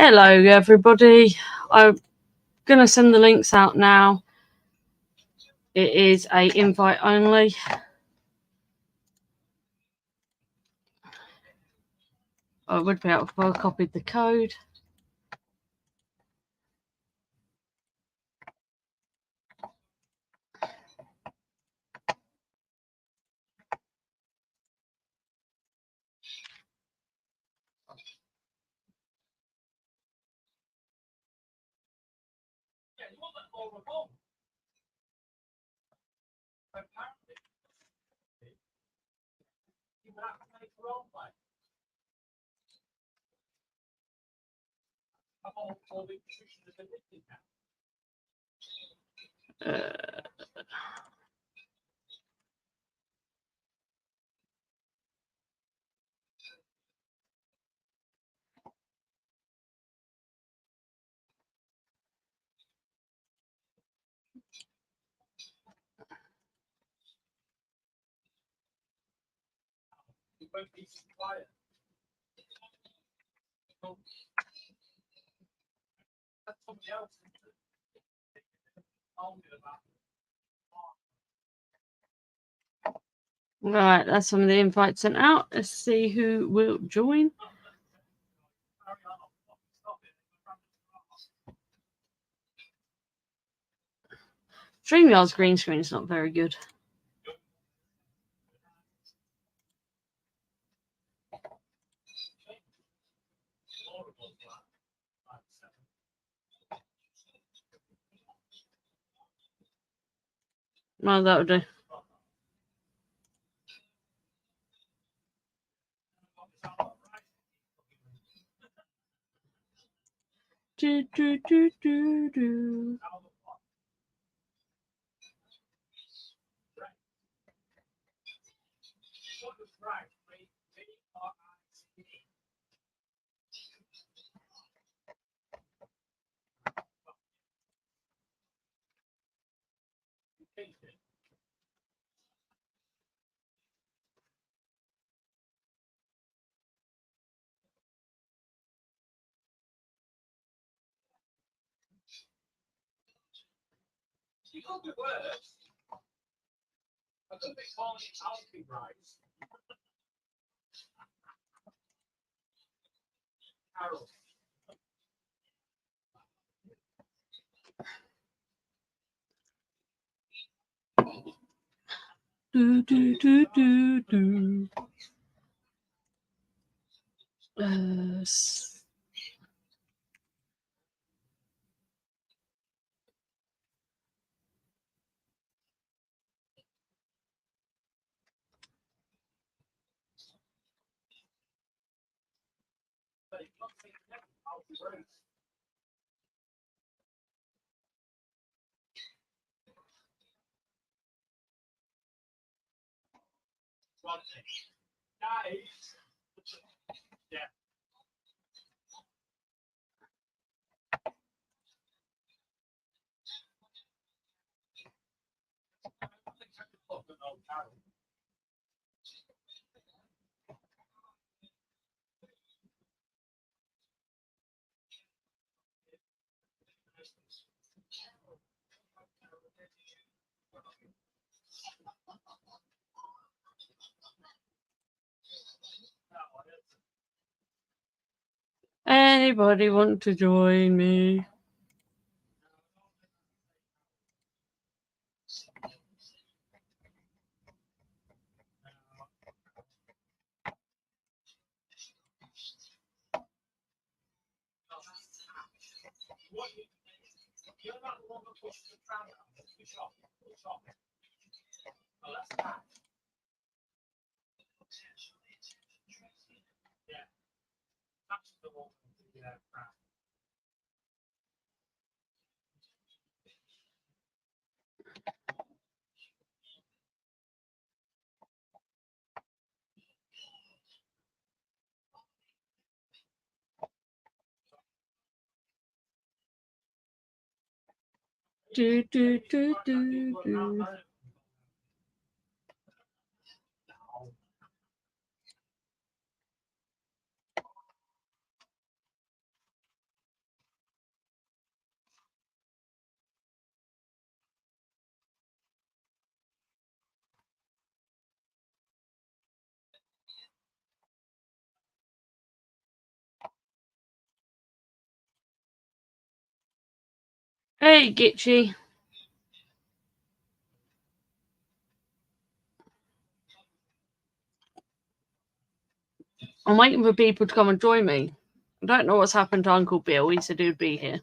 Hello, everybody. I'm going to send the links out now. It is a invite only. I would be able to copy the code. Right, that's some of the invites sent out. Let's see who will join. StreamYard's green screen is not very good. Well, that'll do. Do. Do. Anybody want to join me? Do. Hey, Gitchy. I'm waiting for people to come and join me. I don't know what's happened to Uncle Bill. He said he'd be here.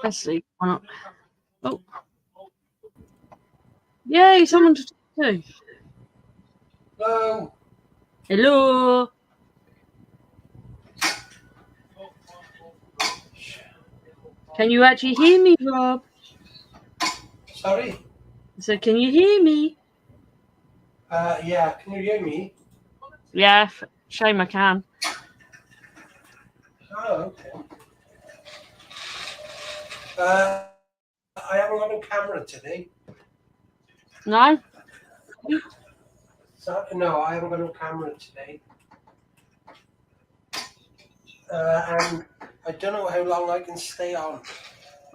Let's see. Why not? Oh. Yay, someone to talk to. Hello. Hello. Can you actually hear me, Rob? Sorry? I said, can you hear me? Yeah, can you hear me? Yeah, shame I can. Oh, okay. I haven't got no camera today. No? No, I haven't got no camera today. And I don't know how long I can stay on.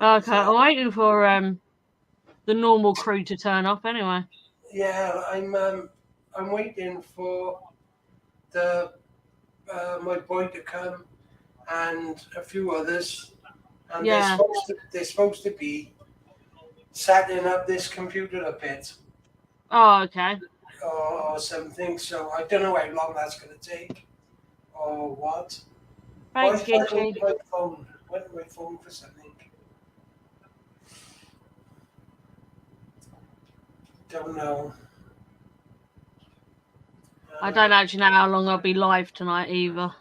Okay, I'm waiting for the normal crew to turn up anyway. Yeah, I'm waiting for the my boy to come and a few others, and Yeah. they're supposed to be setting up this computer a bit Oh, okay. or something. So I don't know how long that's going to take or what. Why Thanks, is that going Gitchy. to my phone? Went to my phone for something. Don't know. I don't actually know how long I'll be live tonight either.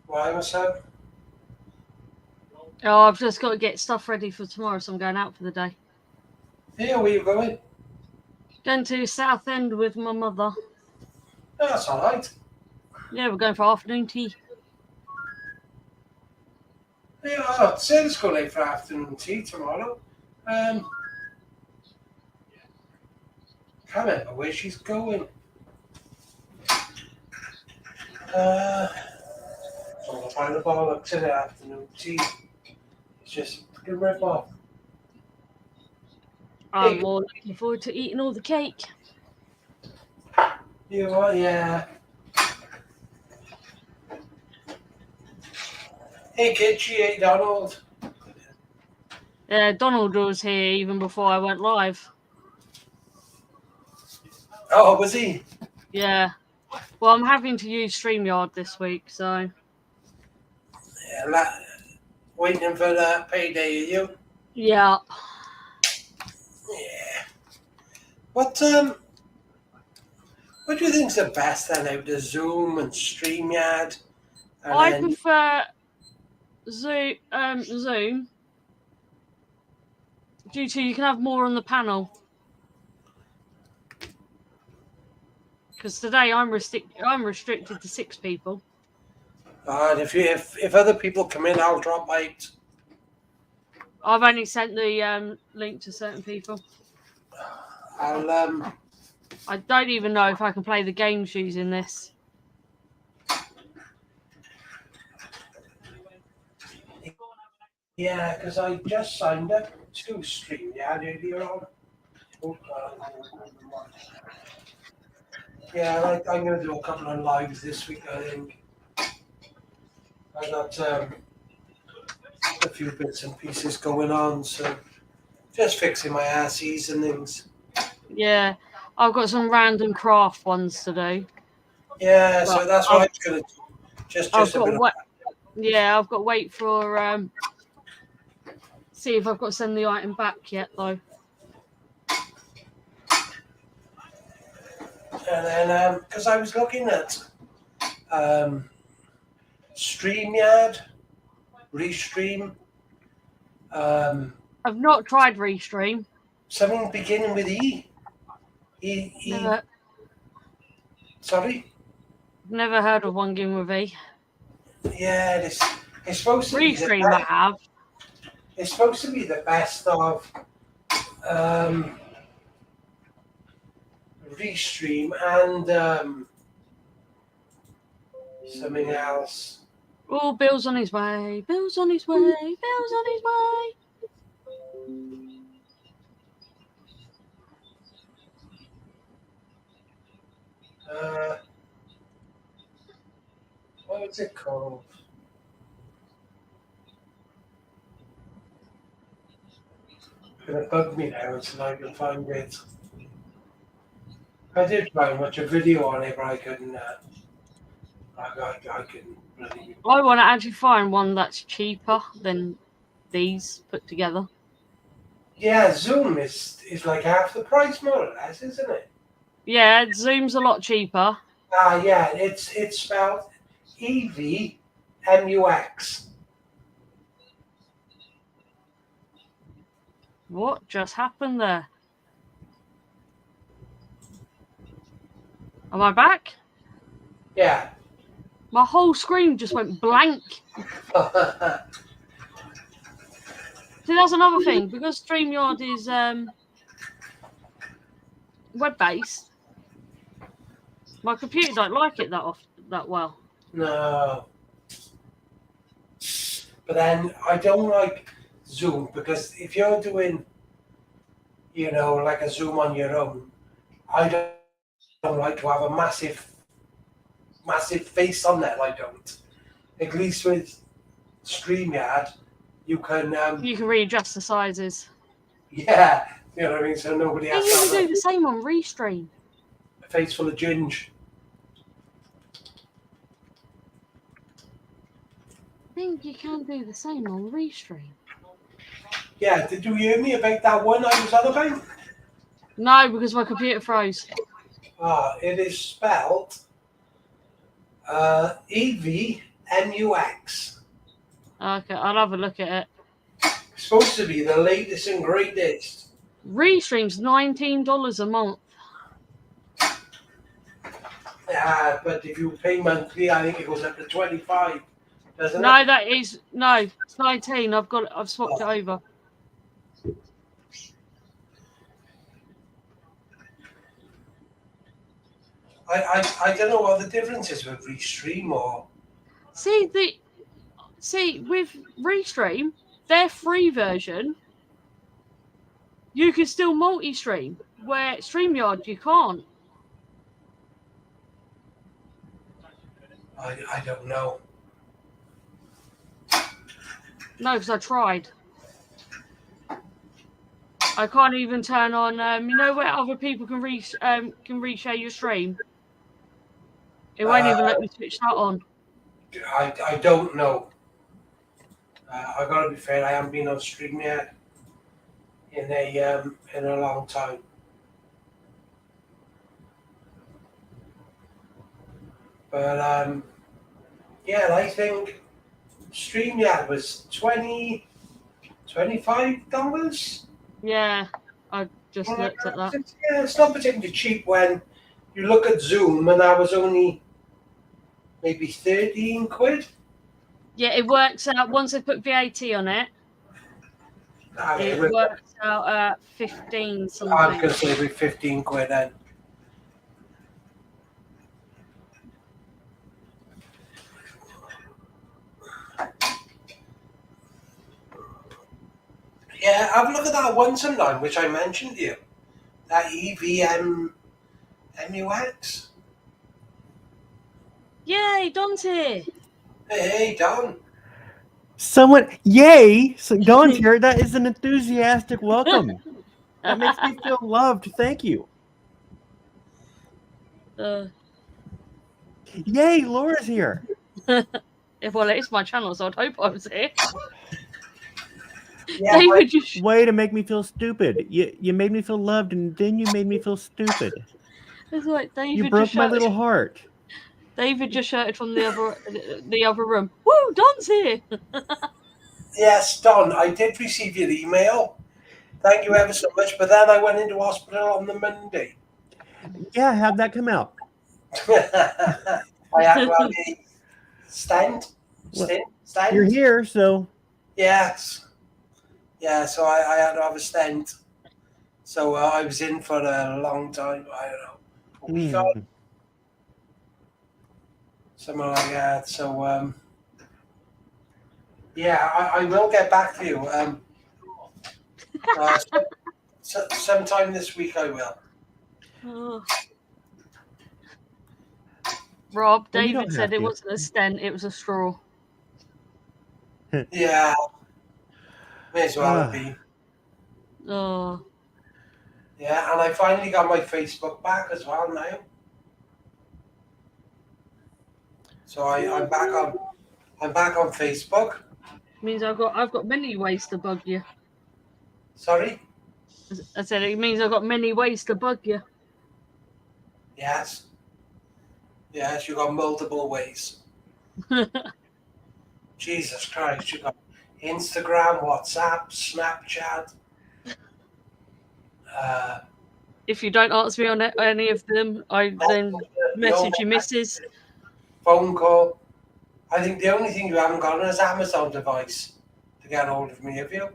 Why was that? Oh, I've just got to get stuff ready for tomorrow, so I'm going out for the day. Yeah, where you going? Going to Southend with my mother. Oh, that's all right. Yeah, we're going for afternoon tea. Yeah, Sarah's going out for afternoon tea tomorrow. Can't remember where she's going. I'm going to find the bollocks to the afternoon tea. It's just a rip off. I'm more looking forward to eating all the cake. You are, yeah. Hey, kid, she ate Donald. Donald was here even before I went live. Oh, was he? Yeah. Well, I'm having to use StreamYard this week, so. Yeah, waiting for that payday, are you? Yeah. Yeah. What do you think's the best then out of Zoom and StreamYard? And I then prefer Zoom due to you can have more on the panel. Because today I'm restricted to 6 people. and if other people come in, I'll drop out. I've only sent the link to certain people. I'll I don't even know if I can play the games using this. yeah, because I just signed up to StreamYard earlier on. Yeah, I'm going to do a couple of lives this week, I think. I got a few bits and pieces going on, so just fixing my asses and things. Yeah, I've got some random craft ones to do. Yeah, But so that's what I was going to do. I've Just a got bit of what? Yeah, I've got to wait for see if I've got to send the item back yet though. And then, because I was looking at StreamYard, Restream, I've not tried Restream. something beginning with E. Never, Sorry? never heard of One Game with E. Yeah, it's supposed to be the Restream, I best. have. It's supposed to be the best of Restream and something else. Oh, Bill's on his way. Bill's on his way. Bill's on his way. What was it called? It's gonna bug me now until I can find it. I did try and watch a video on it, but I couldn't. I couldn't really. I want to actually find one that's cheaper than these put together. Yeah, Zoom is like half the price, more or less, isn't it? Yeah, Zoom's a lot cheaper. Yeah, it's spelled EVMUX. What just happened there? Am I back? Yeah. My whole screen just went blank. See, that's another thing. Because StreamYard is web-based, my computer don't like it that well. No. But then I don't like Zoom because if you're doing, like a Zoom on your own, I don't like to have a massive face on there. I don't. At least with StreamYard, you can. You can readjust the sizes. Yeah, you know what I mean. So nobody And has you to can have do the same on Restream. a face full of ginge. I think you can do the same on Restream. Yeah, did you hear me about that one I was on about? No, because my computer froze. It is spelled EVMUX. Okay, I'll have a look at it. It's supposed to be the latest and greatest. Restream's $19 a month. Yeah, but if you pay monthly, I think it goes up to 25, doesn't No, it? it's 19. I've swapped it over. I don't know what the difference is with Restream or. See with Restream, their free version, you can still multi-stream. Where StreamYard you can't. I don't know. No, because I tried. I can't even turn on. Where other people can reshare your stream. It won't even let me switch that on. I don't know. I gotta be fair. I haven't been on stream yet in a long time. But I think StreamYard was $25. Yeah, I just looked at that. Yeah, it's not particularly cheap when you look at Zoom, and that was only maybe 13 quid. Yeah, it works out once they put VAT on it. It works out at 15 something. I'm gonna say it'd be 15 quid then. Yeah, have a look at that one sometime, which I mentioned to you. That EVMUX. Yay, Don's here. Hey, Don. Yay! So Dawn's here. That is an enthusiastic welcome. That makes me feel loved. Thank you. Yay, Laura's here. Well, it is my channel, so I'd hope I was here. Yeah, David just Way to make me feel stupid. You made me feel loved, and then you made me feel stupid. it's like David You broke just my shouted, little heart. David just shouted from the other room. Woo, Don's here. yes, Don, I did receive your email. Thank you ever so much. But then I went into hospital on the Monday. Yeah, how'd that come out? I had to have a stand. Well, Stand. you're here, so Yes. Yeah. So I had to have a stent. So I was in for a long time. I don't know, a week on, something like that. So yeah, I will get back to you. Uh, sometime this week I will. Oh. Rob, well, you David don't said have it to. wasn't a stent, it was a straw. Yeah, may as well be. Oh. Yeah, and I finally got my Facebook back as well now. So I'm back on Facebook. Means I've got many ways to bug you. Sorry? I said it means I've got many ways to bug you. Yes. Yes, you got multiple ways. Jesus Christ, you got Instagram, WhatsApp, Snapchat. If you don't answer me on any of them, I then message your missus. Phone call. I think the only thing you haven't got is Amazon device to get hold of me, have you?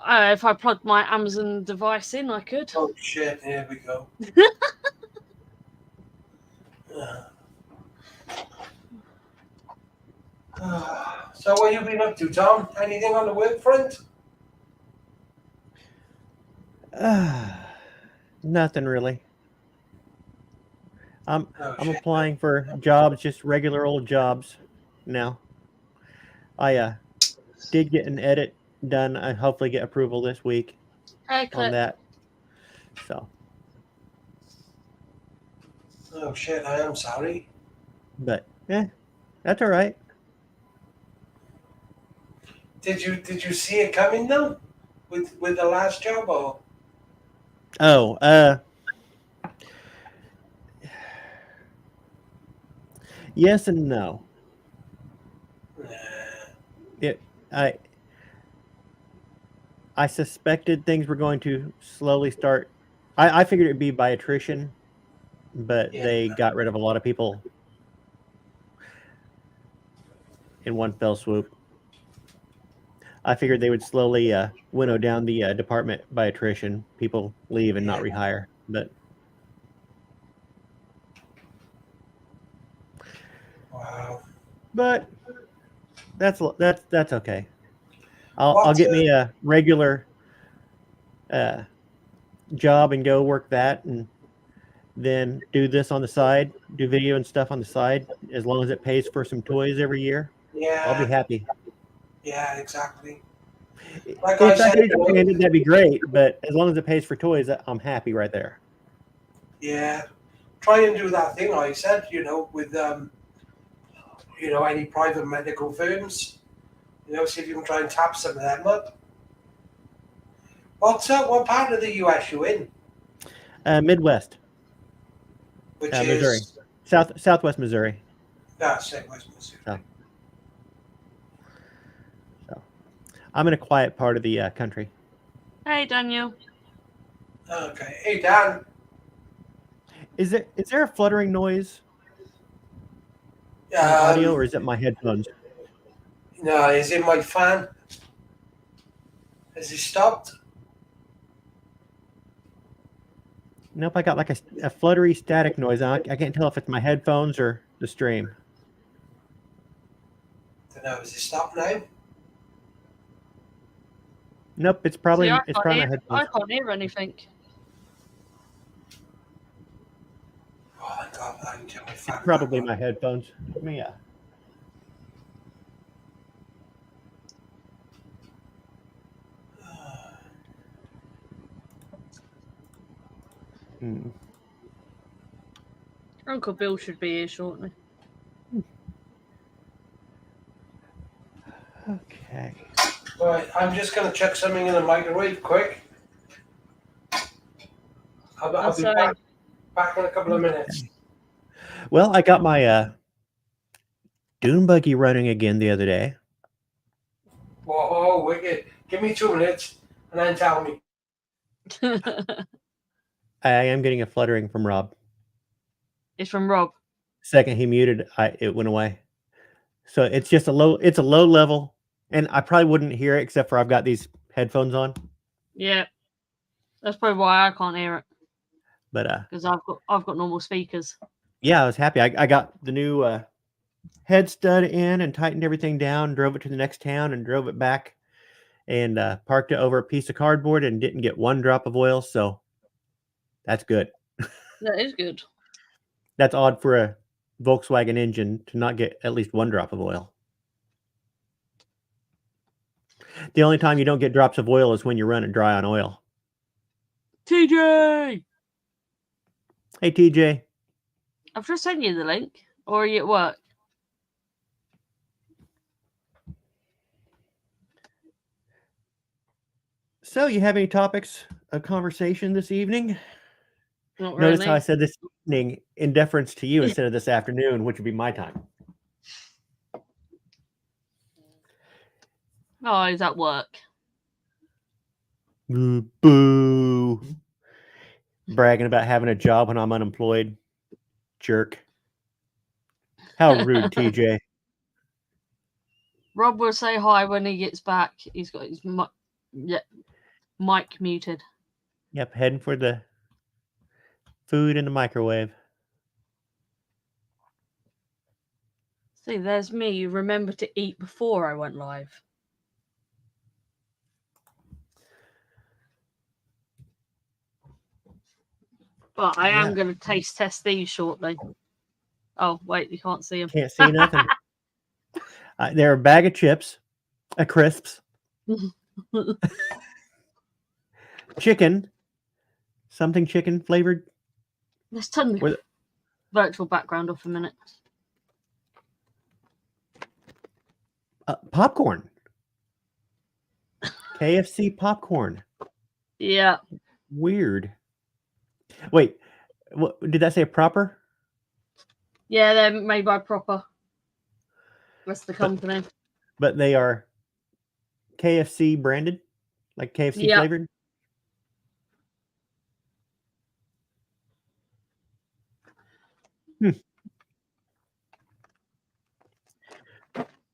If I plugged my Amazon device in, I could. Oh shit, here we go. So what have you been up to, Tom? Anything on the work front? Nothing really. I'm Oh, I'm shit. applying for jobs, just regular old jobs now. I did get an edit done. I hopefully get approval this week on that. So, Oh shit, I am sorry. but that's all right. Did you see it coming though? With the last job or Oh, yes and no. It I suspected things were going to slowly start. I figured it'd be by attrition, but yeah. they got rid of a lot of people in one fell swoop. I figured they would slowly winnow down the department by attrition. People leave and not Yeah. rehire, but Wow. but that's okay. I'll What get me a regular job and go work that, and then do this on the side, do video and stuff on the side. As long as it pays for some toys every year, I'll be yeah, happy. yeah, exactly. Like I If I said, could expand it, that'd be great. But as long as it pays for toys, I'm happy right there. yeah. Try and do that thing I said, with any private medical firms. See if you can try and tap some of them up. What part of the US you in? Midwest, Which Missouri, is Southwest Missouri. St. West Missouri. So I'm in a quiet part of the country. Hey, Daniel. Okay. Hey Dan. Is there a fluttering noise in the audio, or is it my headphones? No, is it my fan? Has he stopped? Nope, I got like a fluttery static noise. I can't tell if it's my headphones or the stream. Don't know. Has he stopped now? Nope, it's probably See, my headphones. I can't hear anything. Oh my God! I can turn my fan. It's probably my headphones. Let me Uncle Bill should be here shortly. Okay. Right, I'm just going to chuck something in the microwave quick. I'll be back in a couple of minutes. Well, I got my dune buggy running again the other day. Whoa, wicked. Give me 2 minutes and then tell me. I am getting a fluttering from Rob. It's from Rob. Second he muted, it went away. So it's just a low level, and I probably wouldn't hear it except for I've got these headphones on. Yeah, that's probably why I can't hear it. But because I've got normal speakers. Yeah, I was happy. I got the new head stud in and tightened everything down. Drove it to the next town and drove it back, and parked it over a piece of cardboard and didn't get one drop of oil. So that's good. That is good. That's odd for a Volkswagen engine to not get at least one drop of oil. The only time you don't get drops of oil is when you're running dry on oil. TJ! Hey, TJ. I've just sent you the link. Or are you at work? So, you have any topics of conversation this evening? Not really. Notice how I said this evening in deference to you instead of this afternoon, which would be my time. Oh, he's at work. Boo. Bragging about having a job when I'm unemployed. Jerk. How rude, TJ. Rob will say hi when he gets back. He's got his mic muted. Yep, heading for the food in the microwave. See, there's me. You remember to eat before I went live. But I am going to taste test these shortly. Oh, wait, you can't see them. Can't see nothing. They're a bag of chips, a crisps, chicken, something chicken flavored. Let's turn the virtual background off a minute. Popcorn. KFC popcorn. Yeah. Weird. Wait, what, did that say proper? Yeah, they're made by Proper. That's the company. But they are KFC branded? Like KFC flavored?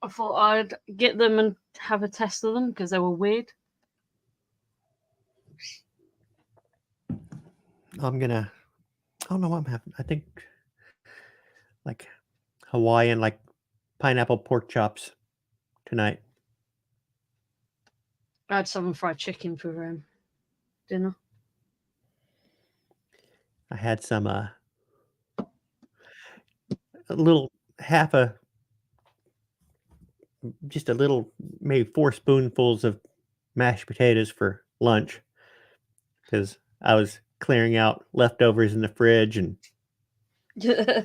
I thought I'd get them and have a test of them because they were weird. I don't know what I'm having. I think like Hawaiian, like pineapple pork chops tonight. I had some fried chicken for dinner. I had some a little just a little, maybe 4 spoonfuls of mashed potatoes for lunch because I was clearing out leftovers in the fridge and in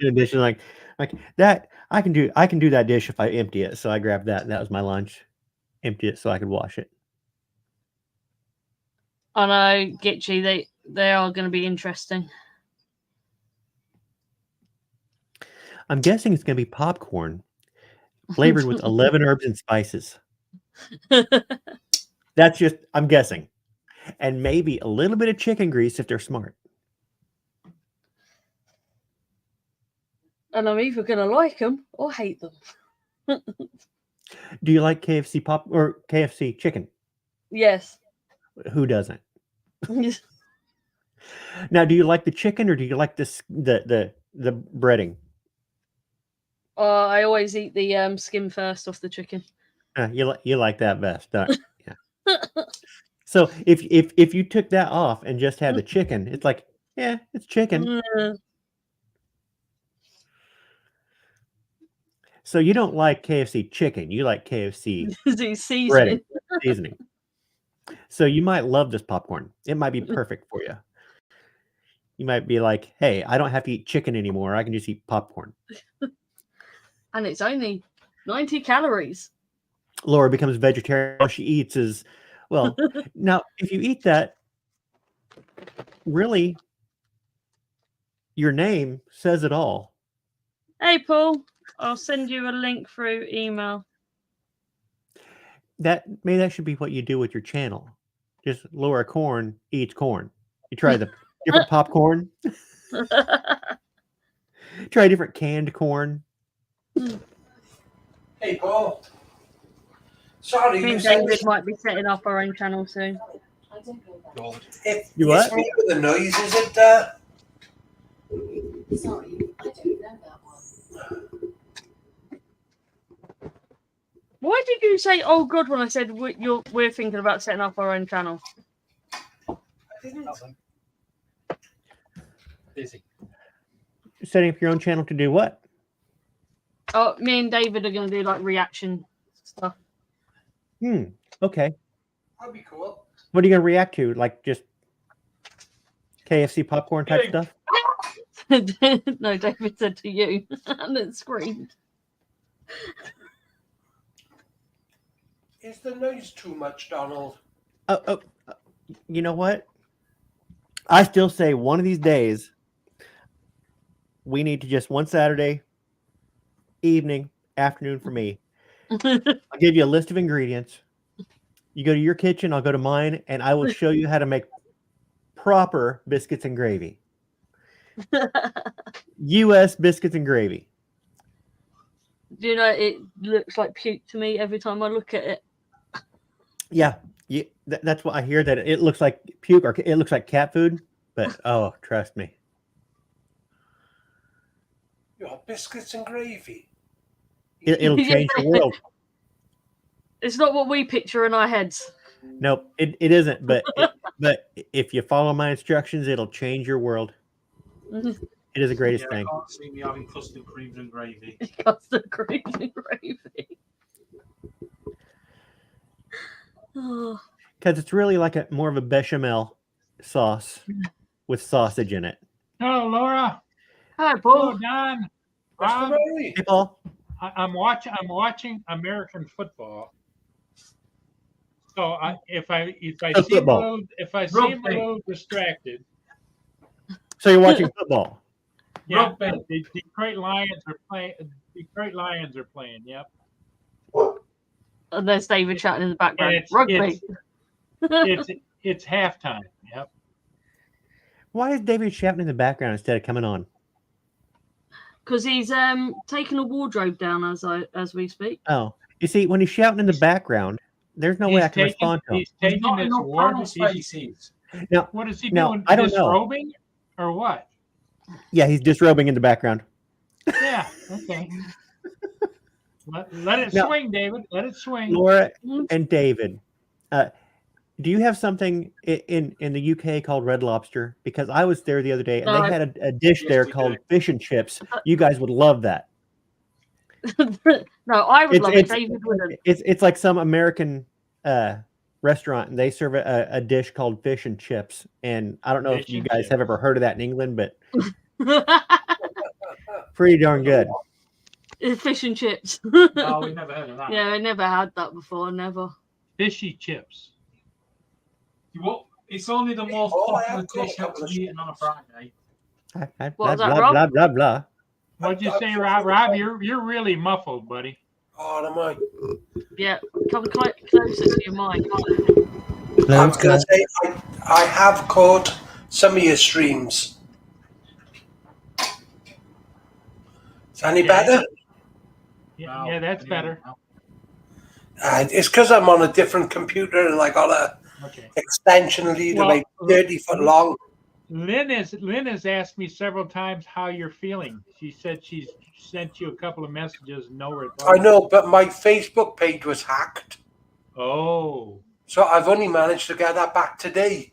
addition, like that I can do that dish if I empty it. So I grabbed that. That was my lunch. Empty it so I could wash it. I know, Gitchy, they are going to be interesting. I'm guessing it's going to be popcorn flavored with 11 herbs and spices. That's just, I'm guessing. And maybe a little bit of chicken grease if they're smart. And I'm either going to like them or hate them. Do you like KFC pop or KFC chicken? Yes. Who doesn't? Now, do you like the chicken or do you like the breading? I always eat the skin first off the chicken. You like that best, don't you? Yeah. So if you took that off and just had the chicken, it's like, yeah, it's chicken. So you don't like KFC chicken, you like KFC seasoning. So you might love this popcorn. It might be perfect for you. You might be like, hey, I don't have to eat chicken anymore. I can just eat popcorn. And it's only 90 calories. Laura becomes vegetarian. All she eats is, well, now, if you eat that, really, your name says it all. Hey, Paul, I'll send you a link through email. Maybe that should be what you do with your channel. Just Laura Corn eats corn. You try the different popcorn. Try different canned corn. Hey, Paul. Sorry, Me you and said David might be setting up our own channel soon. You what? It's me with the noise, is it? Sorry, I don't know that one. Why did you say "oh God" when I said we're thinking about setting up our own channel? I didn't. Busy. Setting up your own channel to do what? Oh, me and David are going to do like reaction stuff. Okay. That'd be cool. What are you going to react to? Like just KFC popcorn type stuff? No, David said to you, and it screamed. Is the noise too much, Donald? You know what? I still say one of these days we need to just one Saturday evening, afternoon for me. I'll give you a list of ingredients. You go to your kitchen, I'll go to mine, and I will show you how to make proper biscuits and gravy. U.S. biscuits and gravy. Do you know it looks like puke to me every time I look at it? Yeah, that's what I hear. That it looks like puke or it looks like cat food. But oh, trust me. Your biscuits and gravy. It'll change your world. It's not what we picture in our heads. Nope, it isn't. But if you follow my instructions, it'll change your world. It is the greatest thing. I can't see me having custard creams and gravy. Custard creams and gravy. Oh. Because it's really like more of a bechamel sauce with sausage in it. Hello, Laura. Hi, Paul. Hello, Don. Mr. Murray. Hey, Paul. I'm watching American football. So if I seem a little distracted. So you're watching football. Yeah, the Detroit Lions are playing. Yep. And there's David shouting in the background. It's Rugby. It's halftime. Yep. Why is David shouting in the background instead of coming on? Because he's taking a wardrobe down as we speak. Oh, you see, when he's shouting in the background, there's no way I can respond to him. He's taking his wardrobe. Now, what is he now, doing? I don't know. Disrobing or what? Yeah, he's disrobing in the background. Yeah. Okay. Let it swing, David. Let it swing. Laura and David, do you have something in the UK called Red Lobster? Because I was there the other day, and they had a dish there called fish and chips. You guys would love that. No, I would love it. David wouldn't. It's like some American restaurant, and they serve a dish called fish and chips. And I don't know if you guys have ever heard of that in England, but pretty darn good. Fish and chips. No, we never heard of that. Yeah, I never had that before. Never. Fishy chips. It's only the most popular dish that's eaten on a Friday. What was that, blah, Rob? blah, blah, blah. What'd you say, Rob? Rob, you're really muffled, buddy. Oh, am I? Yeah, come closer to your mic. I was going to say, I have caught some of your streams. Is that any better? Yeah, that's better. It's because I'm on a different computer and I got a extension lead about 30 foot long. Lynn has asked me several times how you're feeling. She said she's sent you a couple of messages, no reply. I know, but my Facebook page was hacked. Oh. So I've only managed to get that back today.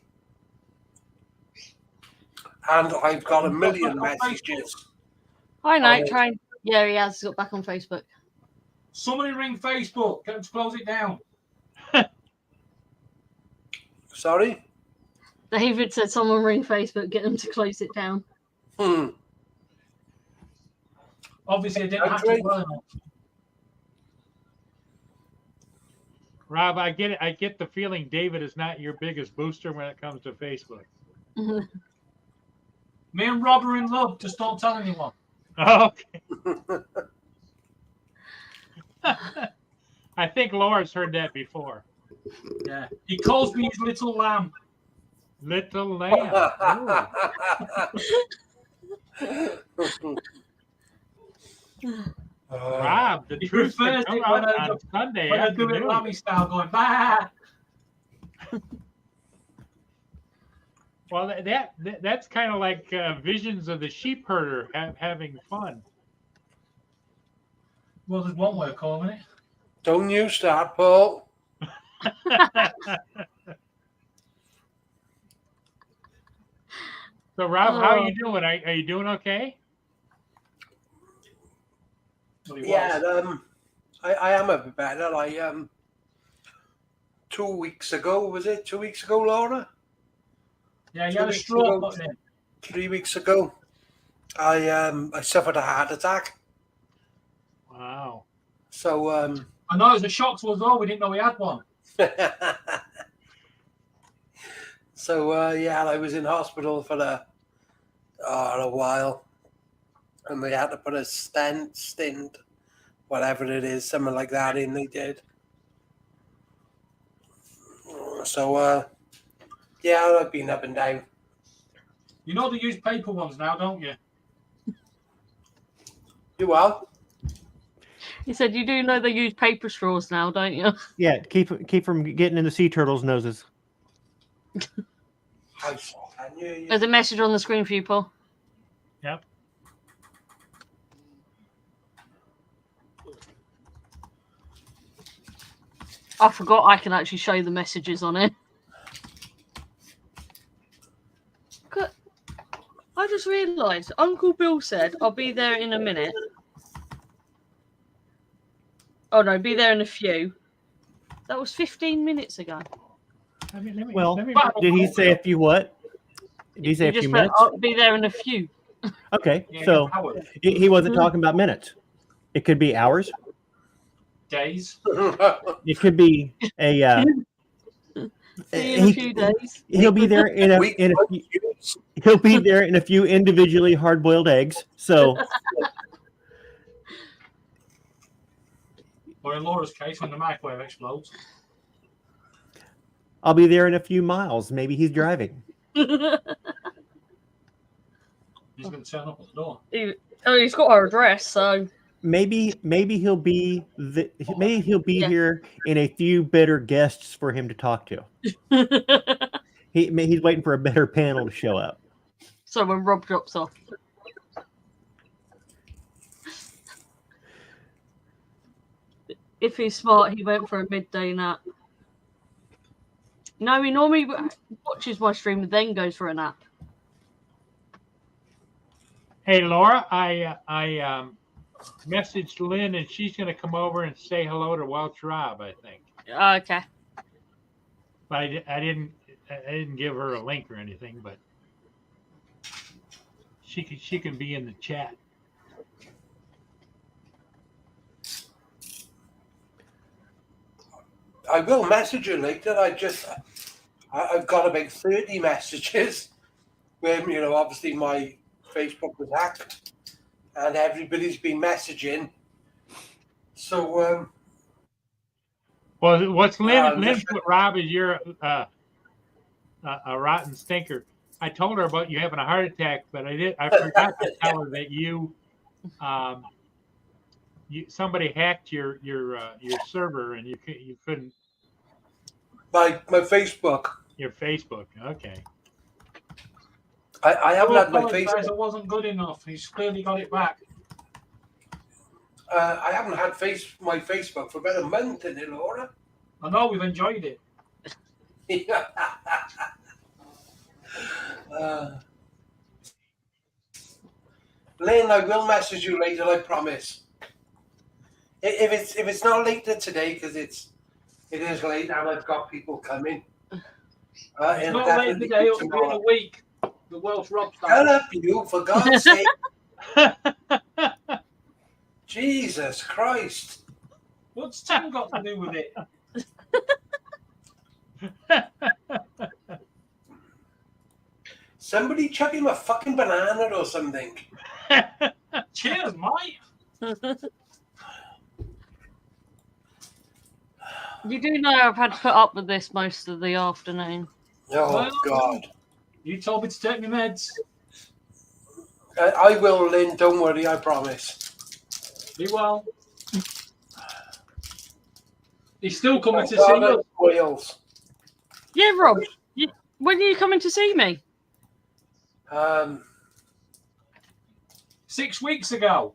And I've got a million messages. Hi, Night Train. Yeah, he has got back on Facebook. Somebody ring Facebook. Get them to close it down. Sorry? David said someone ring Facebook, get them to close it down. Obviously, I didn't have to learn it. Rob, I get it. I get the feeling David is not your biggest booster when it comes to Facebook. Me and Rob are in love. Just don't tell anyone. Okay. I think Laura's heard that before. Yeah. He calls me his little lamb. Little lamb. Rob, the He truth can prefers come it when out I on Sunday when I do it afternoon. Lammy style, going bah. Well, that's kind of like visions of the sheep herder having fun. Well, there's one way of calling it. Don't you start, Paul. So, Rob, how are you doing? Are you doing okay? Well, he Yeah, was. I am a bit better. 2 weeks ago, was it? 2 weeks ago, Laura? Yeah, he 2 had a weeks stroke ago, put in. 3 weeks ago, I suffered a heart attack. Wow. So I know it was a shock to us all. We didn't know we had one. so yeah, I was in hospital for a while, and they had to put a stint, whatever it is, something like that in. They did. So yeah, I've been up and down. You know they use paper ones now, don't you? You are? He said, "You do know they use paper straws now, don't you?" Yeah, keep from getting in the sea turtles' noses. How so? Can you? There's a message on the screen for you, Paul. Yep. I forgot I can actually show the messages on it. I just realised Uncle Bill said, "I'll be there in a minute." Oh no, be there in a few. That was 15 minutes ago. Well, did he say a few what? Did he say a few minutes? I'll be there in a few. Okay, Yeah, so hours. he wasn't talking about minutes. It could be hours. Days. It could be a. See you in a few days. He'll be there in a few, he'll be there in a few individually hard-boiled eggs. So, Or in Laura's case, when the microwave explodes. I'll be there in a few miles. Maybe he's driving. He's going to turn up at the door. He's got our address, so Maybe he'll be here in a few better guests for him to talk to. He's waiting for a better panel to show up. So when Rob drops off. If he's smart, he went for a midday nap. No, he normally watches my stream and then goes for a nap. Hey, Laura, I messaged Lynn, and she's going to come over and say hello to Welch Rob, I think. Okay. But I didn't give her a link or anything, but she can be in the chat. I will message you later. I've got about 30 messages where, obviously my Facebook was hacked and everybody's been messaging. So, well, what's Lynn put Rob as you're a rotten stinker. I told her about you having a heart attack, but I forgot to tell her that somebody hacked your server and you couldn't. my Facebook. Your Facebook, okay. I haven't had my Facebook. It wasn't good enough. He's clearly got it back. I haven't had my Facebook for about a month, isn't it, Laura? I know, we've enjoyed it. Lynn, I will message you later, I promise. If it's not later today, because it is late and I've got people coming. It's not late today, it'll be in a week. The Welsh Rob style. Shut up, you, for God's sake. Jesus Christ. What's Tim got to do with it? Somebody chuck him a fucking banana or something. Cheers, mate. You do know I've had to put up with this most of the afternoon. Oh, Well, God. You told me to take my meds. I will, Lynn. Don't worry, I promise. Be well. He's still coming to see God, you. Wales. Yeah, Rob. When are you coming to see me? 6 weeks ago.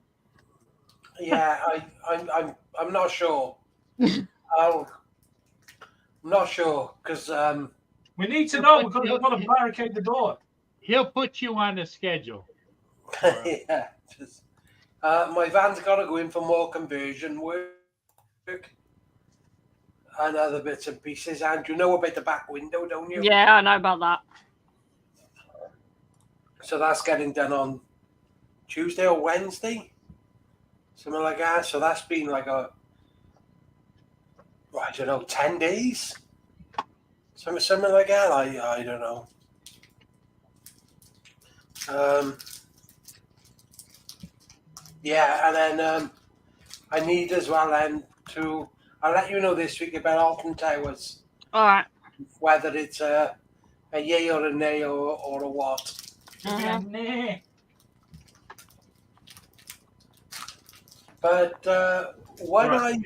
Yeah, I'm not sure. I'm not sure because We need to know because we've got to barricade the door. He'll put you on the schedule. yeah, just, my van's got to go in for more conversion work and other bits and pieces. And you know about the back window, don't you? Yeah, I know about that. So that's getting done on Tuesday or Wednesday, something like that. So that's been like I don't know, 10 days, something like that. I don't know. Yeah, and then I need as well then to. I'll let you know this week about Alton Towers, All right. whether it's a yay or a nay or a what. Nah. But when Right.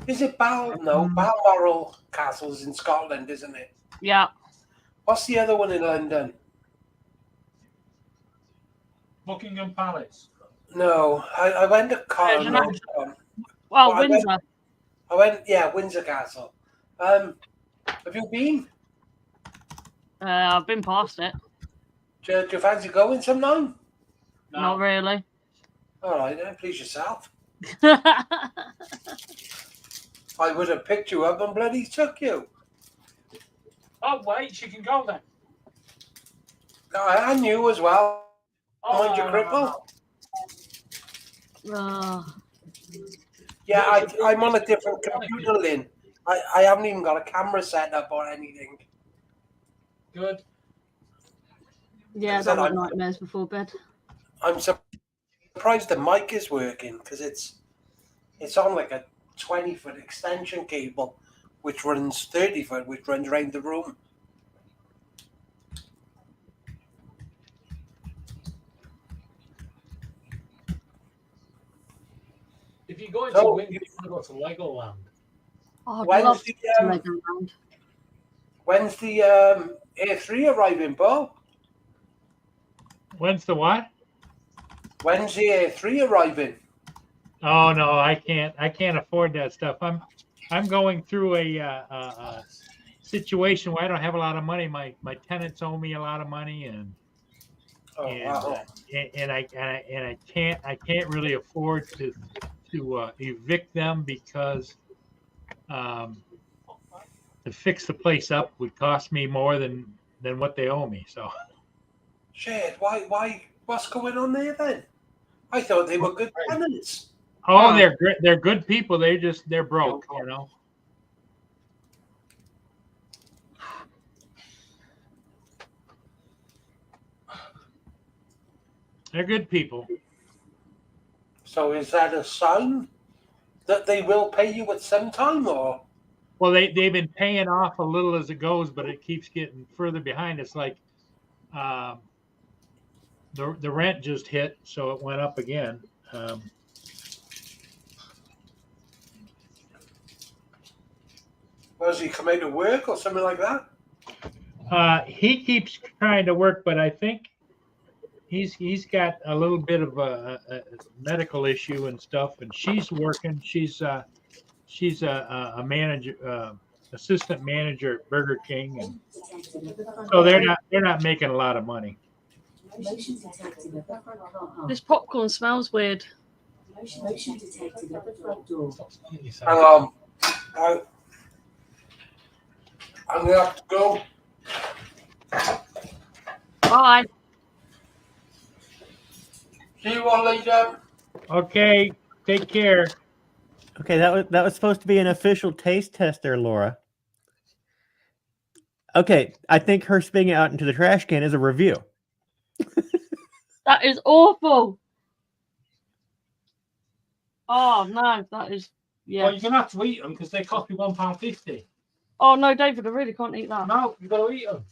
is it Balmoral Castle's in Scotland, isn't it? Yeah. What's the other one in London? Buckingham Palace. No, I went to Colin. Well, Windsor. I went, Windsor Castle. Have you been? I've been past it. Do you fancy going sometime? No. Not really. All right, then, please yourself. I would have picked you up and bloody took you. Oh, wait, she can go then. I knew as well. Oh, Mind you, cripple. Oh. Yeah, I'm on a different computer, Lynn. I haven't even got a camera set up or anything. Good. Yeah, Then I've got nightmares before bed. I'm surprised the mic is working because it's on like a 20-foot extension cable, which runs 30-foot, which runs around the room. If you go into Windsor, you want to go to Legoland. Oh, I'd When's love the, to Legoland. When's the A3 arriving, Paul? When's the what? When's the A3 arriving? Oh no, I can't afford that stuff. I'm going through a situation where I don't have a lot of money. My tenants owe me a lot of money, and I can't really afford to evict them because to fix the place up would cost me more than what they owe me. So Shit, why? What's going on there then? I thought they were good tenants. oh, they're good people. They're broke, you know. They're good people. So is that a sign that they will pay you at some time, or? Well, they've been paying off a little as it goes, but it keeps getting further behind. It's like the rent just hit, so it went up again. Does he come out to work or something like that? He keeps trying to work, but I think he's got a little bit of a medical issue and stuff, and she's working. She's a manager, assistant manager at Burger King, and so they're not making a lot of money. This popcorn smells weird. Motion detected at the front door. Hang on. I'm gonna have to go. Bye. See you all later. Okay, take care. Okay, that was supposed to be an official taste test there, Laura. Okay, I think her spitting it out into the trash can is a review. That is awful. Oh no, that is Yeah. Well, you're gonna have to eat them because they cost me £1.50. Oh no, David, I really can't eat that. No, you've got to eat them.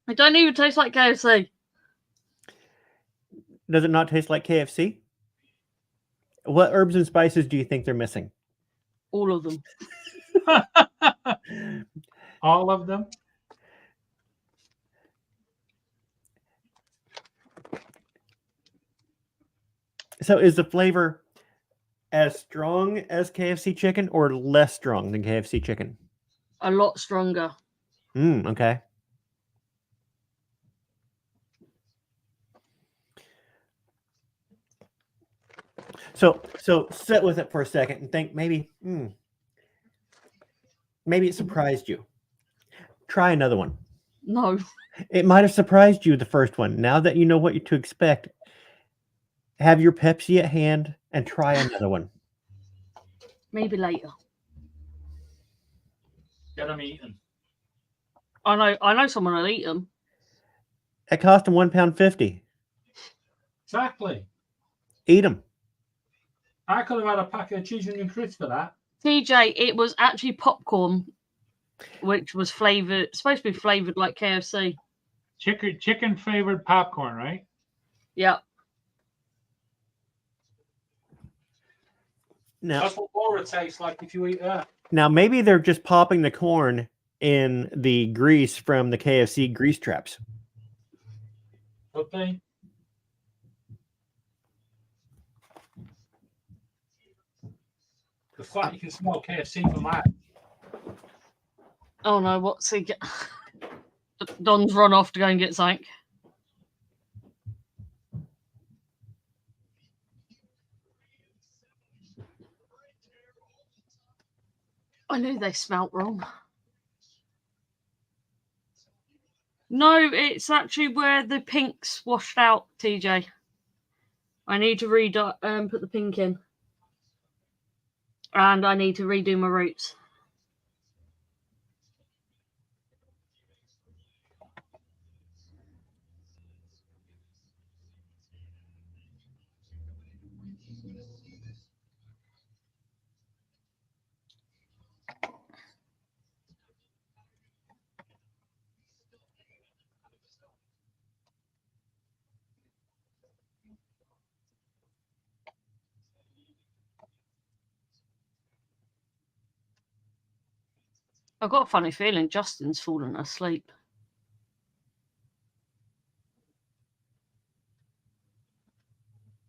It don't even taste like KFC. Does it not taste like KFC? What herbs and spices do you think they're missing? All of them. All of them? So is the flavor as strong as KFC chicken or less strong than KFC chicken? A lot stronger. Okay. So sit with it for a second and think maybe it surprised you. Try another one. No. It might have surprised you the first one. Now that you know what to expect, have your Pepsi at hand and try another one. Maybe later. Get them eaten. I know someone will eat them. It cost them £1.50. Exactly. Eat them. I could have had a packet of cheese and crisps for that. TJ, it was actually popcorn, which was flavored, supposed to be flavored like KFC. Chicken flavored popcorn, right? Yeah. Now, that's what Laura tastes like if you eat that. Now maybe they're just popping the corn in the grease from the KFC grease traps. Okay. The fact you can smell KFC from that. Oh no, what's he get? Don's run off to go and get something. I knew they smelt wrong. No, it's actually where the pink's washed out, TJ. I need to put the pink in. And I need to redo my roots. I've got a funny feeling Justin's fallen asleep.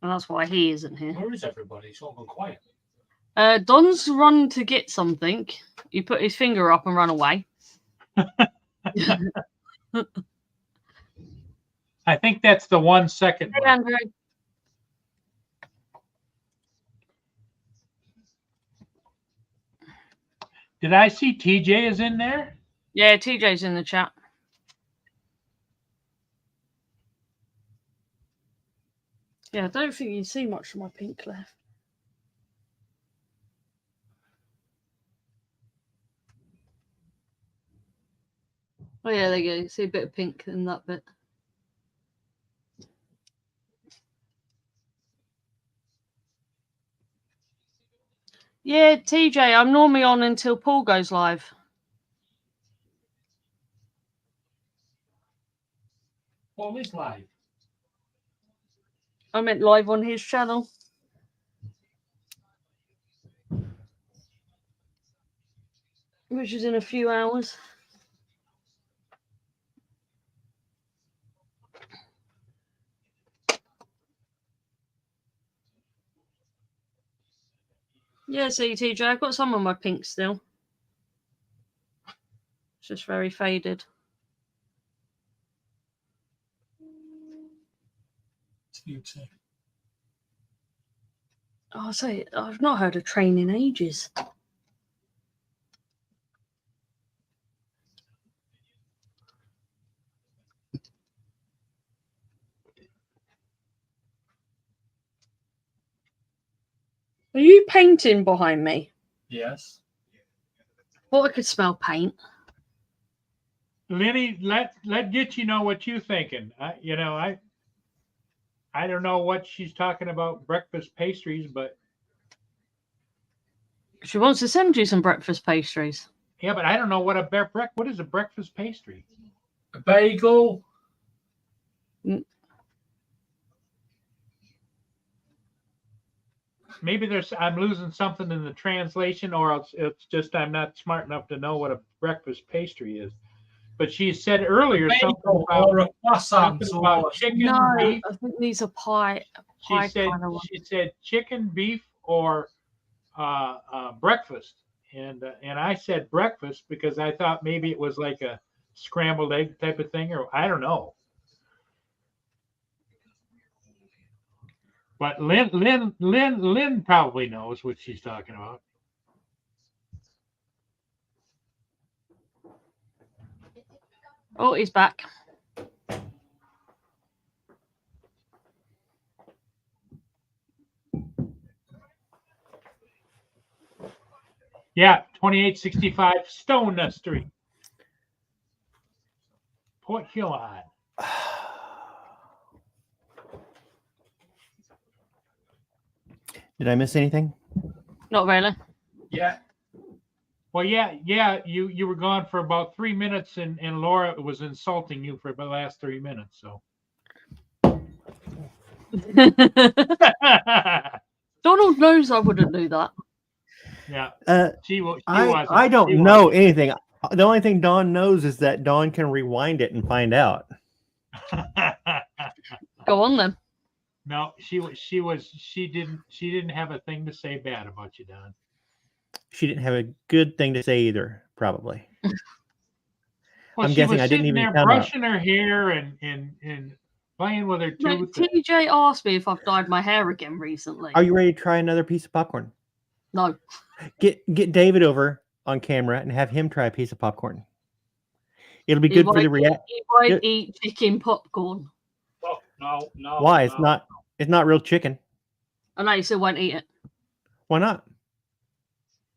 And that's why he isn't here. Where is everybody? It's all gone quiet. Don's run to get something. He put his finger up and ran away. I think that's the 1 second. Hey, Andrew. Did I see TJ is in there? Yeah, TJ's in the chat. Yeah, I don't think you see much of my pink left. Oh yeah, there you go. You see a bit of pink in that bit. Yeah, TJ, I'm normally on until Paul goes live. Paul is live. I meant live on his channel. Which is in a few hours. Yeah, see, TJ, I've got some of my pink still. It's just very faded. Oh, I say, I've not heard a train in ages. Are you painting behind me? Yes. Thought I could smell paint. Lenny, let Gitchy know what you thinking. I don't know what she's talking about breakfast pastries, but She wants to send you some breakfast pastries. Yeah, but I don't know what what is a breakfast pastry? A bagel. Maybe I'm losing something in the translation, or it's just I'm not smart enough to know what a breakfast pastry is. But she said earlier something about chicken, no, beef. I think these are pie. She said chicken, beef, or breakfast, and I said breakfast because I thought maybe it was like a scrambled egg type of thing, or I don't know. But Lynn probably knows what she's talking about. Oh, he's back. Yeah, 2865 Stone Street, Port Huron. Did I miss anything? Not really. Yeah. Well, yeah. You were gone for about 3 minutes, and Laura was insulting you for the last 3 minutes. So. Donald knows I wouldn't do that. Yeah. I don't know anything. The only thing Dawn knows is that Dawn can rewind it and find out. Go on then. No, she didn't have a thing to say bad about you, Don. She didn't have a good thing to say either, probably. Well, I'm guessing I didn't even come brushing her hair and playing with her tooth. TJ asked me if I've dyed my hair again recently. Are you ready to try another piece of popcorn? No. Get David over on camera and have him try a piece of popcorn. It'll be good for the reaction. He won't eat chicken popcorn. Oh, no. Why? No. It's not real chicken. I know you still won't eat it. Why not?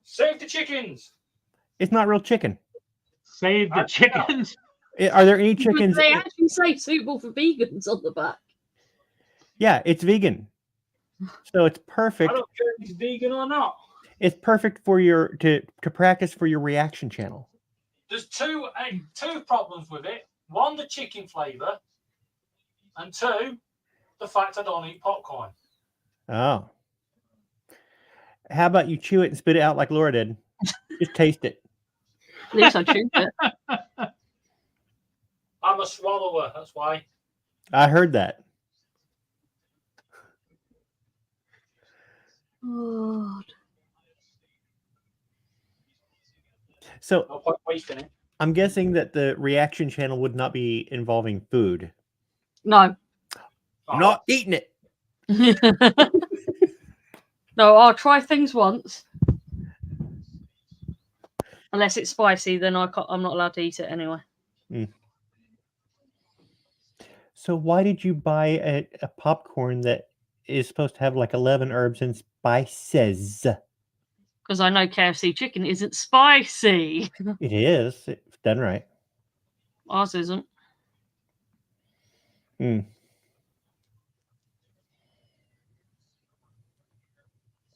Save the chickens. It's not real chicken. Save the chickens. Are there any chickens? They actually say suitable for vegans on the back. Yeah, it's vegan. So it's perfect. I don't care if it's vegan or not. It's perfect for your to practice for your reaction channel. There's two problems with it. One, the chicken flavor, and two, the fact I don't eat popcorn. Oh. How about you chew it and spit it out like Laura did? Just taste it. At least I chewed it. I'm a swallower, that's why. I heard that. God. So No point wasting it. I'm guessing that the reaction channel would not be involving food. No. I'm not eating it. No, I'll try things once. Unless it's spicy, then I'm not allowed to eat it anyway. Mm. So why did you buy a popcorn that is supposed to have like 11 herbs and spices? Because I know KFC chicken isn't spicy. It is. It's done right. Ours isn't. Hmm.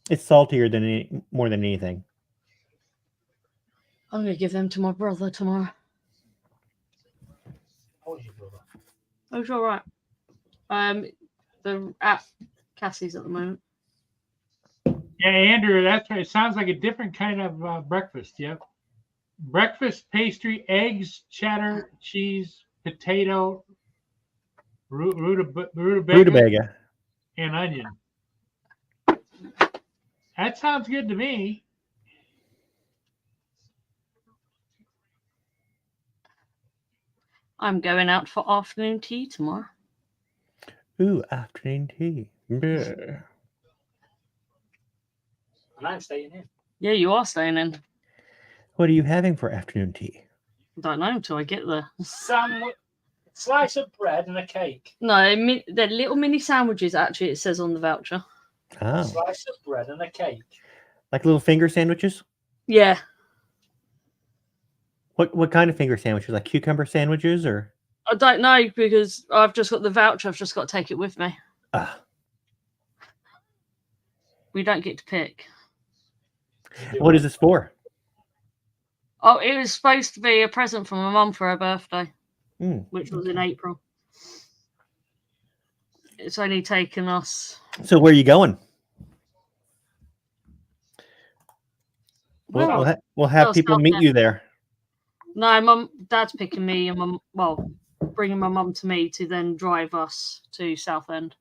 It's saltier than more than anything. I'm going to give them to my brother tomorrow. How's your brother? Oh, it's all right. They're at Cassie's at the moment. Yeah, Andrew, that's right. It sounds like a different kind of breakfast. Yep. Breakfast pastry, eggs, cheddar, cheese, potato, rutabaga, and onion. That sounds good to me. I'm going out for afternoon tea tomorrow. Ooh, afternoon tea. Bleh. And I'm staying in. Yeah, you are staying in. What are you having for afternoon tea? I don't know until I get there. Sandwich, slice of bread and a cake. No, they're little mini sandwiches, actually, it says on the voucher. Oh. Slice of bread and a cake. Like little finger sandwiches? Yeah. What kind of finger sandwiches? Like cucumber sandwiches or? I don't know because I've just got the voucher. I've just got to take it with me. Ah. We don't get to pick. What is this for? Oh, it was supposed to be a present from my mum for her birthday, which was in April. It's only taken us. So where are you going? Well, We'll have people meet you there. No, Dad's picking me and bringing my mum to me to then drive us to Southend.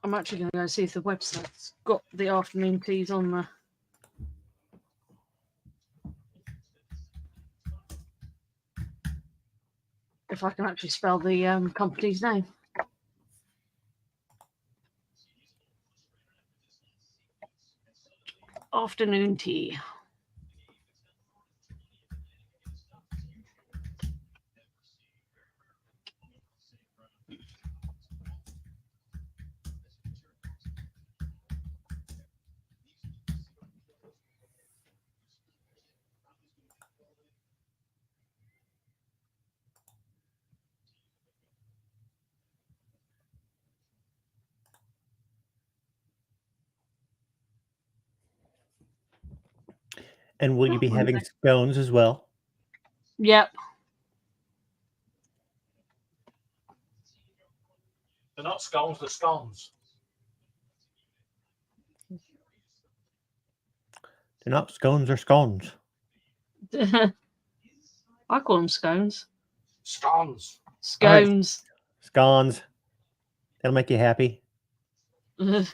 I'm actually going to go see if the website's got the afternoon teas on there. If I can actually spell the company's name. Afternoon tea. And will you be having scones as well? Yep. They're not scones, they're scones. They're not scones or scones. I call them scones. Scones. Scones. Right. Scones. That'll make you happy. They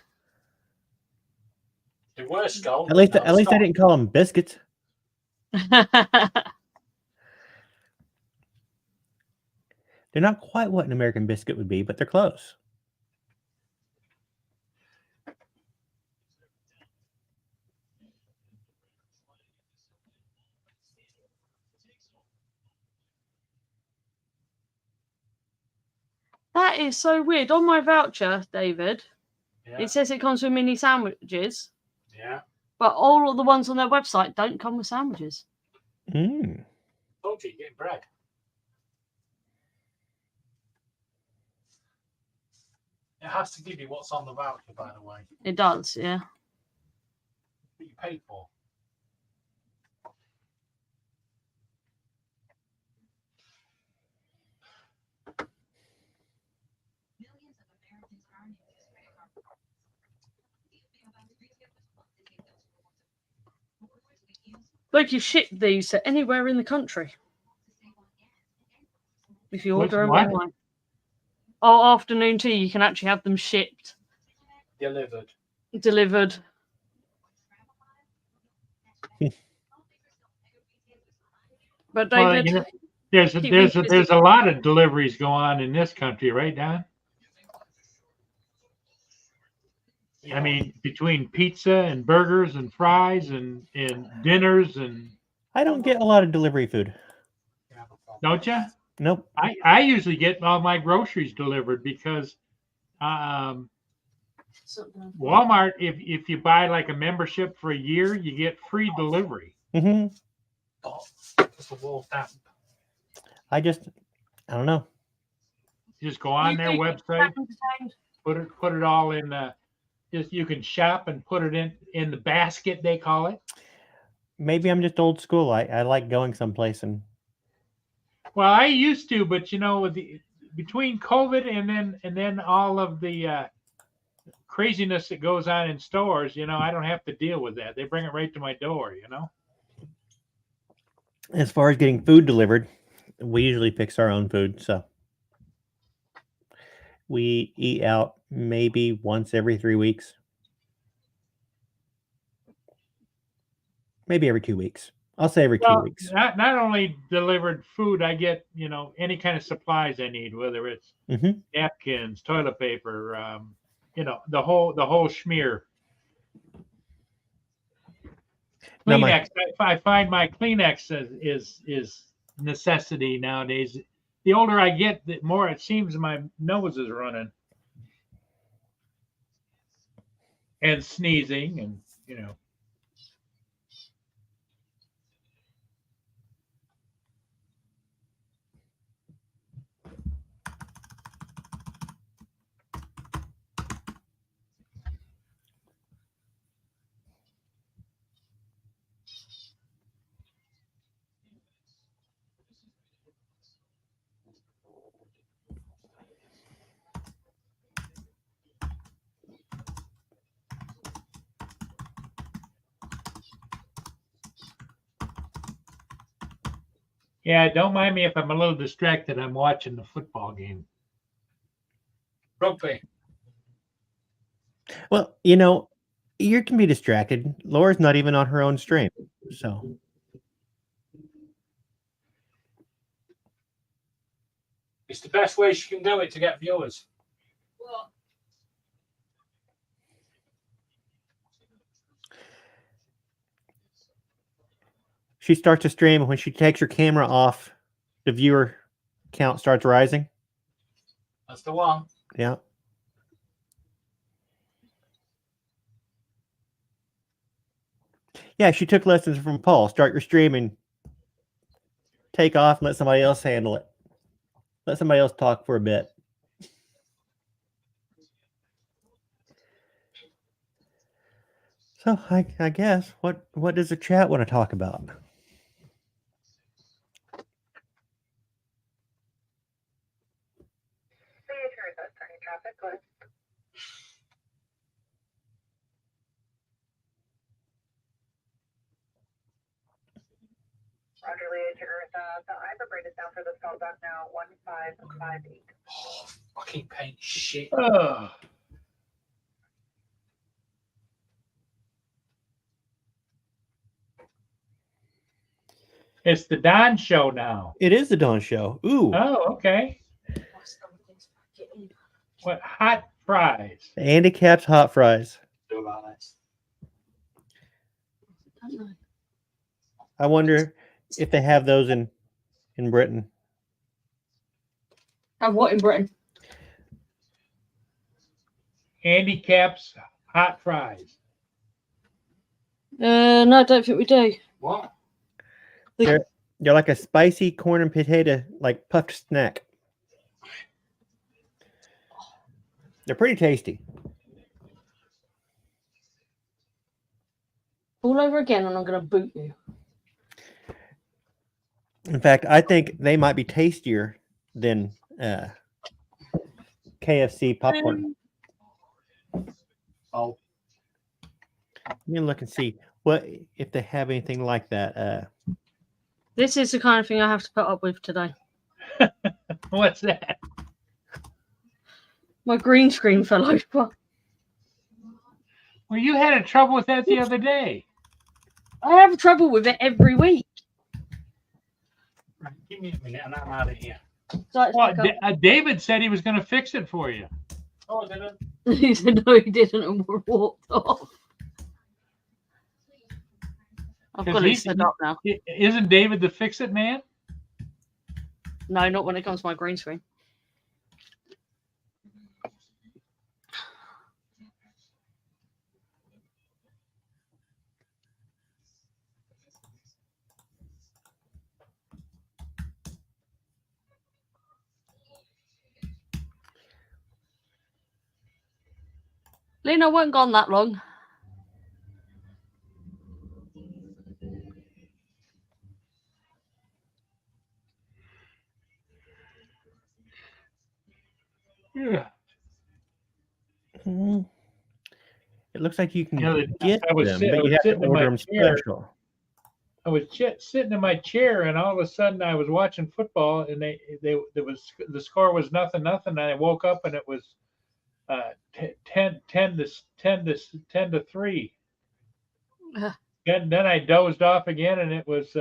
were scones. At least I didn't call them biscuits. They're not quite what an American biscuit would be, but they're close. That is so weird. On my voucher, David, it says it comes with mini sandwiches. Yeah. But all of the ones on their website don't come with sandwiches. Mm. Told you, get bread. It has to give you what's on the voucher, by the way. It does, yeah. What you paid for. Like you ship these to anywhere in the country. If you order them online. Oh, afternoon tea, you can actually have them shipped. Delivered. But David, well, there's a lot of deliveries go on in this country, right, Don? Yeah. I mean, between pizza and burgers and fries and dinners and. I don't get a lot of delivery food. Don't you? Nope. I usually get all my groceries delivered because Walmart, if you buy like a membership for a year, you get free delivery. Mm-hmm. Oh, it's a wall tap. I don't know. You just go on their website, put it all in. You can shop and put it in the basket, they call it. Maybe I'm just old school. I like going someplace and. Well, I used to, but between COVID and then all of the craziness that goes on in stores, I don't have to deal with that. They bring it right to my door, As far as getting food delivered, we usually fix our own food, so we eat out maybe once every 3 weeks. Maybe every 2 weeks. I'll say every 2 weeks. Not only delivered food, I get, any kind of supplies I need, whether it's napkins, toilet paper, the whole schmear. Kleenex. I find my Kleenex is necessity nowadays. The older I get, the more it seems my nose is running and sneezing, and Yeah, don't mind me if I'm a little distracted. I'm watching the football game. Rugby. Well, you know, you can be distracted. Laura's not even on her own stream, so It's the best way she can do it to get viewers. she starts to stream, and when she takes her camera off, the viewer count starts rising. That's the one. Yeah. Yeah, she took lessons from Paul. Start your stream and take off and let somebody else handle it. Let somebody else talk for a bit. So I guess what does the chat want to talk about? Roger, Leah to Earth. The hyperbreak is down for the skull back now, 1558. Oh, fucking paint shit. Ugh. It's the Don Show now. It is the Dawn Show. Ooh. Oh, okay. What hot fries? Andy Cap's hot fries. Do about this. I wonder if they have those in Britain. Have what in Britain? Handicap's hot fries. No, I don't think we do. What? They're like a spicy corn and potato, like puffed snack. They're pretty tasty. All over again, and I'm going to boot you. In fact, I think they might be tastier than KFC popcorn. Oh. Let me look and see what if they have anything like that. This is the kind of thing I have to put up with today. What's that? My green screen fell over. Well, you had trouble with that the other day. I have trouble with it every week. Right, give me a minute and I'm out of here. So Well, David said he was going to fix it for you. Oh, I didn't. he said no, he didn't, and walked off. I've 'Cause got it set up now. Isn't David the fix-it man? No, not when it comes to my green screen. Lena, I wasn't gone that long. Yeah. It looks like you can You know, get I was them, sit- I but you was have to sitting in my order them chair. special. I was sitting in my chair, and all of a sudden, I was watching football, and the score was 0-0, and I woke up, and it was 10 to 3. Then I dozed off again, and it was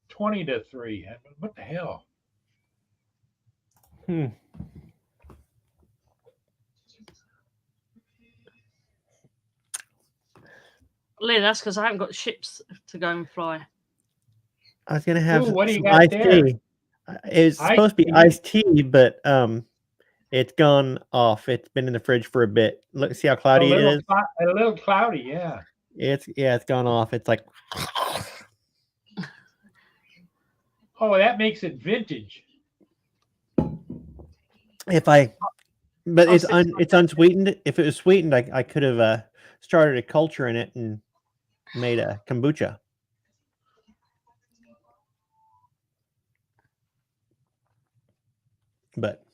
20 to 3. What the hell? Lena, that's because I haven't got ships to go and fly. I was gonna have Ooh, what do you some got iced there? tea. It's Iced supposed to be tea? iced tea, but it's gone off. It's been in the fridge for a bit. Look, see how cloudy it is. A little cloudy, yeah. It's gone off. It's like Oh, that makes it vintage. but it's unsweetened. If it was sweetened, I could have started a culture in it and made a kombucha. But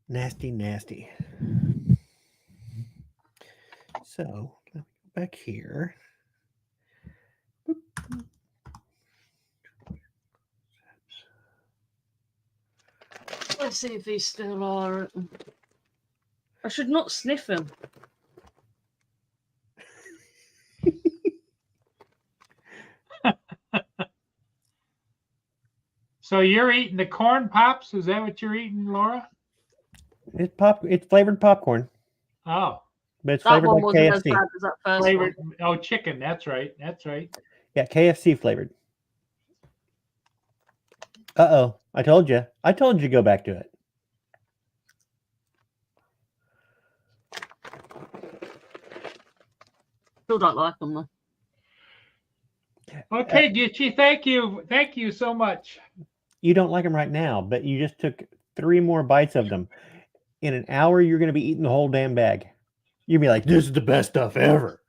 nasty. So let me go back here. Let's see if these still are. I should not sniff them. So you're eating the corn pops? Is that what you're eating, Laura? It's flavored popcorn, Oh, but it's That flavored one like wasn't as KFC. bad as that first flavored. one. Oh, chicken. That's right. That's right. Yeah, KFC flavored. Uh-oh. I told you. I told you to go back to it. Still don't like them though. Okay, Gitchy. Thank you. Thank you so much. You don't like them right now, but you just took 3 more bites of them. In an hour, you're going to be eating the whole damn bag. You'll be like, this is the best stuff ever.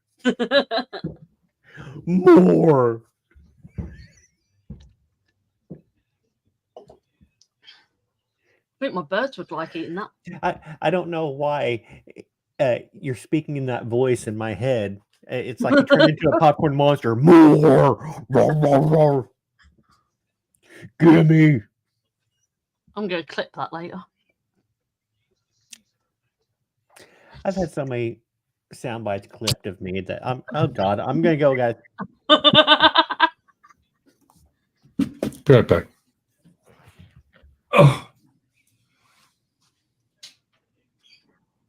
More. I think my birds would like eating that. I don't know why you're speaking in that voice in my head. It's like you turned into a popcorn monster. More. Roar, roar, roar. Gimme. I'm going to clip that later. I've had so many sound bites clipped of me that oh God, I'm going to go, guys. Be right back. Oh.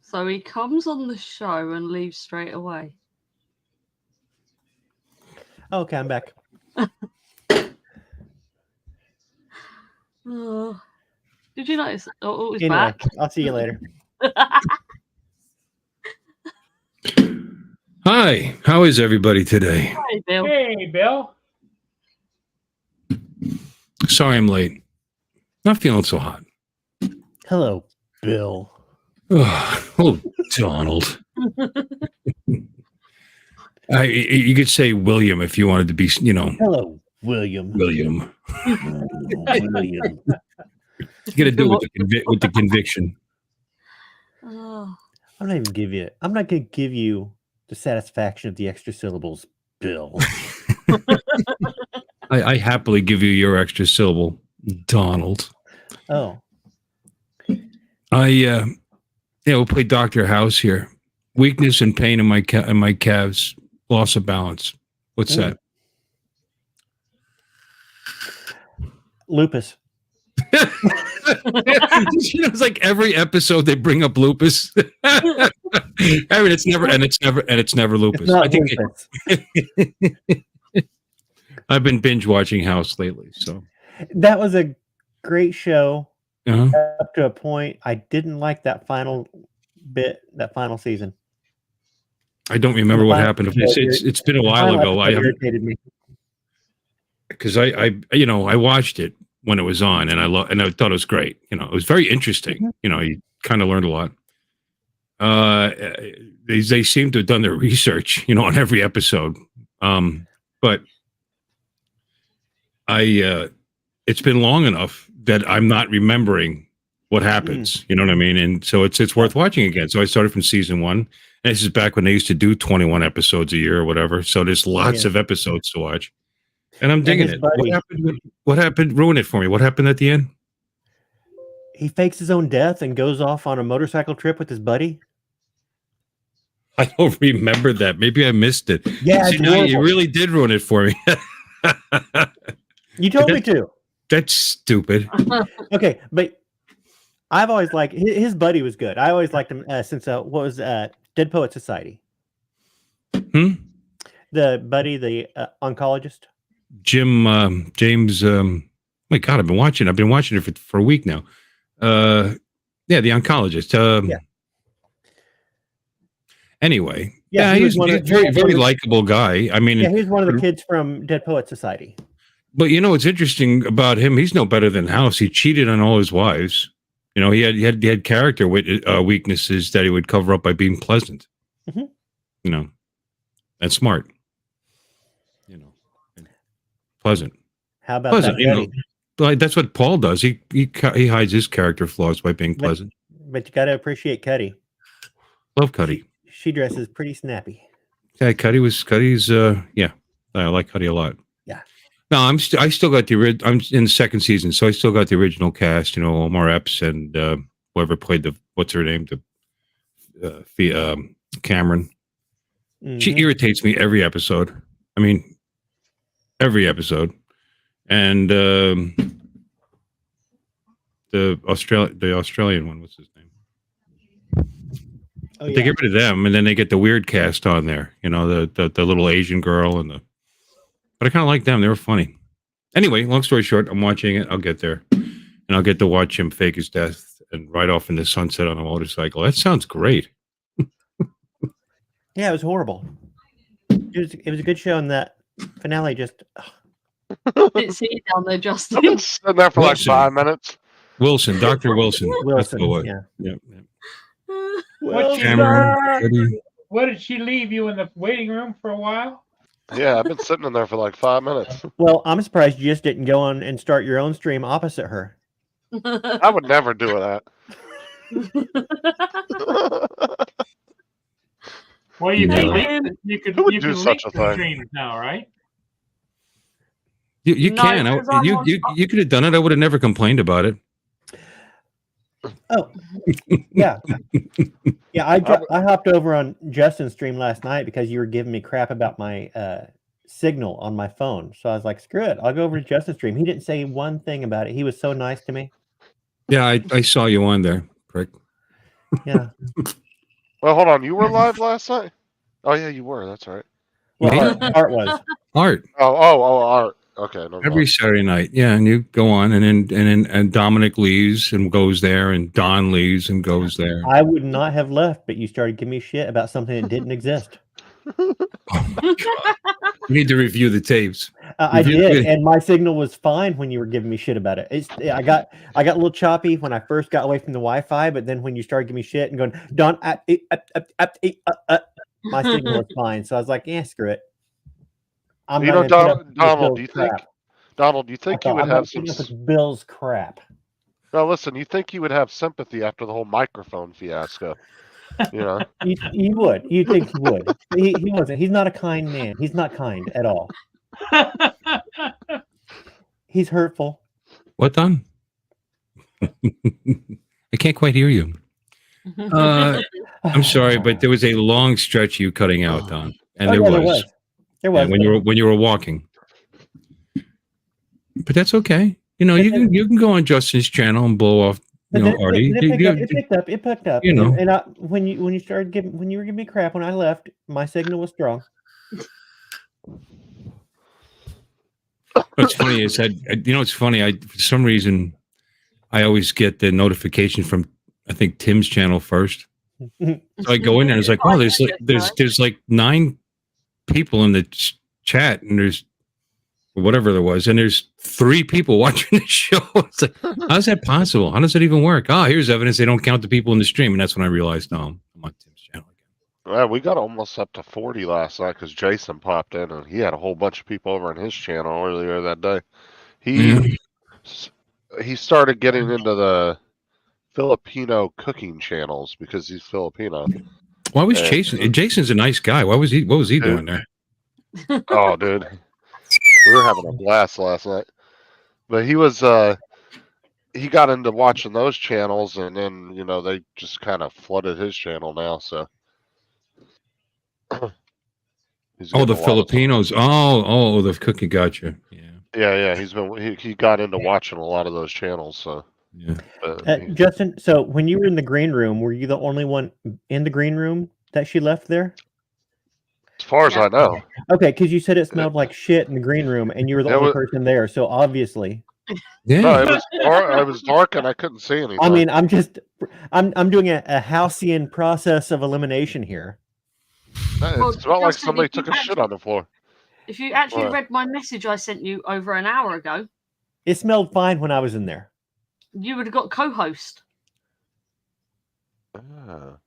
So he comes on the show and leaves straight away. Okay, I'm back. Oh. Did you notice? Oh, he's Anyway, back. I'll see you later. Hi, how is everybody today? Hey, Bill. Hey, Bill. Sorry I'm late. Not feeling so hot. Hello, Bill. Oh, Donald. You could say William if you wanted to be, Hello, William. William. William. You got to do it with the conviction. Oh. I'm not going to give you the satisfaction of the extra syllables, Bill. I happily give you your extra syllable, Donald. Oh. We'll play Dr. House here. Weakness and pain in my calves, loss of balance. What's that? Lupus. It's like every episode they bring up lupus. I mean, it's never lupus. It's not lupus. I've been binge watching House lately, so that was a great show up to a point. I didn't like that final season. I don't remember what happened. It's been a while ago. Irritated me because I watched it when it was on, and I thought it was great. It was very interesting. You kind of learned a lot. They seem to have done their research, on every episode. But it's been long enough that I'm not remembering what happens. You know what I mean? And so it's worth watching again. So I started from season 1, and this is back when they used to do 21 episodes a year or whatever. So there's lots of episodes to watch, and I'm digging it. What happened? Ruin it for me. What happened at the end? He fakes his own death and goes off on a motorcycle trip with his buddy. I don't remember that. Maybe I missed it. Yeah, see, now you really did ruin it for me. You told me to. That's stupid. Okay, but I've always liked his buddy was good. I always liked him since what was Dead Poet Society. The buddy, the oncologist. James. My God, I've been watching it for a week now. The oncologist. Anyway, he was a very, very likable guy. I mean, he was one of the kids from Dead Poet Society. But what's interesting about him? He's no better than House. He cheated on all his wives. He had character weaknesses that he would cover up by being pleasant. And smart. Pleasant. How about pleasant? That's what Paul does. He hides his character flaws by being pleasant. But you got to appreciate Cuddy. Love Cuddy. She dresses pretty snappy. Yeah, Cuddy's yeah. I like Cuddy a lot. Yeah. No, I still got I'm in the second season, so I still got the original cast, Omar Epps and whoever played what's her name? Cameron. Mm-hmm. She irritates me every episode. I mean, every episode. And the Australian one, what's his name? Oh, They get rid of them, and then they get the weird cast on there. The little Asian girl but I kind of like them. They were funny. Anyway, long story short, I'm watching it. I'll get there, and I'll get to watch him fake his death and ride off in the sunset on a motorcycle. That sounds great. Yeah, it was horrible. It was a good show, and that finale just. Didn't see you down there, Justin. I've been sitting there for like 5 minutes. Wilson, Dr. Wilson. Wilson, That's yeah. Yep. What did she leave you in the waiting room for a while? Yeah, I've been sitting in there for like 5 minutes. Well, I'm surprised you just didn't go on and start your own stream opposite her. I would never do that. Well, you No. could Who would you do can such link a the thing? streams now, right? You No, can. because I'm on- You could have done it. I would have never complained about it. Oh, yeah. Yeah, I hopped over on Justin's stream last night because you were giving me crap about my signal on my phone. So I was like, screw it. I'll go over to Justin's stream. He didn't say one thing about it. He was so nice to me. Yeah, I saw you on there, prick. Yeah. Well, hold on. You were live last night? Oh, yeah, you were. That's right. Well, Art was. Art. Oh, Art. Okay. No, Every Saturday night. Yeah, and you go on, and then Dominic leaves and goes there, and Don leaves and goes there. I would not have left, but you started giving me shit about something that didn't exist. Oh my God. You need to review the tapes. I did, and my signal was fine when you were giving me shit about it. I got a little choppy when I first got away from the Wi-Fi, but then when you started giving me shit and going, Don, my signal was fine. So I was like, yeah, screw it. I'm You not know, gonna put up with Donald, Bill's do you think crap. Donald, do you think you would I'm not have some? putting up with Bill's crap. No, listen. You think you would have sympathy after the whole microphone fiasco? You know. He would. You'd think he would. He wasn't. He's not a kind man. He's not kind at all. He's hurtful. What, Don? I can't quite hear you. I'm sorry, but there was a long stretch of you cutting out, Don, and there was. There was. Yeah, when you were walking. But that's okay. You can go on Justin's channel and blow off. Artie. It picked up. You know. And when you were giving me crap when I left, my signal was strong. What's funny is that it's funny. For some reason, I always get the notification from I think Tim's channel first. So I go in there and it's like, oh, there's like 9 people in the chat, and there's whatever there was, and there's 3 people watching the show. It's like, how's that possible? How does that even work? Here's evidence they don't count the people in the stream, and that's when I realized, no, I'm on Tim's channel again. Well, we got almost up to 40 last night because Jason popped in, and he had a whole bunch of people over on his channel earlier that day. He started getting into the Filipino cooking channels because he's Filipino. Why was Jason? Jason's a nice guy. What was he doing there? Oh, dude. We were having a blast last night. But he was he got into watching those channels, and then they just kind of flooded his channel now, so the Filipinos. The cooking, gotcha. Yeah. He got into watching a lot of those channels, so yeah. Justin, so when you were in the green room, were you the only one in the green room that she left there? As far as I know. Okay, because you said it smelled like shit in the green room, and you were the only person there. So obviously, yeah. No, it was dark, and I couldn't see anything. I mean, I'm doing a Halcyon process of elimination here. It smelled like somebody took a shit on the floor. If you actually read my message I sent you over an hour ago, it smelled fine when I was in there. You would have got co-host. Hold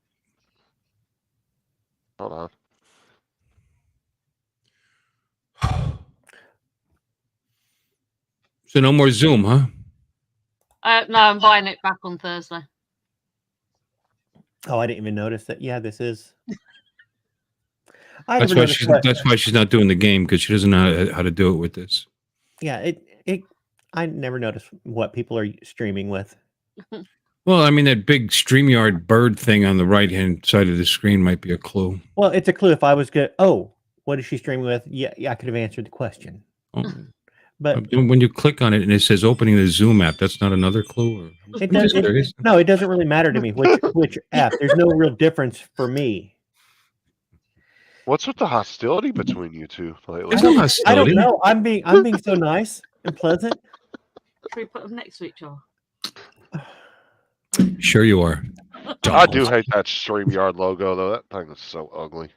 on. So no more Zoom, huh? No, I'm buying it back on Thursday. Oh, I didn't even notice that. Yeah, this is. I That's never why noticed she's what. that's why she's not doing the game, because she doesn't know how to do it with this. Yeah, I never noticed what people are streaming with. Well, I mean, that big StreamYard bird thing on the right-hand side of the screen might be a clue. Well, it's a clue. If I was good, oh, what is she streaming with? Yeah, I could have answered the question. Oh, But when you click on it and it says opening the Zoom app, that's not another clue? Or, it I'm just does. curious. No, it doesn't really matter to me which app. There's no real difference for me. What's with the hostility between you two lately? There's no I hostility. don't know. I'm being so nice and pleasant. Should we put them next to each other? Sure you are. I do hate that StreamYard logo though. That thing is so ugly.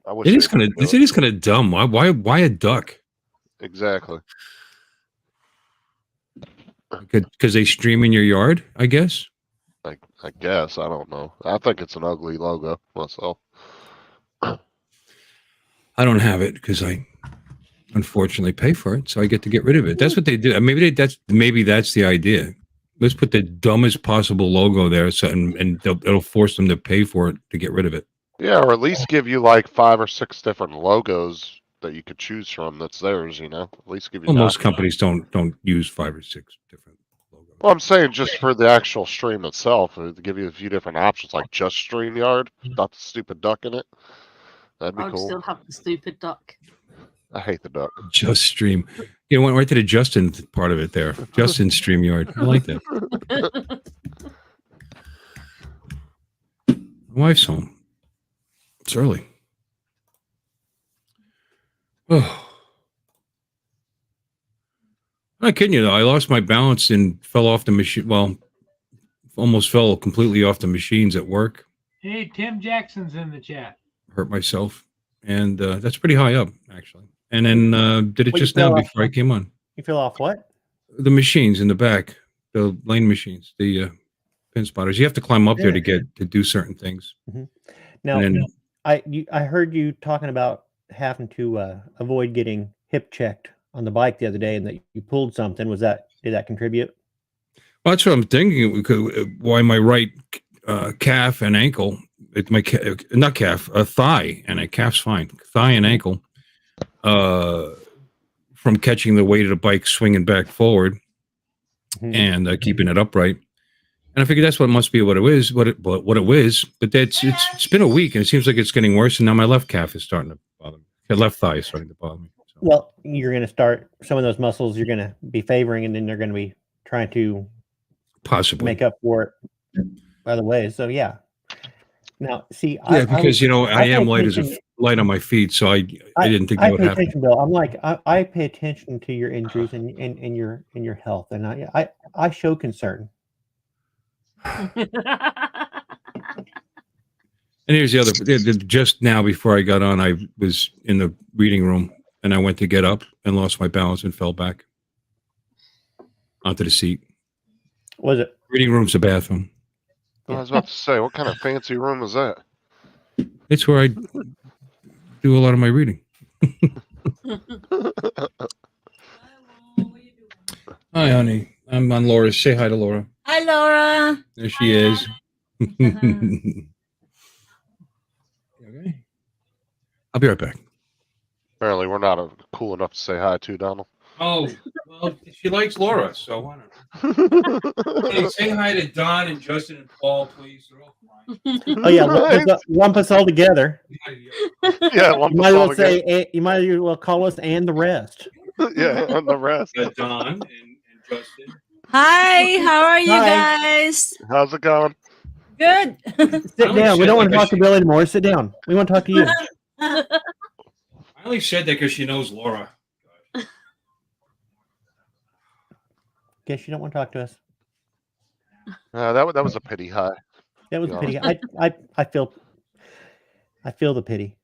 I wish It is they would kind of do it is kind of dumb. Why a duck? Exactly. Because they stream in your yard, I guess. I guess I don't know. I think it's an ugly logo myself. I don't have it because I unfortunately pay for it, so I get to get rid of it. That's what they do. Maybe that's the idea. Let's put the dumbest possible logo there, so and it'll force them to pay for it to get rid of it. Yeah, or at least give you like 5 or 6 different logos that you could choose from. That's theirs, you know. At least give you. Well, most companies don't use 5 or 6 different logos. Well, I'm saying just for the actual stream itself, to give you a few different options, like just StreamYard, not the stupid duck in it. That'd be I'd cool. still have the stupid duck. I hate the duck. Just stream. You went right to the Justin part of it there. Justin StreamYard. I like that. My wife's home. It's early. Oh. I'm not kidding you though. I lost my balance and fell off the machine. Well, almost fell completely off the machines at work. Hey, Tim Jackson's in the chat. Hurt myself. And that's pretty high up, actually. And then did it just now before I came on. You fell off what? The machines in the back, the lane machines, the pin spotters. You have to climb up there to do certain things. Mm-hmm. Now, I heard you talking about having to avoid getting hip checked on the bike the other day, and that you pulled something. Did that contribute? Well, that's what I'm thinking. Why my right calf and ankle, not calf, a thigh, and a calf's fine. Thigh and ankle, from catching the weight of the bike, swinging back forward, and keeping it upright. And I figured that's what must be what it is. What it is. But it's been a week, and it seems like it's getting worse. And now my left calf is starting to bother me. The left thigh is starting to bother me. So. Well, you're going to start some of those muscles. You're going to be favoring, and then they're going to be trying to possibly make up for it by the way. So yeah. Now, see, because I am light on my feet, so I didn't think that would happen. Bill. I'm like I pay attention to your injuries and your health, and I show concern. And here's the other. Just now, before I got on, I was in the reading room, and I went to get up and lost my balance and fell back onto the seat. Was it? Reading room's a bathroom. I was about to say, what kind of fancy room is that? It's where I do a lot of my reading. Hi, honey. I'm on Laura. Say hi to Laura. Hi, Laura. There she is. Okay. I'll be right back. Apparently, we're not cool enough to say hi to, Donald. Oh, well, she likes Laura, so why not? Hey, say hi to Don and Justin and Paul, please. They're all fine. Oh yeah, lump us all together. Yeah, lump us all together. You might as well call us and the rest. Yeah, and the rest. Don and Justin. Hi, how are you guys? How's it going? Good. Sit down. We don't want to talk to Bill anymore. Sit down. We want to talk to you. I only said that because she knows Laura. Guess you don't want to talk to us. That was a pity high. That was a pity. I feel the pity.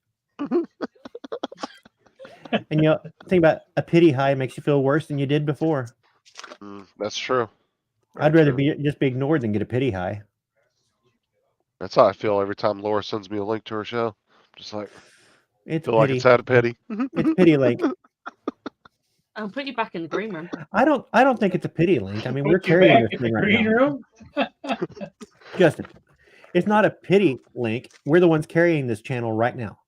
And think about a pity high makes you feel worse than you did before. That's true. I'd rather just be ignored than get a pity high. That's how I feel every time Laura sends me a link to her show. Just like it's feel like it's out of pity. It's pity link. I'll put you back in the green room. I don't think it's a pity link. I mean, we're carrying this thing right now. Justin, it's not a pity link. We're the ones carrying this channel right now.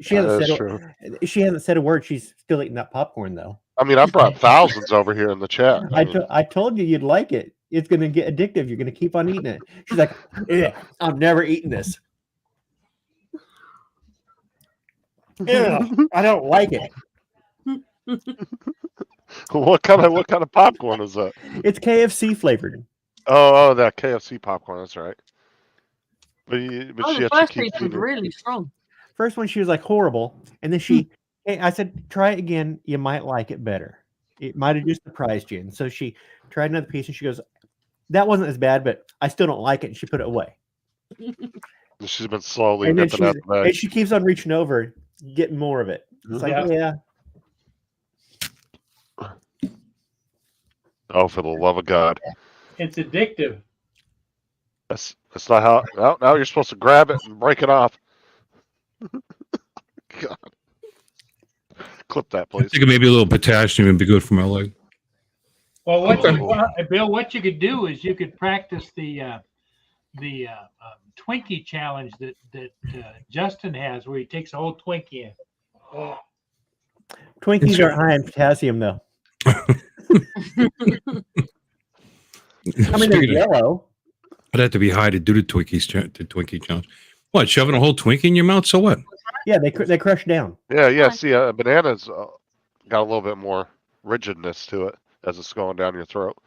She hasn't That is said true. she hasn't said a word. She's still eating that popcorn though. I mean, I brought thousands over here in the chat. I told you you'd like it. It's gonna get addictive. You're gonna keep on eating it. She's like, yeah, I'm never eating this. Yeah, I don't like it. What kind of popcorn is that? It's KFC flavored. Oh, that KFC popcorn. That's right. But Oh, she the had to first keep piece was eating. really strong. First one, she was like horrible, and then hey, I said, try it again. You might like it better. It might have just surprised you. And so she tried another piece, and she goes, "That wasn't as bad, but I still don't like it." And she put it away. She's been slowly And then nipping out the bag. and she keeps on reaching over, getting more of it. It's like, yeah. Oh, for the love of God! It's addictive. That's not how. Now you're supposed to grab it and break it off. God. Clip that, I please. think maybe a little potassium would be good for my leg. Well, Bill, what you could do is you could practice the Twinkie challenge that Justin has, where he takes a whole Twinkie in. Twinkies aren't high in potassium, though. I mean, they're yellow. I'd have to be high to do the Twinkie challenge. What, shoving a whole Twinkie in your mouth? So what? Yeah, they crush down. Yeah. See, a banana's got a little bit more rigidness to it as it's going down your throat.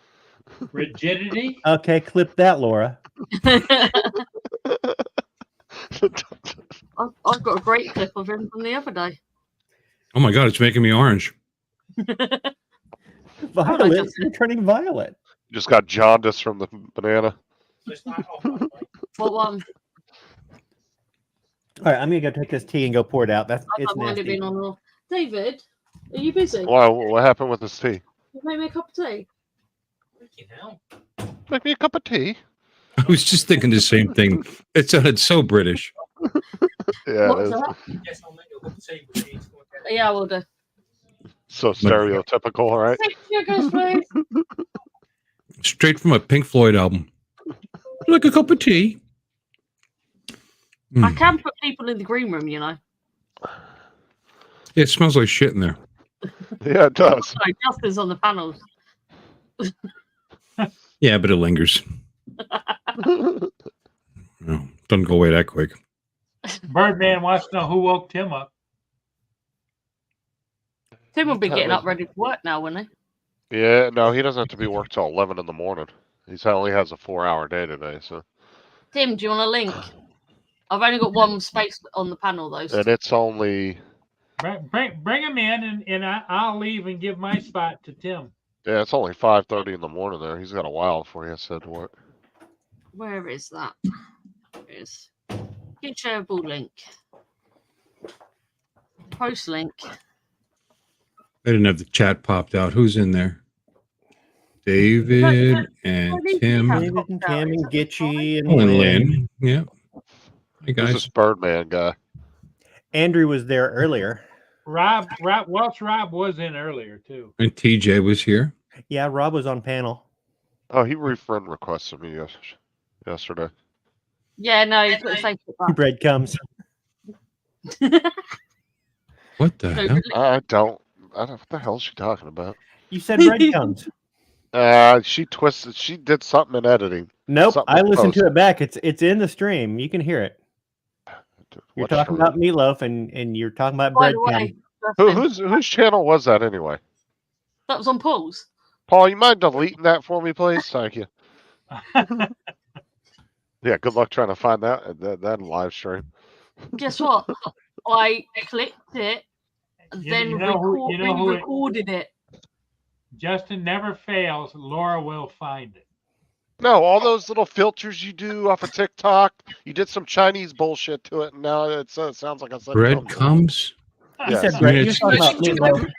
Rigidity? Okay, clip that, Laura. I've got a great clip of him from the other day. Oh my God, it's making me orange. Violet, you're turning violet. Just got jaundice from the banana. What one? All right, I'm gonna go take this tea and go pour it out. I It's don't mind it nasty. being on the. David, are you busy? Why? What happened with this tea? You make me a cup of tea. Make me a cup of tea. I was just thinking the same thing. It sounded so British. Yeah, What's it is. that? Yes, I'll make you a cup of tea with cheese. Yeah, I will do. So stereotypical, right? 6 sugars, please. Straight from a Pink Floyd album. Like a cup of tea. I can put people in the green room, you know. It smells like shit in there. Yeah, it does. Sorry, Justin's on the panels. Yeah, but it lingers. No, doesn't go away that quick. Birdman wants to know who woke Tim up. Tim will be getting up ready for work now, wouldn't he? Yeah, no, he doesn't have to be work till 11 in the morning. He only has a 4-hour day today, so. Tim, do you want a link? I've only got one space on the panel, though. And it's only. Bring him in, and I'll leave and give my spot to Tim. Yeah, it's only 5:30 in the morning there. He's got a while before he has to head to work. Where is that? There it is. Get shareable link. Post link. I didn't have the chat popped out. Who's in there? David and Tim. David and Tim and Gitchy and Oh, and Lynn. Lynn. Yeah. Hey, Who's guys. this Birdman guy? Andrew was there earlier. Rob was in earlier too. And TJ was here. Yeah, Rob was on panel. Oh, he refriend requested me yesterday. Yeah, no, you put a Facebook up. Breadcrumbs. What the hell? I don't. What the hell is she talking about? You said breadcrumbs. She twisted. She did something in editing. Nope, Something I in listened post. to it back. It's in the stream. You can hear it. You're What talking stream? about meatloaf and you're talking about By the breadcrumbs. way, Whose channel was that anyway? that was on Paul's. Paul, you mind deleting that for me, please? Thank you. Yeah, good luck trying to find that live stream. Guess what? I clicked it, then You know who it- recorded it. Justin never fails. Laura will find it. No, all those little filters you do off of TikTok, you did some Chinese bullshit to it, and now it sounds like I said Breadcrumbs? You Yes. said I bread. mean, You're it's- talking about meatloaf.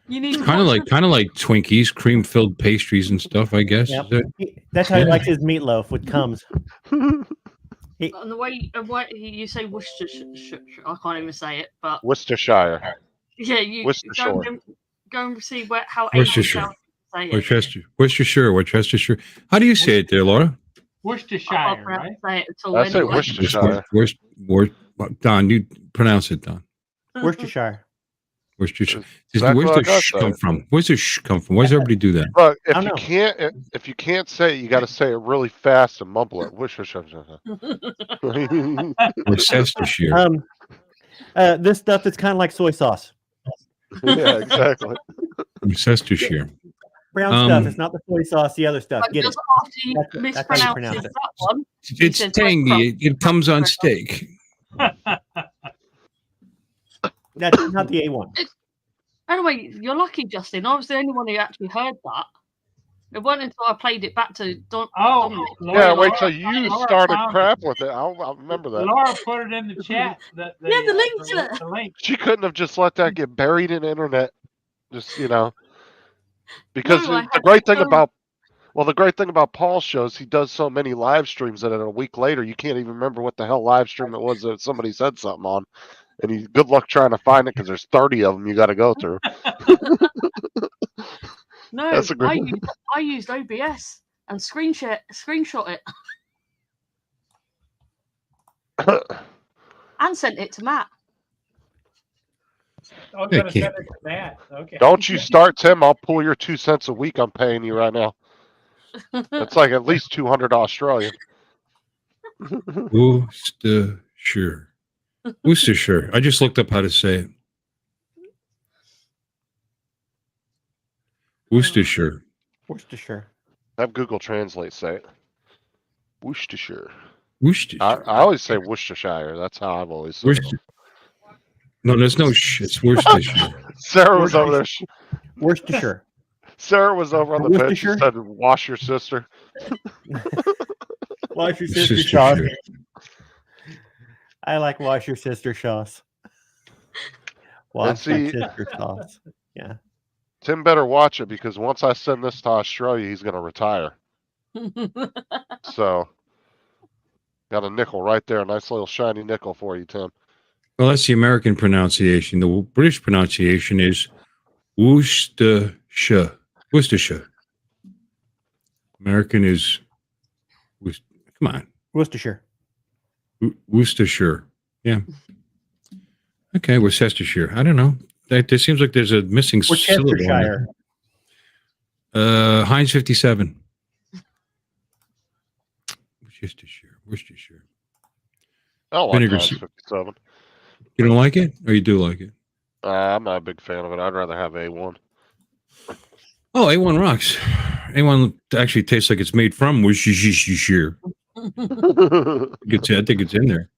You need to Kind of watch like Twinkies, cream-filled pastries and stuff, I guess. Yep. Is that- That's how he Yeah. likes his meatloaf with cums. it. And the way you say Worcestershire, I can't even say it, but Worcestershire. yeah, you Worcestershire. go and see how Worcestershire. Asian say it. Worcestershire. How do you say it there, Laura? I can't Worcestershire, right? say it at all. I say Anyway. Worcestershire. Don, you pronounce it, Don. Worcestershire. Where's your Exactly where's like the I sh said. come from? Where's the sh come from? Why does everybody do that? Look, I don't know. if you can't say it, you got to say it really fast and mumble it. Worcestershire. This stuff is kind of like soy sauce. Yeah, exactly. Worcestershire. Brown stuff. It's not the soy sauce. The other stuff. But Get it? just after you That's how you mispronounce pronounce it. that one, It's said tangy. It comes on steak. That's not the A1. anyway, you're lucky, Justin. I was the only one who actually heard that. It wasn't until I played it back to Dominic. Yeah, Laura, wait till you Laura started found crap with it. I'll remember that. Laura put it in the chat. Yeah, the link to it. The link. She couldn't have just let that get buried in the internet. Just because No, I the had great to thing go- about Paul's shows, he does so many live streams that a week later you can't even remember what the hell live stream it was that somebody said something on. And good luck trying to find it because there's 30 of them you got to go through. No, That's a great. I used OBS and screenshot it and sent it to Matt. I was going to send it to Matt. Okay. Don't you start, Tim. I'll pull your 2 cents a week I'm paying you right now. That's like at least 200 Australian. Worcestershire. Worcestershire. I just looked up how to say it. Worcestershire. Worcestershire. Have Google Translate say it. Worcestershire. Worcestershire. I always say Worcestershire. That's how I've always said it. No, there's no sh. It's Worcestershire. Sarah was over there. Worcestershire. Sarah was over on the bench. She said, "Wash your sister." Wash your sister sauce. I like wash your sister sauce. Wash your sister sauce. Yeah. Tim better watch it because once I send this to Australia, he's going to retire. So, got a nickel right there. A nice little shiny nickel for you, Tim. Well, that's the American pronunciation. The British pronunciation is Worcestershire. Worcestershire. American is come on. Worcestershire. Worcestershire. Yeah. Okay, Worcestershire. I don't know. There seems like there's a missing syllable. Worcestershire. Heinz 57. Worcestershire. I don't like Heinz 57. You don't like it, or you do like it? I'm not a big fan of it. I'd rather have A1. Oh, A1 rocks. A1 actually tastes like it's made from Worcestershire. I think it's in there.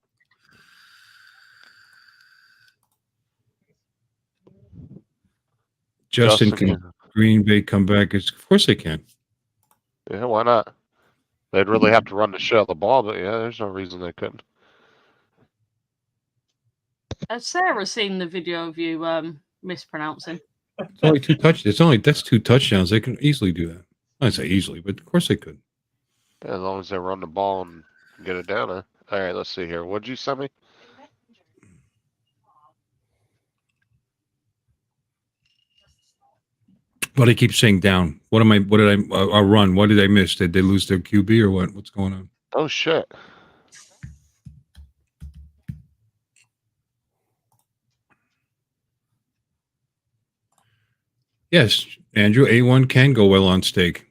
Justin, can Green Bay come back? Of course they can. Yeah, why not? They'd really have to run the shit out of the ball, but yeah, there's no reason they couldn't. Has Sarah seen the video of you mispronouncing? It's only 2 touchdowns. That's 2 touchdowns. They can easily do that. I'd say easily, but of course they could. Yeah, as long as they run the ball and get it down there. All right, let's see here. What'd you send me? But I keep saying down. What did I run? What did I miss? Did they lose their QB or what? What's going on? Oh shit. Yes, Andrew, A1 can go well on steak.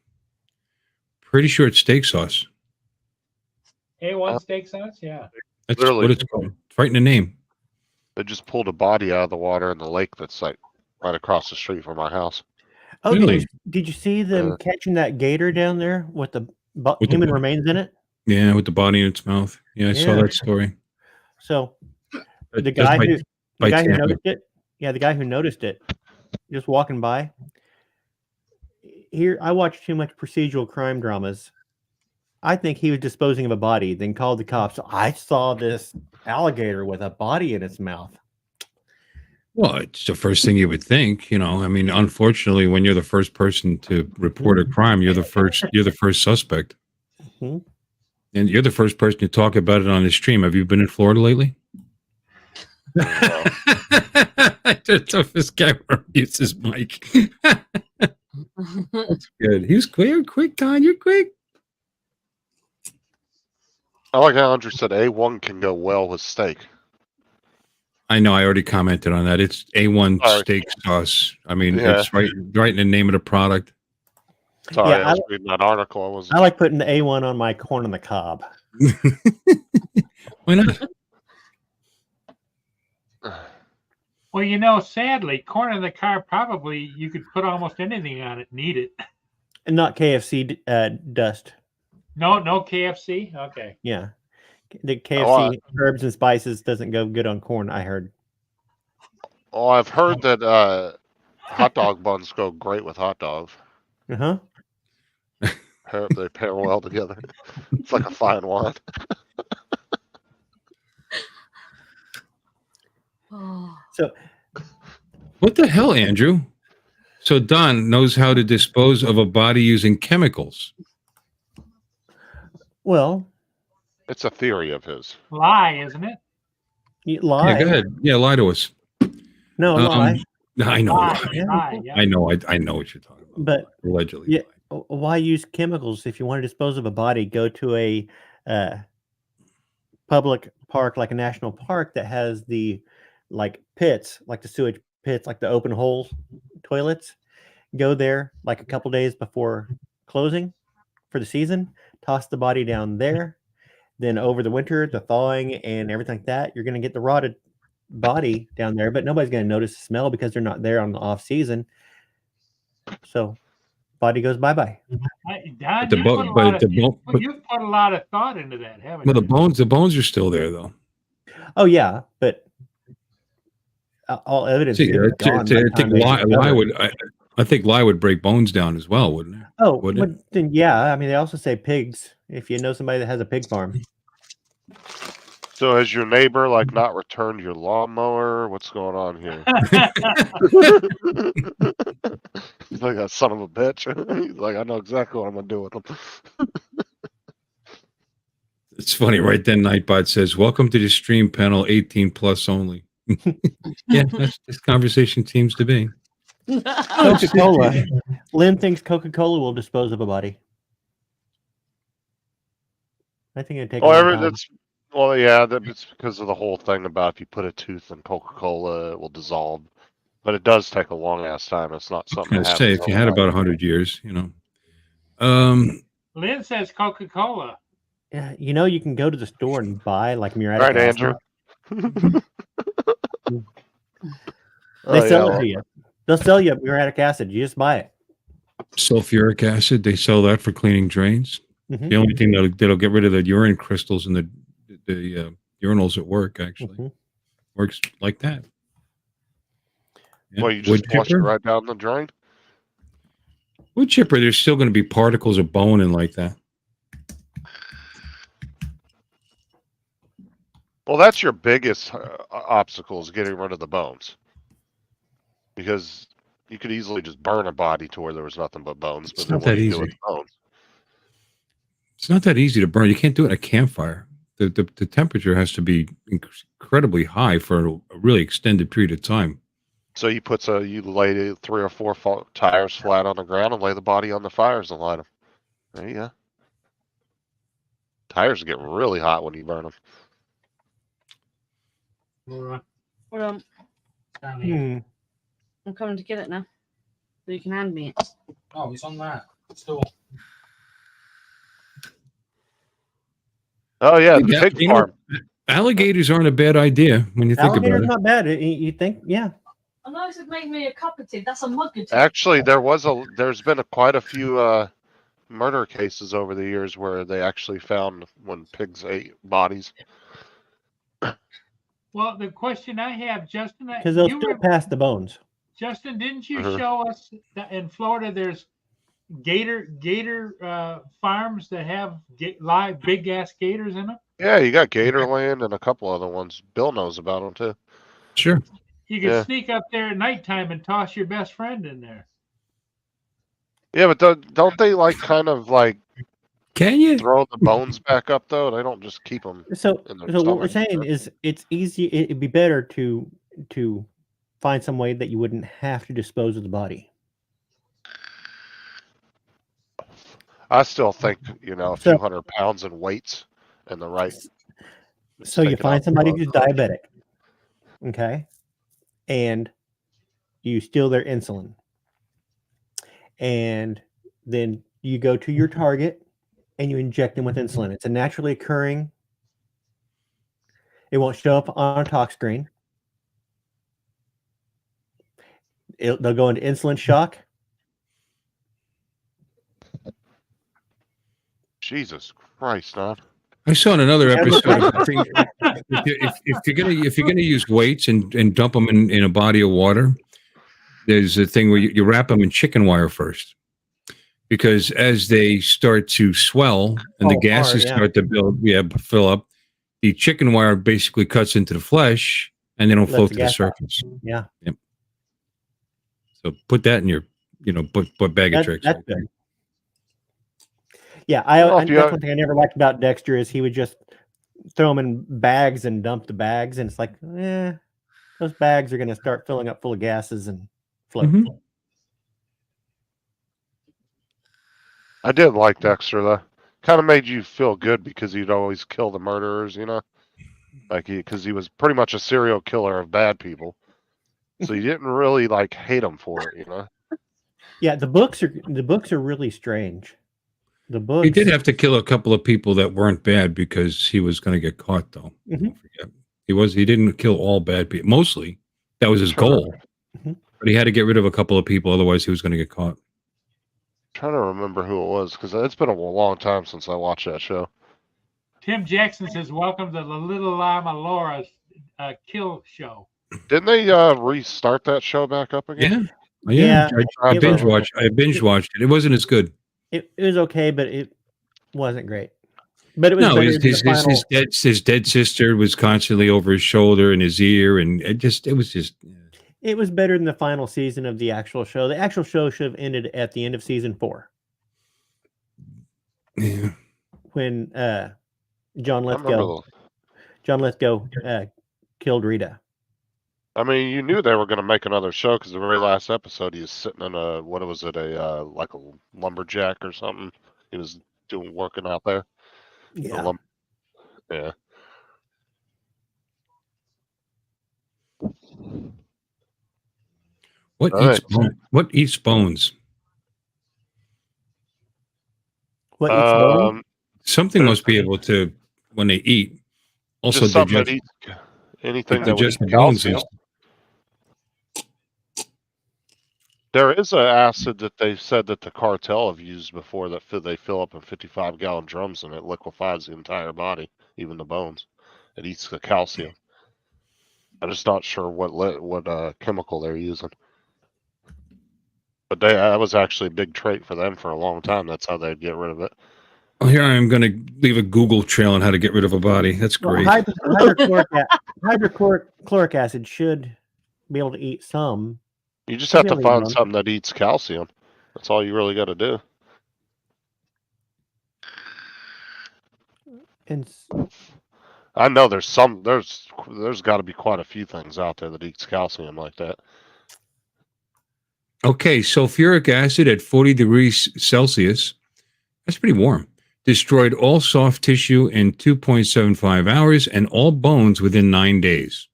Pretty sure it's steak sauce. A1 steak sauce? Yeah. That's what it's called. It's right in the name. They just pulled a body out of the water in the lake that's like right across the street from my house. Oh, really? Did you see them catching that gator down there with the human remains in it? Yeah, with the body in its mouth. Yeah, I saw that story. So the guy who noticed it, the guy who noticed it, just walking by. Here, I watch too much procedural crime dramas. I think he was disposing of a body, then called the cops. I saw this alligator with a body in its mouth. Well, it's the first thing you would think, I mean, unfortunately, when you're the first person to report a crime, you're the first suspect. Mm-hmm. And you're the first person to talk about it on the stream. Have you been in Florida lately? The toughest guy mutes his mic. That's good. He's quick, Don. You're quick. I like how Andrew said A1 can go well with steak. I know. I already commented on that. It's A1 Sorry. steak sauce. I mean, Yeah. it's right in the name of the product. Sorry, Yeah, I was reading that article. I like putting the A1 on my corn on the cob. Why not? Well, you know, sadly, corn on the cob, probably you could put almost anything on it and eat it. And not KFC dust. No KFC? Okay. Yeah. The KFC herbs and spices doesn't go good on corn, I heard. Oh, I've heard that hot dog buns go great with hot dogs. Uh-huh. They pair well together. It's like a fine wine. So, what the hell, Andrew? So Don knows how to dispose of a body using chemicals. Well, it's a theory of his. Lie, isn't it? Lie. Yeah, go ahead. Yeah, lie to us. No, lie. I know. Lie, yeah. I know what you're talking about. But allegedly. Yeah, why use chemicals if you want to dispose of a body? Go to a public park, like a national park that has the pits, like the sewage pits, like the open hole toilets. Go there like a couple days before closing for the season. Toss the body down there. Then over the winter, the thawing and everything like that, you're going to get the rotted body down there, but nobody's going to notice the smell because they're not there on the off season. So body goes bye-bye. Don, you've put a lot of thought into that, haven't you? Well, the bones are still there, though. Oh yeah, but all evidence. I think lye would break bones down as well, wouldn't it? Oh, wouldn't it? Then yeah. I mean, they also say pigs. If you know somebody that has a pig farm. So has your neighbor not returned your lawnmower? What's going on here? He's like, that son of a bitch. He's like, I know exactly what I'm gonna do with him. It's funny, right then Nightbot says, welcome to the stream panel 18 plus only. Yeah, that's this conversation seems to be. Coca-Cola. Lynn thinks Coca-Cola will dispose of a body. I think it'd take that's because of the whole thing about if you put a tooth in Coca-Cola, it will dissolve. But it does take a long ass time. It's not something. I was say if you had about 100 years, Lynn says Coca-Cola. Yeah, you can go to the store and buy muriatic right, acid. Andrew. They sell it to you. They'll sell you muriatic acid. You just buy it. Sulfuric acid, they sell that for cleaning drains. Mm-hmm. The only thing that'll get rid of the urine crystals in the urinals at work actually works like that. Yeah. Well, you just flush it right down the drain. Wood chipper, there's still going to be particles of bone in like that. Well, that's your biggest obstacle is getting rid of the bones, because you could easily just burn a body to where there was nothing but bones. But it's not that easy. Bones? It's not that easy to burn. You can't do it in a campfire. The temperature has to be incredibly high for a really extended period of time. So you lay 3 or 4 tires flat on the ground and lay the body on the fires and light them. There you go. Tires get really hot when you burn them. Hold on. I'm coming to get it now. So you can hand me it. Oh, it's on that store. Oh yeah, the pig farm. Alligators aren't a bad idea when you think about it. Alligator's not bad. You think, yeah. I know it made me a cup of tea. That's a mug of tea. Actually, there's been quite a few murder cases over the years where they actually found when pigs ate bodies. Well, the question I have, Justin, because they'll still pass the bones. Justin, didn't you show us that in Florida there's gator farms that have live big ass gators in them? Yeah, you got Gatorland and a couple other ones. Bill knows about them too. Sure. You can sneak up there at nighttime and toss your best friend in there. Yeah, but don't they can you throw the bones back up though? They don't just keep them. So what we're saying is it's easy. It'd be better to find some way that you wouldn't have to dispose of the body. I still think a few 100 pounds in weights and the right. So you find somebody who's diabetic. Okay. And you steal their insulin. And then you go to your target and you inject them with insulin. It's a naturally occurring. It won't show up on a talk screen. They'll go into insulin shock. Jesus Christ, man. I saw in another episode. If you're gonna use weights and dump them in a body of water, there's a thing where you wrap them in chicken wire first, because as they start to swell and the gases start to fill up, the chicken wire basically cuts into the flesh and they don't float to the surface. Yeah. Yep. So put that in your, put bag of tricks. That's good. Yeah, that's one thing I never liked about Dexter is he would just throw them in bags and dump the bags, and it's like, those bags are going to start filling up full of gases and float. Mm-hmm. I did like Dexter though. Kind of made you feel good because he'd always kill the murderers, because he was pretty much a serial killer of bad people. So you didn't really hate him for it, Yeah, the books are really strange. The books. He did have to kill a couple of people that weren't bad because he was going to get caught, though. Mm-hmm. Don't forget. He didn't kill all bad people. Mostly, that was his goal. Mm-hmm. But he had to get rid of a couple of people, otherwise he was going to get caught. I'm trying to remember who it was because it's been a long time since I watched that show. Tim Jackson says, "Welcome to the Little Llama Laura's Kill Show." Didn't they restart that show back up again? Yeah. I binge watched it. It wasn't as good. It was okay, but it wasn't great. But it was his dead sister was constantly over his shoulder and his ear, and it was better than the final season of the actual show. The actual show should have ended at the end of season 4. Yeah. When John Lithgow killed Rita. I mean, you knew they were going to make another show because the very last episode he was sitting in a lumberjack or something. He was working out there. Yeah. Yeah. What eats bones? What eats bones? Something must be able to, when they eat, also digest anything that digest the bones. There is an acid that they said that the cartel have used before that they fill up in 55-gallon drums and it liquefies the entire body, even the bones. It eats the calcium. I'm just not sure what chemical they're using. But that was actually a big trait for them for a long time. That's how they'd get rid of it. Oh, here I am going to leave a Google trail on how to get rid of a body. That's great. Hydrochloric acid should be able to eat some. You just have to find something that eats calcium. That's all you really got to do. And I know there's got to be quite a few things out there that eats calcium like that. Okay, sulfuric acid at 40 degrees Celsius, that's pretty warm, destroyed all soft tissue in 2.75 hours and all bones within 9 days.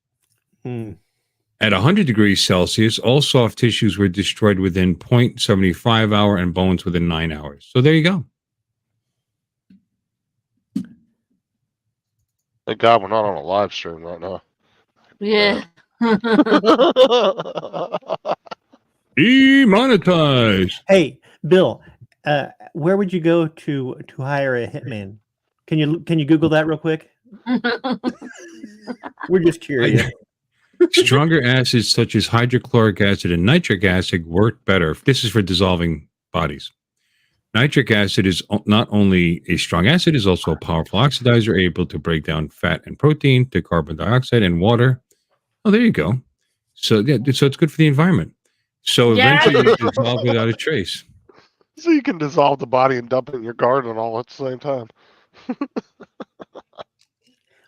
At 100 degrees Celsius, all soft tissues were destroyed within 0.75 hour and bones within 9 hours. So there you go. Thank God we're not on a live stream right now. Yeah. Demonetized. Hey, Bill, where would you go to hire a hitman? Can you Google that real quick? We're just curious. Stronger acids such as hydrochloric acid and nitric acid work better. This is for dissolving bodies. Nitric acid is not only a strong acid, is also a powerful oxidizer, able to break down fat and protein to carbon dioxide and water. Oh, there you go. So it's good for the environment. So eventually you dissolve without a trace. So you can dissolve the body and dump it in your garden all at the same time.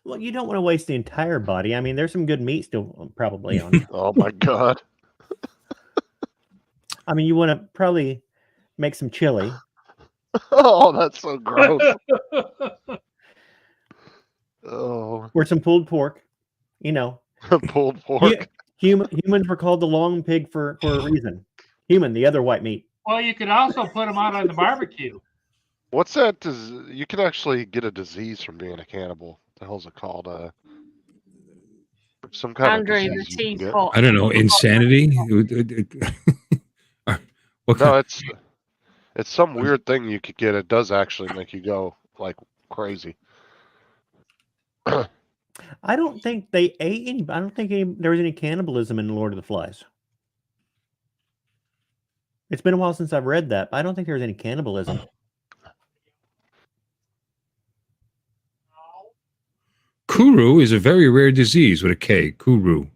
Well, you don't want to waste the entire body. I mean, there's some good meat still probably on it. Oh my God. I mean, you want to probably make some chili. Oh, that's so gross. Oh. Or some pulled pork. Pulled pork. Humans were called the long pig for a reason. Human, the other white meat. Well, you could also put them out on the barbecue. What's that? You can actually get a disease from being a cannibal. What the hell's it called? Some kind Andrew, of the disease you can get. teapot. I don't know, insanity. What No, kind? it's some weird thing you could get. It does actually make you go like crazy. I don't think they ate any. I don't think there was any cannibalism in Lord of the Flies. It's been a while since I've read that, but I don't think there was any cannibalism. Kuru is a very rare disease with a K. Kuru.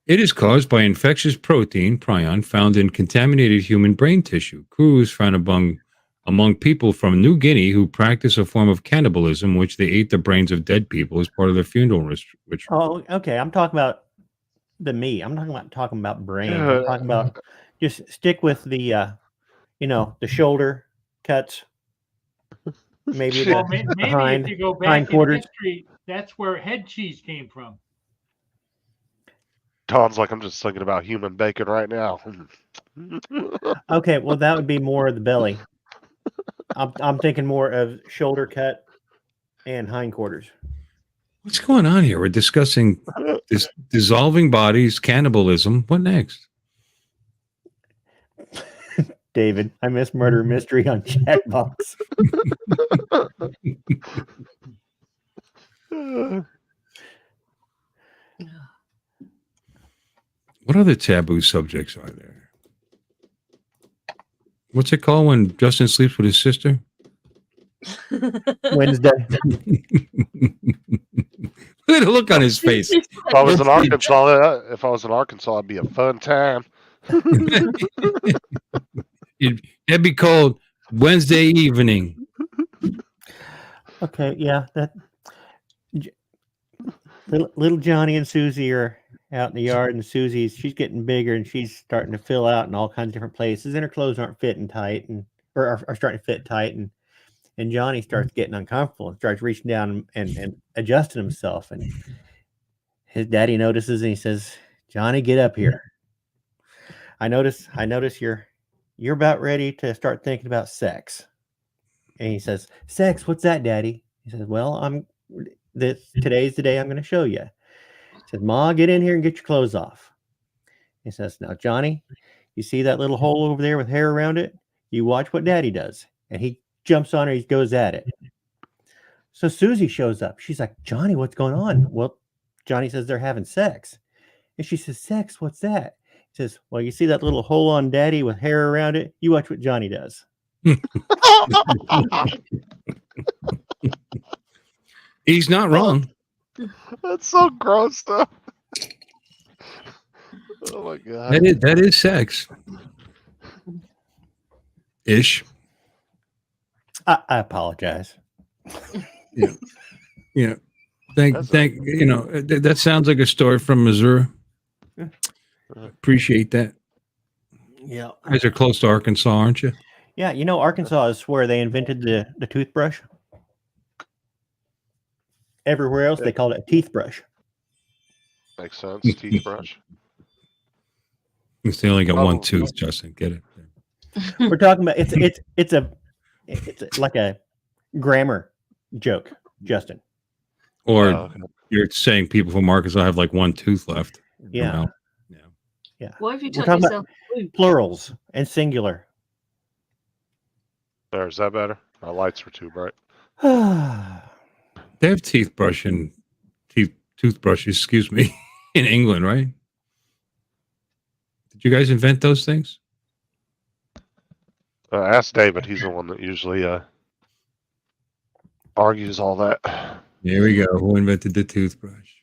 It is caused by infectious protein, prion, found in contaminated human brain tissue. Kuru is found among people from New Guinea who practice a form of cannibalism, which they ate the brains of dead people as part of their funeral ritual. Oh, okay. I'm talking about the meat. I'm not talking about brains. I'm talking about just stick with the, the shoulder cuts. Maybe Well, the maybe hind, if you go back in hindquarters. history, that's where head cheese came from. Don's like, I'm just thinking about human bacon right now. Okay, well that would be more of the belly. I'm thinking more of shoulder cut and hindquarters. What's going on here? We're discussing this dissolving bodies, cannibalism. What next? David, I miss murder mystery on Chatbox. What other taboo subjects are there? What's it called when Justin sleeps with his sister? Wednesday. Look at the look on his face. If I was in Arkansas, it'd be a fun time. It'd be called Wednesday evening. Okay, yeah, that little Johnny and Susie are out in the yard, and she's getting bigger, and she's starting to fill out in all kinds of different places, and her clothes aren't fitting tight, or are starting to fit tight, and Johnny starts getting uncomfortable and starts reaching down and adjusting himself, and his daddy notices, and he says, "Johnny, get up here. I notice you're about ready to start thinking about sex." And he says, "Sex? What's that, Daddy?" He says, "Well, today's the day I'm going to show you." He says, "Ma, get in here and get your clothes off." He says, "Now, Johnny, you see that little hole over there with hair around it? You watch what Daddy does." And he jumps on her. He goes at it. So Susie shows up. She's like, "Johnny, what's going on?" Well, Johnny says they're having sex. And she says, "Sex? What's that?" He says, "Well, you see that little hole on Daddy with hair around it? You watch what Johnny does." He's not wrong. That's so gross, though. Oh my god. That is sex. Ish. I apologize. Yeah. That sounds like a story from Missouri. Appreciate that. Yeah. You guys are close to Arkansas, aren't you? Yeah, Arkansas is where they invented the toothbrush. Everywhere else, they called it a teeth brush. Makes sense. Teeth brush. They only got one tooth, Justin. Get it? We're talking about it's like a grammar joke, Justin. Or you're saying people from Arkansas have like one tooth left. Yeah. Yeah. Why have you We're told talking yourself about plurals and singular. There, is that better? My lights were too bright. They have toothbrushes, excuse me, in England, right? Did you guys invent those things? Ask David. He's the one that usually argues all that. There we go. Who invented the toothbrush?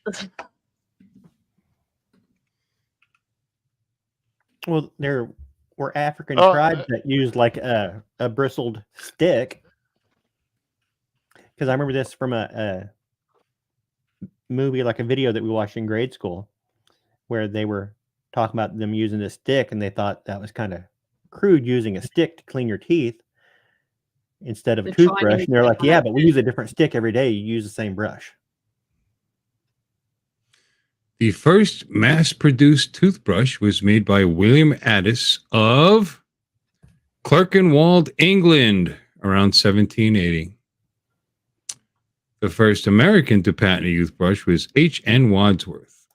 Well, there were African tribes that used like a bristled stick. Because I remember this from a movie, like a video that we watched in grade school, where they were talking about them using this stick, and they thought that was kind of crude using a stick to clean your teeth instead of a toothbrush. And they're like, "Yeah, but we use a different stick every day. You use the same brush." The first mass-produced toothbrush was made by William Addis of Clerkenwell, England, around 1780. The first American to patent a toothbrush was H.N. Wadsworth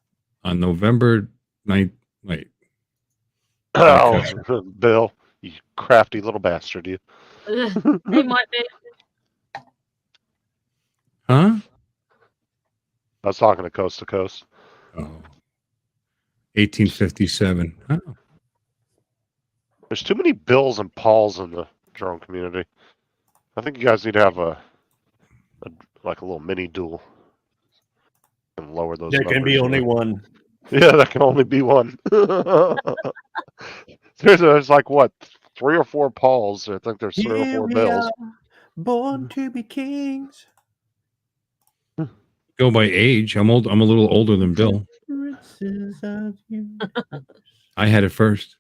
on November 9th. Wait. Oh, Bill, you crafty little bastard, you. It might be. Huh? I was talking to Coast. Oh. 1857. Oh. There's too many Bills and Pauls in the drone community. I think you guys need to have a little mini duel and lower those. There can be only one. Yeah, there can only be one. there's like what, 3 or 4 Pauls. I think there's 3 or 4 Bills. Born to be kings. Go by age. I'm old. I'm a little older than Bill. I had it first.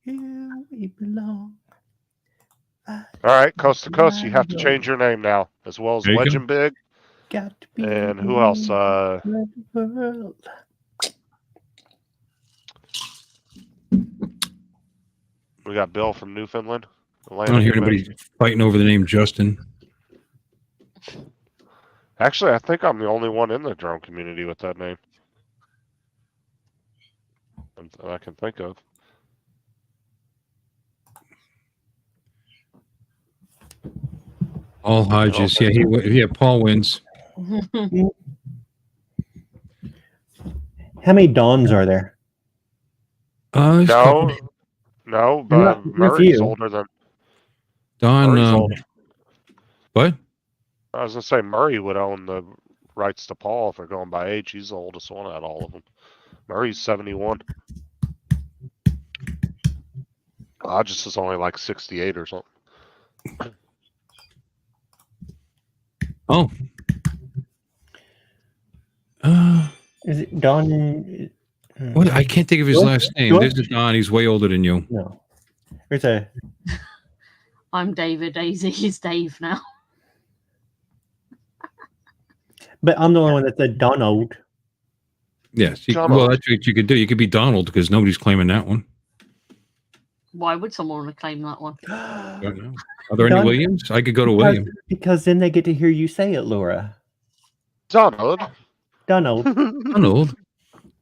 Here we belong. All right, Coast to Coast, you have to change your name now, as well as There you Legend Big. Got to be And who else? world. We got Bill from Newfoundland. I don't hear anybody fighting over the name Justin. Actually, I think I'm the only one in the drone community with that name that I can think of. Paul Hodges. Yeah, Paul wins. How many Dawns are there? No, but Murray's older than Don. Murray's older. What? I was gonna say Murray would own the rights to Paul if they're going by age. He's the oldest one out of all of them. Murray's 71. Hodges is only like 68 or something. Oh. Is it Don? What? I can't think of his last name. There's a Don. He's way older than you. No. There's a. I'm David. Daisy is Dave now. But I'm the only one that's a Donald. Yes. Well, that's what you could do. You could be Donald because nobody's claiming that one. Why would someone want to claim that one? I don't know. Are there any Williams? I could go to William. Because then they get to hear you say it, Laura. Donald. Donald.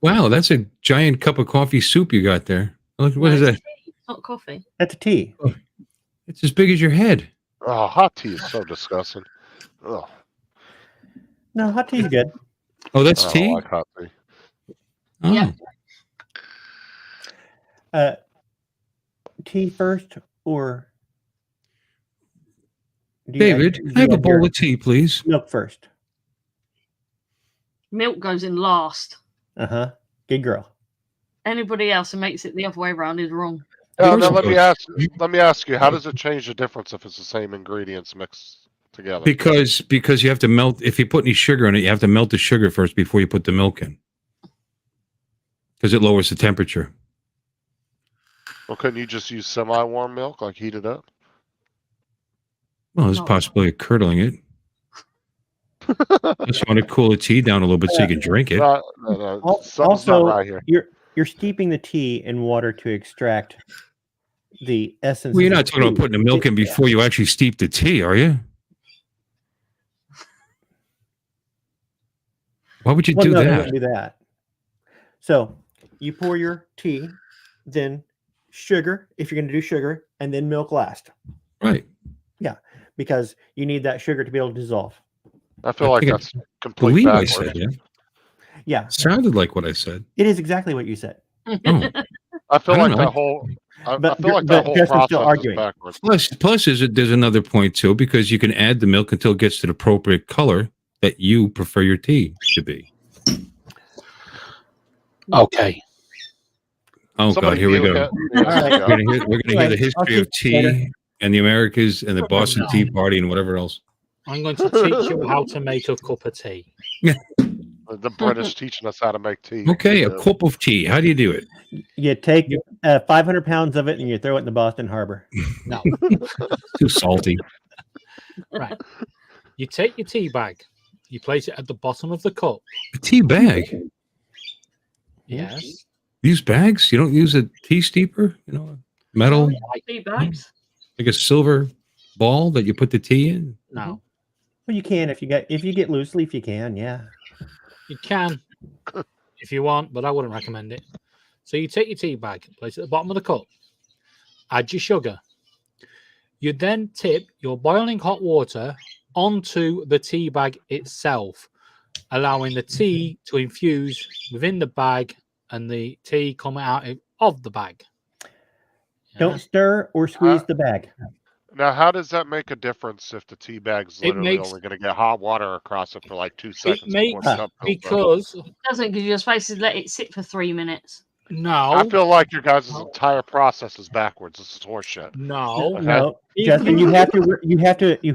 Wow, that's a giant cup of coffee soup you got there. What is that? It's not coffee. That's a tea. Oh, it's as big as your head. Oh, hot tea is so disgusting. Ugh. No, hot tea's good. Oh, that's I tea? don't like hot tea. Oh. Yeah. Tea first or David, I have a bowl of tea, please. Milk first. Milk goes in last. Uh-huh. Good girl. Anybody else who makes it the other way around is wrong. Now let me ask you, how does it change the difference if it's the same ingredients mixed together? Because you have to melt. If you put any sugar in it, you have to melt the sugar first before you put the milk in. Because it lowers the temperature. Well, couldn't you just use semi-warm milk, like heat it up? Well, there's a possibility of curdling it. Unless you want to cool the tea down a little bit so you can drink it. No. Something's not right here. You're steeping the tea in water to extract the essence. Well, you're not talking about putting the milk in before you actually steep the tea, are you? Why would you do that? I wouldn't do that. So you pour your tea, then sugar, if you're going to do sugar, and then milk last. Right. Yeah, because you need that sugar to be able to dissolve. I feel like that's completely backwards. I said that. Yeah. Sounded like what I said. It is exactly what you said. Oh. I feel like that whole process is backwards. Plus there's another point too, because you can add the milk until it gets to the appropriate color that you prefer your tea to be. Okay. Oh God, here we go. We're going to hear the history of tea and the Americas and the Boston Tea Party and whatever else. I'm going to teach you how to make a cup of tea. The British teaching us how to make tea. Okay, a cup of tea. How do you do it? You take 500 pounds of it and you throw it in the Boston Harbor. No. Too salty. Right. You take your tea bag You place it at the bottom of the cup. A tea bag. Yes. Use bags. You don't use a tea steeper. Metal, Tea bags. like a silver ball that you put the tea in. No. Well, you can if you get loose leaf, you can. Yeah. You can if you want, but I wouldn't recommend it. So you take your tea bag, place it at the bottom of the cup, add your sugar. You then tip your boiling hot water onto the tea bag itself, allowing the tea to infuse within the bag and the tea coming out of the bag. Don't stir or squeeze the bag. Now, how does that make a difference if the tea bag's literally only going to get hot water across it for like 2 seconds? It makes because it doesn't, because you're supposed to let it sit for 3 minutes. No, I feel like your guys' entire process is backwards. This is horseshit. No, Okay? No, Justin, you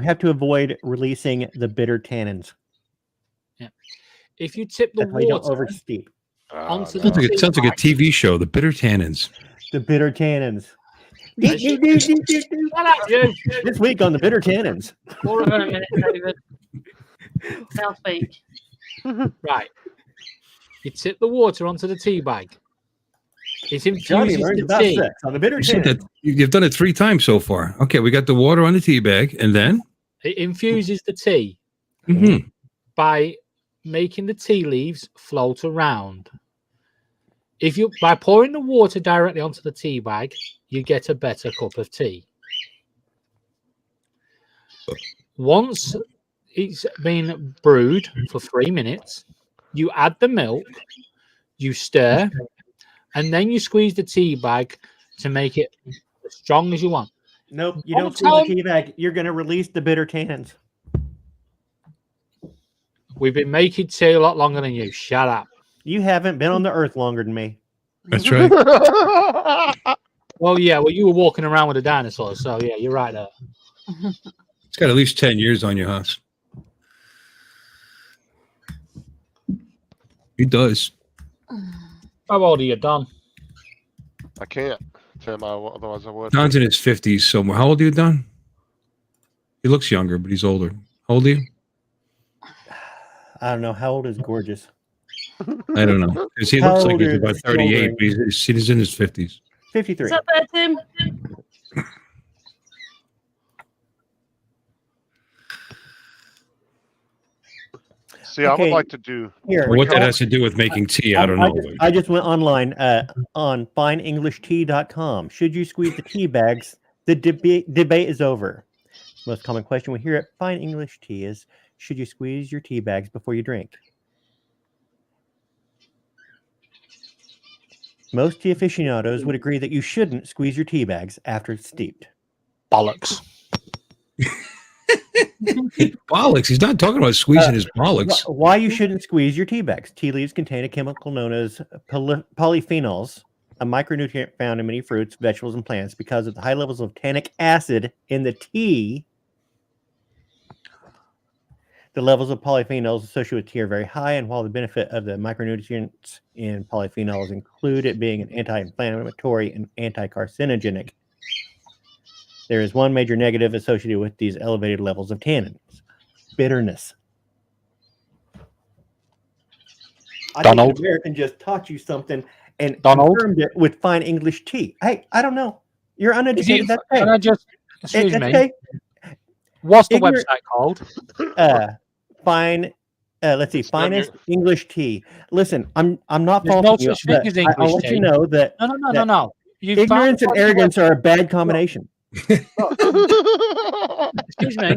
have to avoid releasing the bitter tannins. Yeah. If you tip the That's why you don't water oversteep. onto Sounds like, the sounds like a TV show, The Bitter Tannins. The bitter tannins. Shut up, you. This week on the bitter tannins. Hold on a minute, David. Now speak. Right. You tip the water onto the tea bag. It Johnny infuses learns the about tea. sex on the bitter You said tannins. that you've done it 3 times so far. Okay, we got the water on the tea bag, and then It infuses the tea Mhm. by making the tea leaves float around. By pouring the water directly onto the tea bag, you get a better cup of tea. Once it's been brewed for 3 minutes, you add the milk, you stir, and then you squeeze the tea bag to make it as strong as you want. Nope, you don't squeeze the tea bag. You're going to release the bitter tannins. We've been making tea a lot longer than you. Shut up. You haven't been on the earth longer than me. That's right. Well, yeah, you were walking around with a dinosaur, so yeah, you're right there. It's got at least 10 years on your house. He does. How old are you, Don? I can't, Tim. Otherwise I would. Don's in his 50s somewhere. How old are you, Don? He looks younger, but he's older. How old are you? I don't know. How old is Gorgeous? I don't know. Because he How looks like old he's are about 38, but he's in his 50s. 53. Is that better, Tim? See, I would like to do. Here, What that has to do with making tea, I don't know. I just went online on fineenglishttea.com. Should you squeeze the tea bags? The debate is over. Most common question we hear at Fine English Tea is, should you squeeze your tea bags before you drink? Most tea aficionados would agree that you shouldn't squeeze your tea bags after it's steeped. Bollocks. Bollocks. He's not talking about squeezing his bollocks. Why you shouldn't squeeze your tea bags. Tea leaves contain a chemical known as polyphenols, a micronutrient found in many fruits, vegetables, and plants. Because of the high levels of tannic acid in the tea, the levels of polyphenols associated with tea are very high, and while the benefit of the micronutrients in polyphenols include it being an anti-inflammatory and anti-carcinogenic, there is one major negative associated with these elevated levels of tannins: bitterness. Donald? American just taught you something and Donald? confirmed it with Fine English Tea. Hey, I don't know. You're uneducated. That's okay. Can I just excuse That's me? okay. What's the Ignorant- website called? Fine. Let's see. Finest English Tea. Listen, I'm not There's faulting no you. such thing but as I'll English let tea. you know that No. ignorance and arrogance are a bad combination. Excuse me.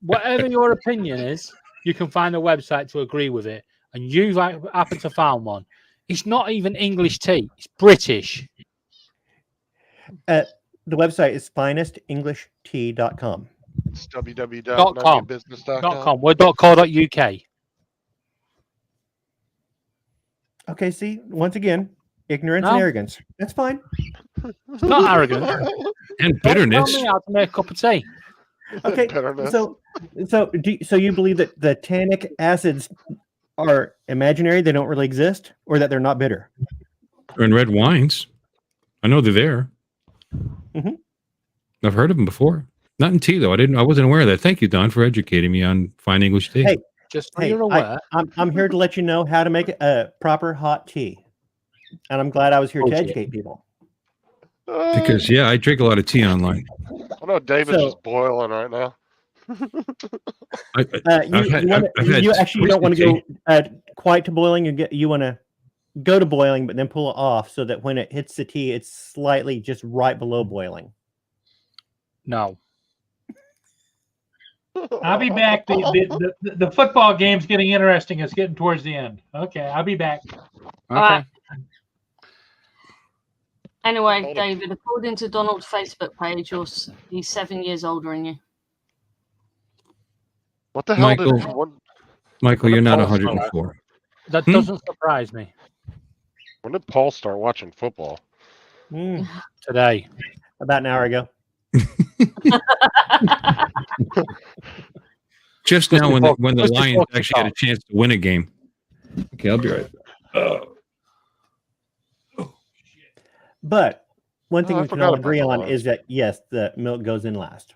Whatever your opinion is, you can find a website to agree with it, and you happen to find one. It's not even English tea; it's British. The website is finestenglishttea.com. It's www.business.com. We're .co.uk. Okay, see, once again, ignorance No. and arrogance. That's fine. It's not arrogant. And Don't bitterness. tell me how to make a cup of tea. Okay, Bitterness. so you believe that the tannic acids are imaginary? They don't really exist, or that they're not bitter? Or in red wines. I know they're there. Mhm. I've heard of them before. Not in tea though. I wasn't aware of that. Thank you, Don, for educating me on fine English tea. Hey, Just so you're aware. I'm here to let you know how to make a proper hot tea, and I'm glad I was here to educate people. Because I drink a lot of tea online. I know David's just boiling right now. You actually don't want to go quite to boiling. You want to go to boiling, but then pull it off so that when it hits the tea, it's slightly just right below boiling. No. I'll be back. The football game's getting interesting. It's getting towards the end. Okay, I'll be back. Okay. Anyway, David, according to Donald's Facebook page, he's 7 years older than you. What the hell Michael, you're not 104. That doesn't surprise me. When did Paul start watching football? Today. About an hour ago. Just now, when the Lions actually had a chance to win a game. Okay, I'll be right back. But one thing we can all agree on is that yes, the milk goes in last.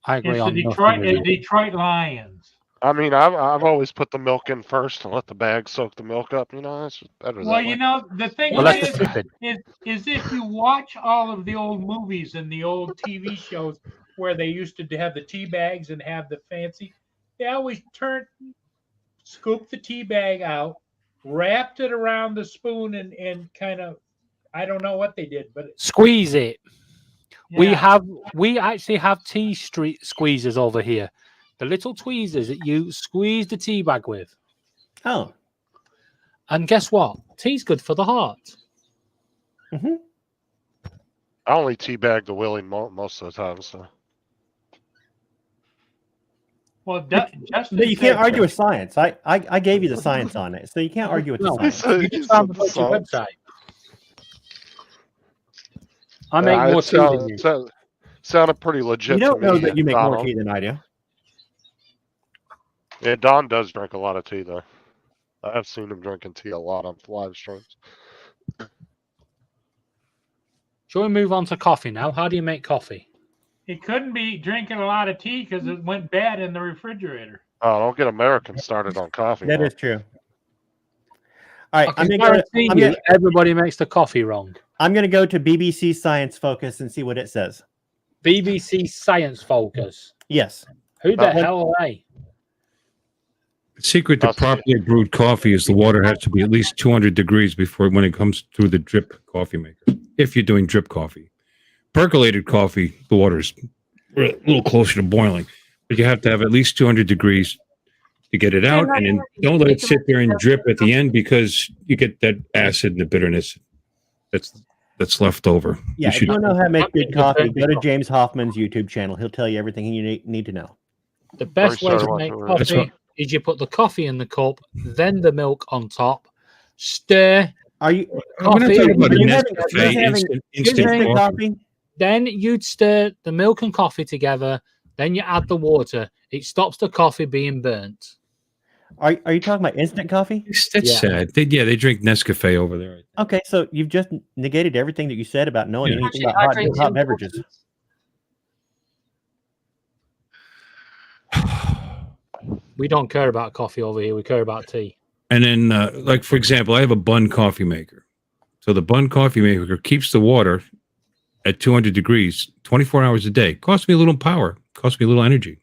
I agree on the Detroit Lions. I mean, I've always put the milk in first and let the bag soak the milk up. That's just better. Well, the thing is if you watch all of the old movies and the old TV shows where they used to have the tea bags and have the fancy, they always scooped the tea bag out, wrapped it around the spoon and kind of, I don't know what they did, but squeeze it. Yeah. We actually have tea street squeezers over here. The little tweezers that you squeeze the tea bag with. Oh. And guess what? Tea's good for the heart. Mm-hmm. I only teabag the Willie most of the time. So. Well, but you can't argue with science. I gave you the science on it, so you can't argue with the science. You just found the website. I make more tea than you. Sounded pretty legit. You don't to me, know that you make Donald. more tea than I do. Yeah, Don does drink a lot of tea, though. I've seen him drinking tea a lot on live streams. Shall we move on to coffee now? How do you make coffee? He couldn't be drinking a lot of tea because it went bad in the refrigerator. Oh, don't get Americans started on coffee. That is true. All right, I can guarantee you everybody makes the coffee wrong. I'm going to go to BBC Science Focus and see what it says. BBC Science Focus? Yes. Who the hell are they? The secret to properly brewed coffee is the water has to be at least 200 degrees when it comes through the drip coffee maker. If you're doing drip coffee. Percolated coffee, the water is a little closer to boiling. But you have to have at least 200 degrees to get it out. And then don't let it sit there and drip at the end because you get that acid and the bitterness that's left over. Yeah, if you don't know how to make good coffee, go to James Hoffman's YouTube channel. He'll tell you everything you need to know. The best way to make coffee is you put the coffee in the cup, then the milk on top, stir. Are you coffee? Instant coffee? Then you'd stir the milk and coffee together. Then you add the water. It stops the coffee being burnt. Are you talking about instant coffee? That's sad. They drink Nescafe over there. Okay, so you've just negated everything that you said about knowing anything about hot beverages. We don't care about coffee over here. We care about tea. And then, like, for example, I have a bun coffee maker. So the bun coffee maker keeps the water at 200 degrees 24 hours a day. Costs me a little power. Costs me a little energy.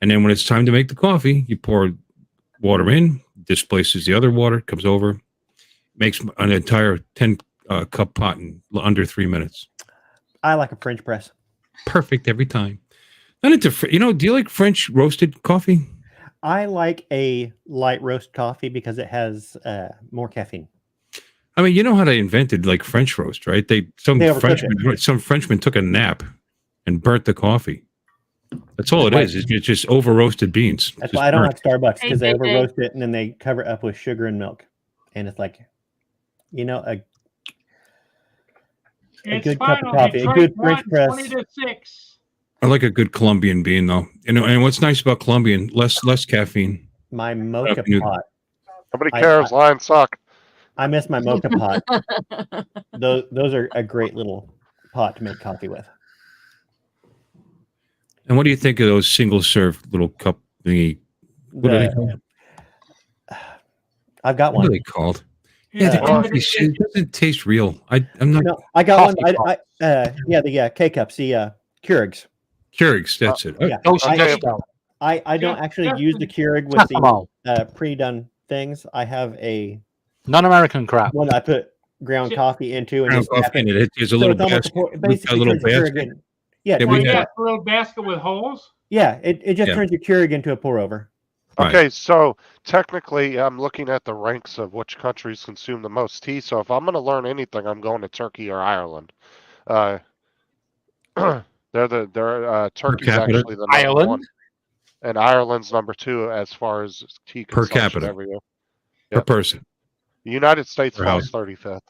And then when it's time to make the coffee, you pour water in, displaces the other water, comes over, makes an entire 10-cup pot in under 3 minutes. I like a French press. Perfect every time. Not into, do you like French roasted coffee? I like a light roast coffee because it has more caffeine. I mean, you know how they invented like French roast, right? Some Frenchman took a nap and burnt the coffee. That's all it is. It's just over roasted beans. That's why I don't like Starbucks, because they over roast it and then they cover it up with sugar and milk, and it's like, a good cup of coffee, a good French press. 20-6. I like a good Colombian bean, though. And what's nice about Colombian, less caffeine. My mocha pot. Nobody cares. Lions suck. I miss my mocha pot. Those are a great little pot to make coffee with. And what do you think of those single serve little cup thingy? What are they called? I've got What are one. they called? Yeah, it doesn't taste real. I'm not. No, I got one. The K cups, the Keurigs. Keurigs, that's it. Yeah, I don't actually use the Keurig with the pre-done things. I have a non-American crap one I put ground coffee into and ground coffee in it. It's a little basket. Basically, a little turns your Keurig basket. in. Yeah, Yeah, we a little basket with holes. Yeah, it just turns your Keurig into a pour over. Okay, so technically, I'm looking at the ranks of which countries consume the most tea. So if I'm going to learn anything, I'm going to Turkey or Ireland. Turkey's actually the number one, and Ireland's number 2 as far as tea per consumption capita every year. per person. The United States Per falls house. 35th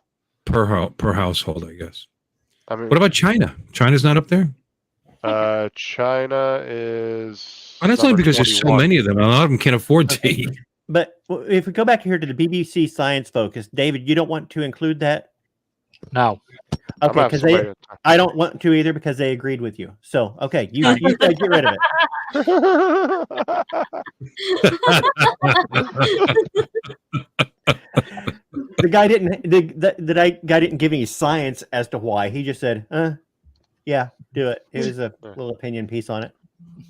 per household, I guess. I mean, what about China? China's not up there. China is. Oh, that's only because there's so many of them. A lot of them can't afford tea. But if we go back here to the BBC Science Focus, David, you don't want to include that? No. Okay, because I don't want to either because they agreed with you. So, okay, you said get rid of it. The guy didn't give any science as to why. He just said, yeah, do it. It was a little opinion piece on it.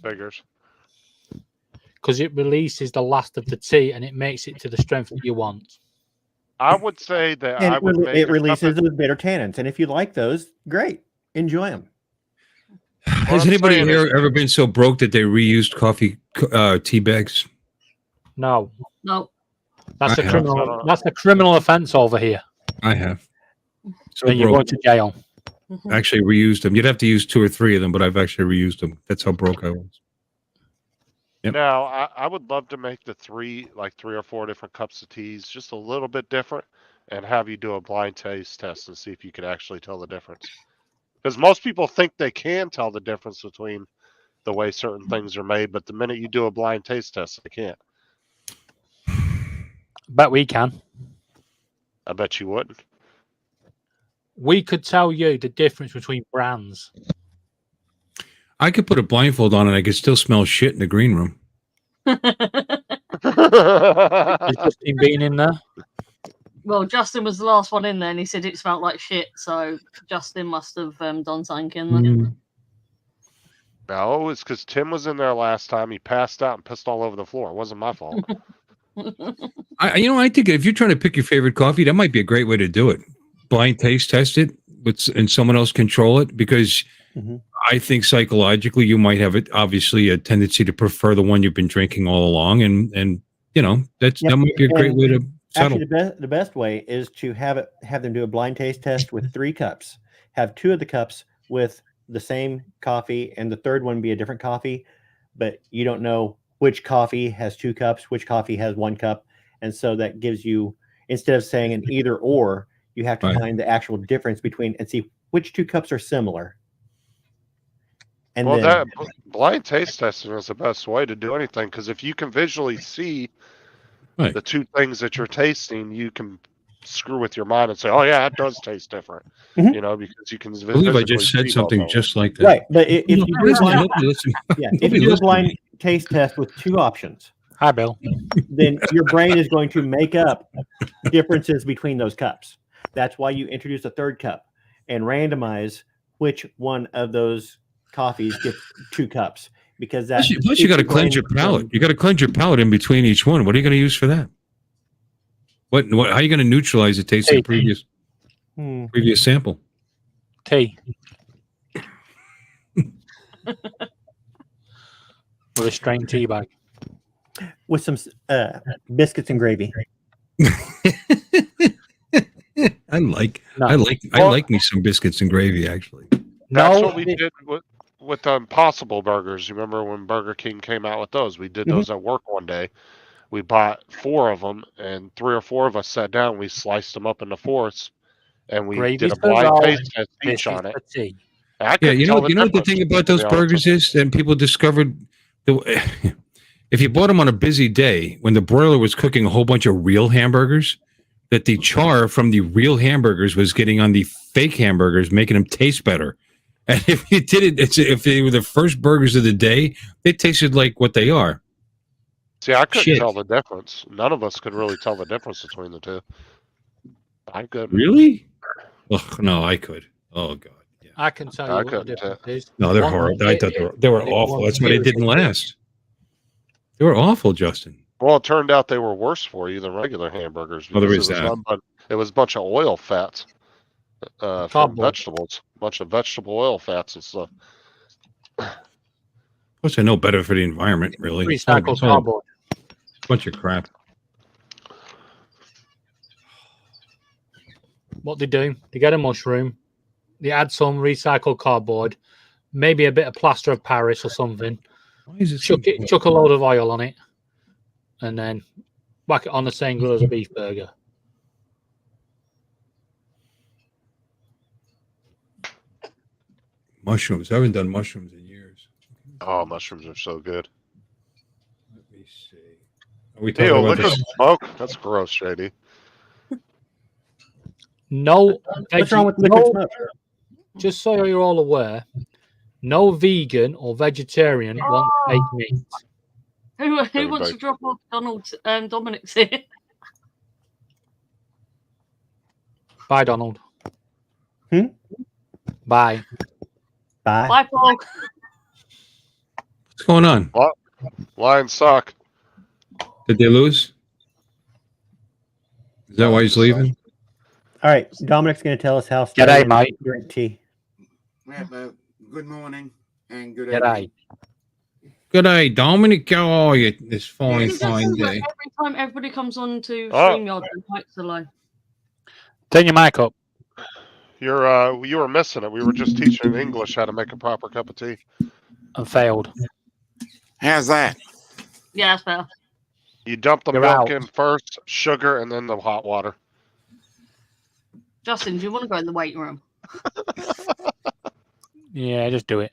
Figures. Because it releases the last of the tea and it makes it to the strength that you want. I would say that it releases those bitter tannins, and if you like those, great, enjoy them. Has anybody here ever been so broke that they reused coffee tea bags? No. That's I a criminal. That's a criminal offense over here. I have. So then you're going to jail. Actually, reused them. You'd have to use 2 or 3 of them, but I've actually reused them. That's how broke I was. Yep. Now, I would love to make the 3 or 4 different cups of teas just a little bit different, and have you do a blind taste test and see if you could actually tell the difference. Because most people think they can tell the difference between the way certain things are made, but the minute you do a blind taste test, they can't. Bet we can. I bet you wouldn't. We could tell you the difference between brands. I could put a blindfold on and I could still smell shit in the green room. Is Justin being in there? Well, Justin was the last one in there, and he said it smelled like shit. So Justin must have done something in there. No, it's because Tim was in there last time. He passed out and pissed all over the floor. It wasn't my fault. I think if you're trying to pick your favorite coffee, that might be a great way to do it. Blind taste test it, and someone else control it, because I think psychologically you might have obviously a tendency to prefer the one you've been drinking all along, and that might be a great way to settle. Actually, the best way is to have them do a blind taste test with 3 cups. Have 2 of the cups with the same coffee, and the third one be a different coffee, but you don't know which coffee has 2 cups, which coffee has 1 cup, and so that gives you, instead of saying an either or, you have to find the actual difference between and see which 2 cups are similar. And that blind taste testing is the best way to do anything, because if you can visually see the 2 things that you're tasting, you can screw with your mind and say, "Oh yeah, it does taste different," because you can. I believe I just said something just like that. Right, but if you do a blind taste test with 2 options, hi Bill, then your brain is going to make up differences between those cups. That's why you introduce a 3rd cup and randomize which one of those coffees gets 2 cups, because that's plus you got to cleanse your palate. You got to cleanse your palate in between each one. What are you going to use for that? What how are you going to neutralize the taste of the previous sample? Tea. With a strained tea bag. With some biscuits and gravy. I like me some biscuits and gravy, actually. That's what we did with Impossible Burgers. You remember when Burger King came out with those? We did those at work one day. We bought 4 of them, and 3 or 4 of us sat down. We sliced them up into 4ths, and we did a blind taste test each on it. Yeah, you know what the thing about those burgers is, and people discovered, if you bought them on a busy day when the broiler was cooking a whole bunch of real hamburgers, that the char from the real hamburgers was getting on the fake hamburgers, making them taste better. And if you did it, if they were the first burgers of the day, they tasted like what they are. See, I couldn't Shit. tell the difference. None of us could really tell the difference between the two. I could. Really? Oh, no, I could. Oh, God. Yeah. I can tell you I what the couldn't tell. difference is. No, they're One horrible. was I thought they were awful. That's why they didn't last. They were awful, Justin. Well, it turned out they were worse for you than regular hamburgers Oh, there because is that. it was a bunch of oil fats from Cardboard. vegetables, a bunch of vegetable oil fats and stuff. Plus, I know better for the environment, really. Recycled It's all cardboard. a bunch of crap. What they do, they get a mushroom, they add some recycled cardboard, maybe a bit of plaster of Paris or something. Why is it Chuck a load of oil on it, and then whack it on the same grill as a beef burger. Mushrooms. I haven't done mushrooms in years. Oh, mushrooms are so good. Let me see. Are we talking Ew, about look at this? the smoke. That's gross, JD. No, What's wrong with liquid no, smoke? just so you're all aware, no vegan or vegetarian wants fake meat. Who wants to drop off Dominic's here? Bye, Donald. Hmm? Bye. Bye. Bye, Paul. What's going on? What? Lions suck. Did they lose? Is that why he's leaving? All right, Dominic's going to tell us how G'day, mate. drink tea. Good morning and good G'day. Good day, Dominic. How are you this fine, It fine seems like day? every time everybody comes on to Oh. StreamYard, the mics are low. Turn your mic up. You were missing it. We were just teaching in English how to make a proper cup of tea. And failed. How's that? Yeah, that's better. You dump the You're milk out. in first, sugar, and then the hot water. Justin, do you want to go in the weight room? Yeah, just do it.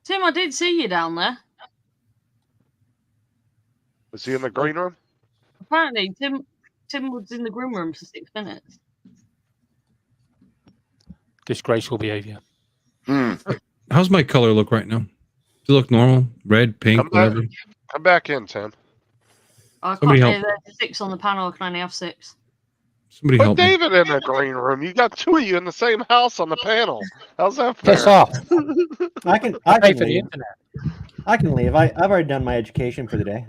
Tim, I did see you down there. Was he in the green room? Apparently, Tim was in the green room for 6 minutes. Disgraceful behaviour. How's my color look right now? Does it look normal? Red, pink, whatever? Come back in, Tim. I Somebody can't help. hear there's 6 on the panel. I can only have 6. Somebody Put help me. David in the green room. You got two of you in the same house on the panel. How's that fair? Piss off. I can Pay for the leave. internet. I can leave. I've already done my education for the day.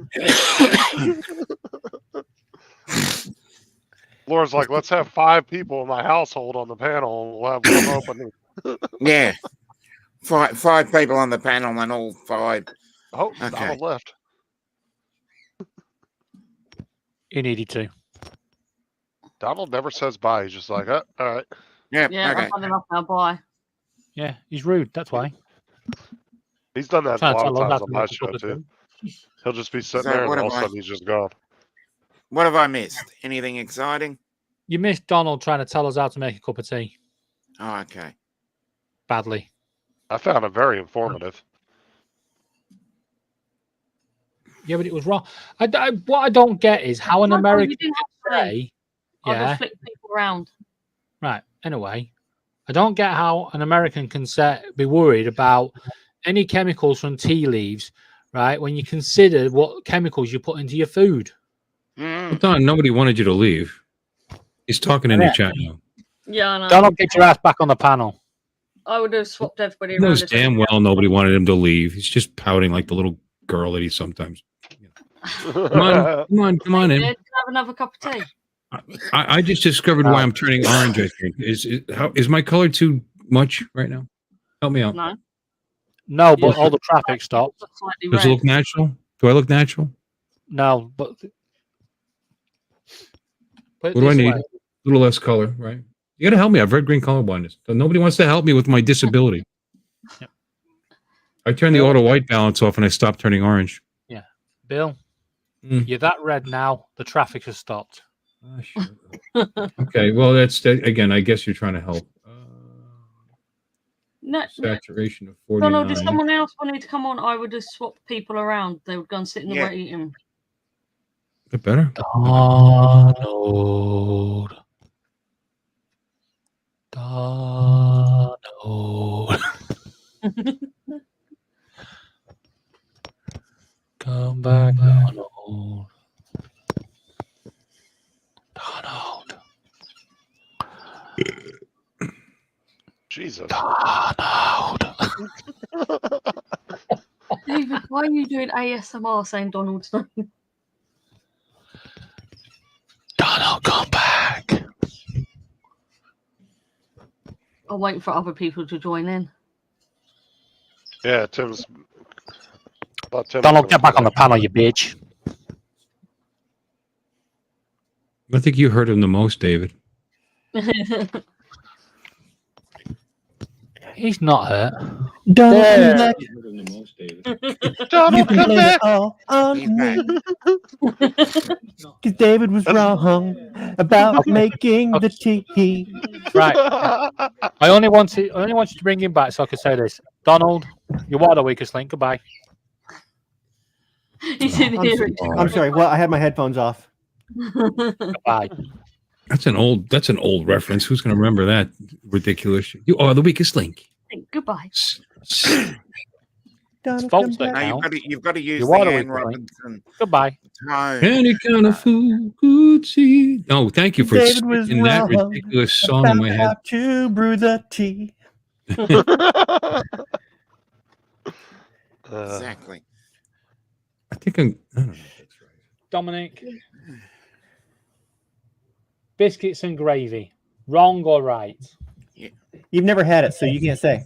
Laura's like, let's have 5 people in my household on the panel and we'll have one opening. Yeah. Five people on the panel and all 5. Oh, Okay. Donald left. You needed to. Donald never says bye. He's just like, all right. Yeah. Yeah, Okay. I've had enough now. Bye. Yeah, he's rude. That's why. He's done that a Trying to lot of tell him times that on to my make a show, cup of too. tea. He'll just be sitting So there and what all of a am I- sudden he's just gone. What have I missed? Anything exciting? You missed Donald trying to tell us how to make a cup of tea. Oh, okay. Badly. I found it very informative. Yeah, but it was wrong. What I don't get is how an Michael, American you didn't have to can say. say, I'll yeah, just flip people around. right. Anyway, I don't get how an American can be worried about any chemicals from tea leaves, right? When you consider what chemicals you put into your food. Well, Don, nobody wanted you to leave. He's talking in the chat now. Yeah, I know. Donald, get your ass back on the panel. I would have swapped everybody He around. knows if damn well nobody wanted him to leave. He's just pouting like the little girl that he sometimes. Come on in. Can I have another cup of tea? I just discovered why I'm turning orange. I think is my color too much right now? Help me out. No. No, but Yeah. all the traffic stopped. Slightly Does it red. look natural? Do I look natural? No, but What do I need? A little less color, right? You got to help me. I've red green color blindness. So nobody wants to help me with my disability. Yep. I turned the auto white balance off and I stopped turning orange. Yeah, Bill, Mm. you're that red now. The traffic has stopped. Okay, well, again, I guess you're trying to help. No, Saturation of Donald, if 49. someone else wanted to come on, I would have swapped people around. They would go and sit in the Yeah. waiting room. Is it better? Donald. Donald. Come back, Donald. Donald. Jesus. Donald. David, why are you doing ASMR saying Donald's name? Donald, come back. I'm waiting for other people to join in. Yeah, Tim's. Donald, get back on the panel, you bitch. I think you heard him the most, David. He's not hurt. Donald, There. come back. You heard him the most, David. Donald, You can come blame back. it all on He's me. back. Because David was wrong about making the tea. Right. I only want you to bring him back so I can say this. Donald, you are the weakest link. Goodbye. He didn't hear it. I'm sorry. Well, I had my headphones off. Goodbye. That's an old reference. Who's going to remember that? Ridiculous. You are the weakest link. Goodbye. Donald, False come back. No, you've got to use You the are the Anne weakest link. Robinson Goodbye. tone. Any kind of fool could see. No, thank you for David was sticking that wrong ridiculous song in my about head. how to brew the tea. Exactly. I think I'm. I don't know. Dominic. Biscuits and gravy. Wrong or right? You've never had it, so you can't say.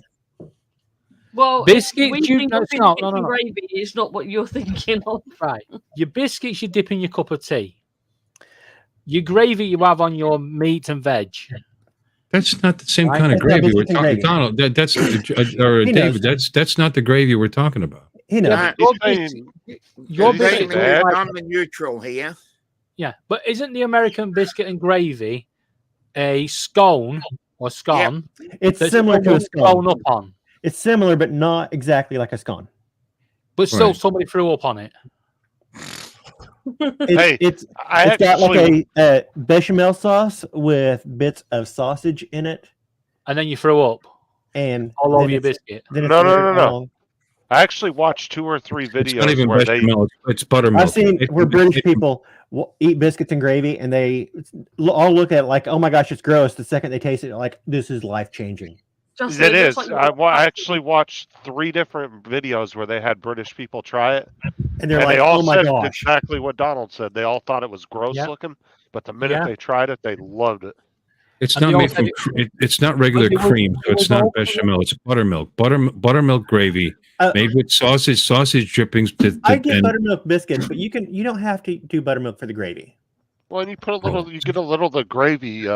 Well, Biscuit, we you- think no, of it's not. biscuits No, no, and no. gravy is not what you're thinking of. Right. Your biscuits you dip in your cup of tea. Your gravy you have on your meat and veg. That's not the same Right. kind of That's not gravy we're biscuits and talking. gravy. Donald, that's or He David. knows. That's not the gravy we're talking about. He knows. Yeah, No, but your he's biscuit, your he's saying biscuit that. is like- I'm the neutral here. yeah, but isn't the American biscuit and gravy a scone or scone? It's that's similar to a thrown scone. up on, It's similar, but not exactly like a scone. but still Right. somebody threw up on it. Hey, It's I got like actually, a bechamel sauce with bits of sausage in it, And then you threw up and all then over your it's- biscuit. then it's No, no, layered no, no. along. I actually watched 2 or 3 It's not videos even where they. bechamel. It's buttermilk. I've seen where British people eat biscuits and gravy, and they all look at it like, "Oh my gosh, it's gross." The second they taste it, like, "This is life changing." Just It looks is. like I actually watched 3 different videos where they had British people try it, And they're and like, they all "Oh my said gosh." exactly what Donald said. They all thought it was gross Yeah. looking, but the minute Yeah. they tried it, they loved it. It's And not they all made said from. It's not regular It was- cream, so it it's was not all- bechamel. It's buttermilk. Buttermilk gravy Uh, made with sausage drippings. I get and buttermilk biscuits, but you don't have to do buttermilk for the gravy. Well, and you put a little, you get a little of the gravy,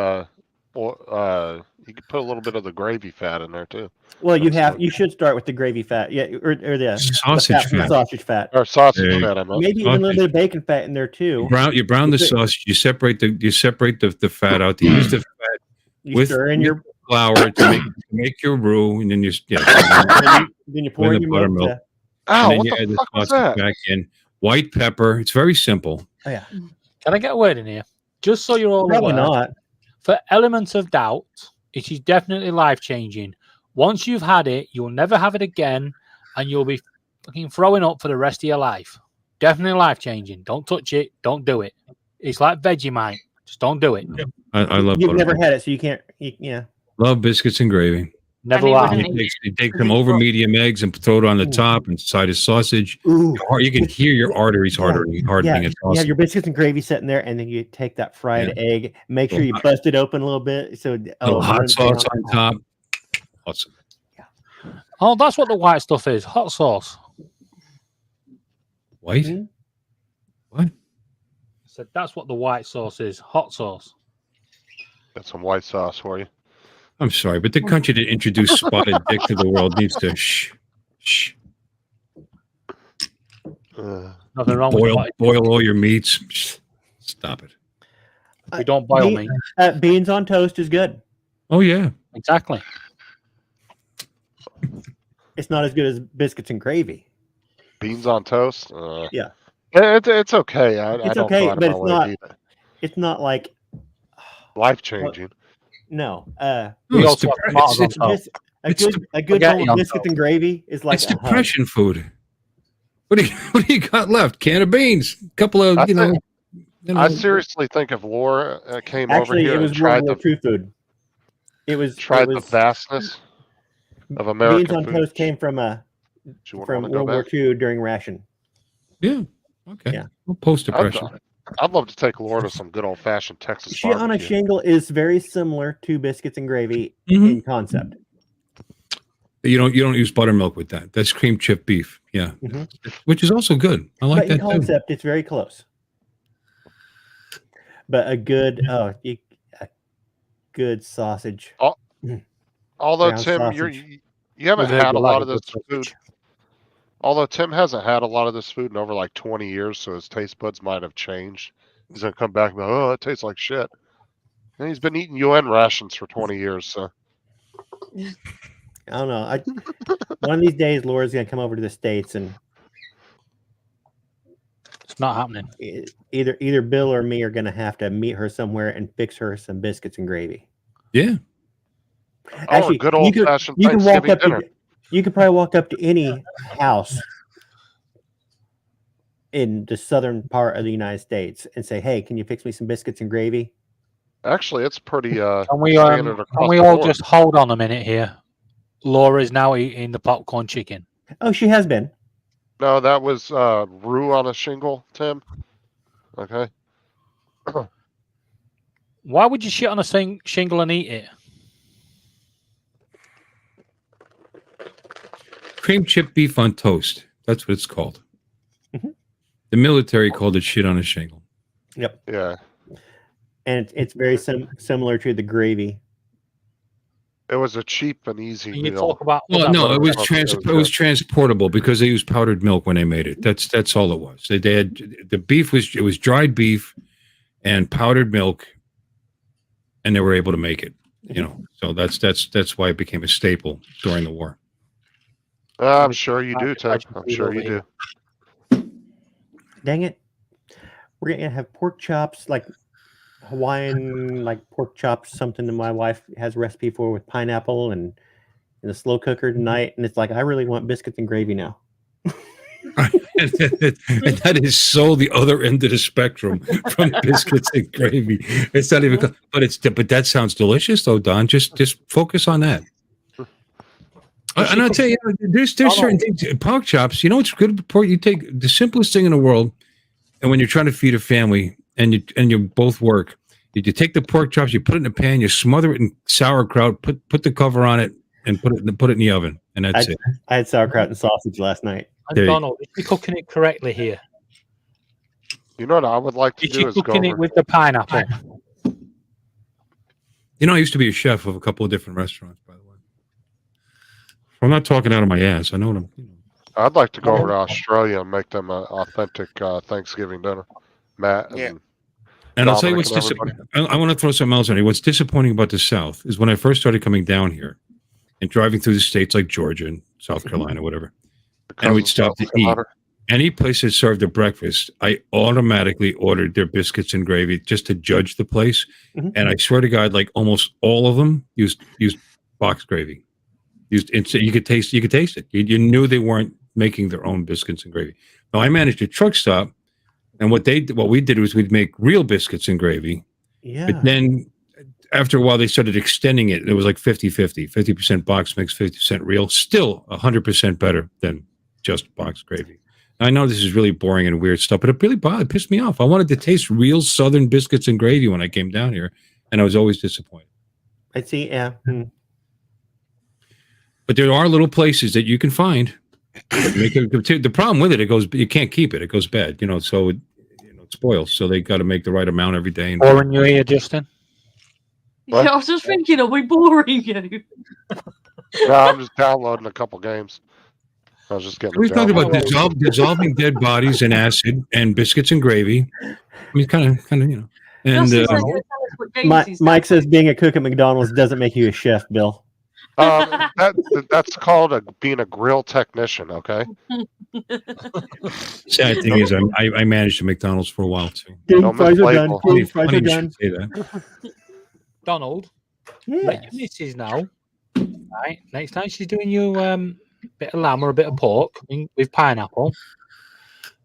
you can put a little bit of the gravy fat in there too, Well, That's you should start with the gravy fat, yeah, or the sausage fat from the fat. sausage fat. or sausage Hey. fat. I meant. Maybe even a little bit of bacon fat in there too. You brown the You put- sausage. You separate the fat out. You use the fat You with stir in your flour to make your roux, and then you then you pour Then in the your buttermilk. milk. Ow! and then What you the add the fuck was sausage that? back in. White pepper. It's very simple. Oh yeah, Can I get a word in here? Just so you're all probably aware. not. For elements of doubt, it is definitely life changing. Once you've had it, you'll never have it again, and you'll be fucking throwing up for the rest of your life. Definitely life changing. Don't touch it. Don't do it. It's like Vegemite. Just don't do it. I love. You've never buttermilk. had it, so you can't. Yeah. Love biscuits and gravy. Never he have. wouldn't You take them over medium eggs and throw it on the top and side of sausage. Ooh. You can hear your arteries hardening. Yeah, It's you have awesome. your biscuits and gravy sitting there, and then you take that fried egg. Make sure you bust it open a little bit, so Little hot runs sauce down. on top. Awesome. Oh, that's what the white stuff is. Hot sauce. White? Mhm. What? I said that's what the white sauce is. Hot sauce. Got some white sauce for you. I'm sorry, but the country that introduced spotted dick to the world needs to shh. Nothing wrong with it. Boil all your meats. Shh. Stop it. We don't boil Be- meat. Beans on toast is good. Oh yeah. Exactly. It's not as good as biscuits and gravy. Beans on toast. Yeah. It's okay. I It's don't okay, go out of but my it's way not. to eat it. It's not like Life changing. No. We it's also have tomatoes on top. A good spaghetti bowl on of biscuits top. and gravy is like it's a hug. depression food. What do you got left? Can of beans, a couple of I seriously think if Laura came over Actually, here it was and World tried War the II food. It tried the was vastness of beans American on food, toast came from she wouldn't want to go World War back. II during ration. Yeah. Okay. Yeah. Well, post depression. I'd love to take Laura to some good old fashioned Texas Shit on a barbecue. shingle is very similar to biscuits and gravy Mhm. in concept. You don't use buttermilk with that. That's cream chip beef. Yeah. Mhm. Which is also good. I like But in that too. concept, it's very close. But a good sausage. Although Ground Tim, sausage. you haven't With had a lot of good this sausage. food. Although Tim hasn't had a lot of this food in over like 20 years, so his taste buds might have changed. He's gonna come back and be, oh, it tastes like shit. And he's been eating UN rations for 20 years, so I don't know. One of these days, Laura's gonna come over to the States, and It's not happening. either Bill or me are gonna have to meet her somewhere and fix her some biscuits and gravy. Yeah. Actually, good old fashioned you can walk Thanksgiving up dinner. you could probably walk up to any house in the southern part of the United States and say, "Hey, can you fix me some biscuits and gravy?" Actually, it's pretty Can standard across we the all board. just hold on a minute here? Laura is now eating the popcorn chicken. Oh, she has been. No, that was roux on a shingle, Tim. Okay. Why would you shit on a shingle and eat it? Cream chip beef on toast. That's what it's called. Mhm. The military called it shit on a shingle. Yep. Yeah. And it's very similar to the gravy. It was a cheap and easy And you meal. talk about Well, no, it was transportable because they used powdered milk when they made it. That's all it was. They had the beef was dried beef and powdered milk, and they were able to make it. So that's why it became a staple during the war. I'm sure you do, Tim. I'm sure you do. Dang it. We're going to have pork chops, like Hawaiian, like pork chops, something that my wife has a recipe for with pineapple and in the slow cooker tonight. And it's like, I really want biscuits and gravy now. And that is so the other end of the spectrum from biscuits and gravy. It's not even, but that sounds delicious though, Don. Just focus on that. And I'll tell you, there's certain things. Pork chops. You know what's good with pork? You take the simplest thing in the world, and when you're trying to feed a family, and you both work, you take the pork chops, you put it in a pan, you smother it in sauerkraut, put the cover on it, and put it in the oven, and that's it. I had sauerkraut and sausage last night. And Donald, is you cooking it correctly here? You know what I would like to do is go cooking it over. with the pineapple? I used to be a chef of a couple of different restaurants, by the way. I'm not talking out of my ass. I know what I'm. I'd like to go over to Australia and make them an authentic Thanksgiving dinner. Matt. And I'll tell you what's disappointing. I want to throw something else on you. What's disappointing about the South is when I first started coming down here and driving through the states like Georgia and South Carolina, whatever, and we'd stop to eat. Any place that served a breakfast, I automatically ordered their biscuits and gravy just to judge the place. Mm-hmm. And I swear to God, like almost all of them used box gravy. You could taste it. You knew they weren't making their own biscuits and gravy. Now I managed a truck stop, and what we did was we'd make real biscuits and gravy. Yeah. But then after a while they started extending it. It was like 50-50, 50% box mix, 50% real. Still 100% better than just box gravy. I know this is really boring and weird stuff, but it pissed me off. I wanted to taste real Southern biscuits and gravy when I came down here, and I was always disappointed. I see. Yeah. But there are little places that you can find. The problem with it, you can't keep it. It goes bad, so it spoils. So they got to make the right amount every day. Boring you here, Justin? Yeah, I was just thinking, are we boring you? No, I'm just downloading a couple games. I was just getting. We're talking about dissolving dead bodies in acid and biscuits and gravy. I mean, kind of, And Mike says being a cook at McDonald's doesn't make you a chef, Bill. That's called being a grill technician. Okay. Sad thing is, I managed a McDonald's for a while too. Fries are done. Fries are done. Say that. Donald, Let your missus know. Right. Next time she's doing you bit of lamb or a bit of pork with pineapple,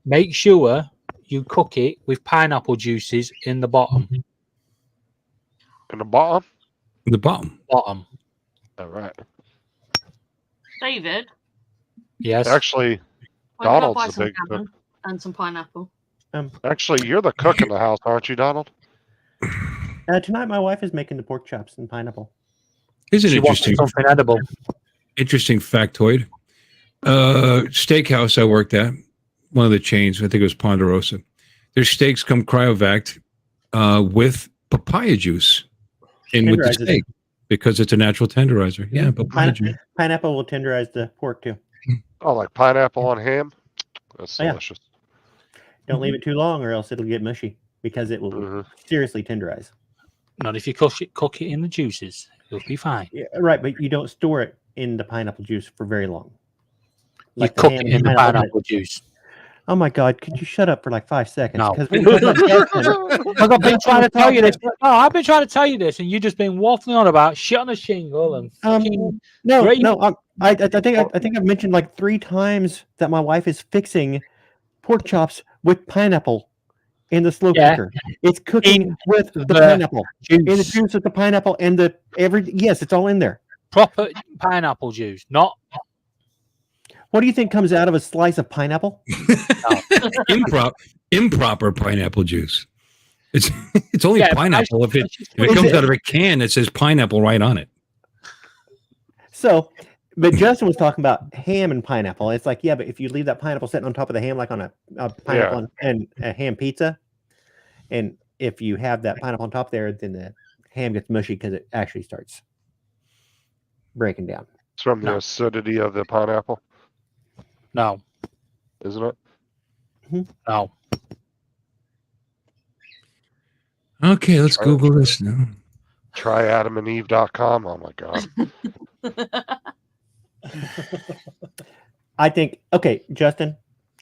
make sure you cook it with pineapple juices in the bottom. In the bottom? In the bottom. Bottom. All right. David, Yes. Actually, why don't I Donald's buy the some big cook. salmon and some pineapple? Actually, you're the cook in the house, aren't you, Donald? Tonight, my wife is making the pork chops and pineapple. Here's an She wants interesting, something edible. interesting factoid. Steakhouse I worked at, one of the chains, I think it was Ponderosa. Their steaks come cryovac with papaya juice in with the Tenderizes steak because it's a natural tenderizer. Yeah, papaya juice. Pineapple will tenderize the pork too. Oh, like pineapple on ham? That's Oh, yeah. delicious. Don't leave it too long, or else it'll get mushy because it will Mhm. seriously tenderize. Not if you cook it in the juices. You'll be fine. Yeah, right, but you don't store it in the pineapple juice for very long. You Like the cook ham it and in the pineapple pineapple juice. Oh my God! Could you shut up for like 5 seconds? No. Because I've been trying to tell you this. No, I've been trying to tell you this, and you've just been waffling on about shit on a shingle and fucking. I think I've mentioned like 3 times that my wife is fixing pork chops with pineapple in the slow cooker. It's cooking with the pineapple in the juice of the pineapple and yes, it's all in there. Proper pineapple juice, not. What do you think comes out of a slice of pineapple? Improper pineapple juice. It's only Yeah, pineapple if it comes out of a can that says pineapple right on it. So, but Justin was talking about ham and pineapple. It's like, yeah, but if you leave that pineapple sitting on top of the ham, like on a pineapple and a ham pizza, and if you have that pineapple on top there, then the ham gets mushy because it actually starts breaking down. It's from the acidity of the pineapple, No. isn't it? No. Okay, let's Google this now. Try adamandeve.com. Oh my God. I think, okay, Justin,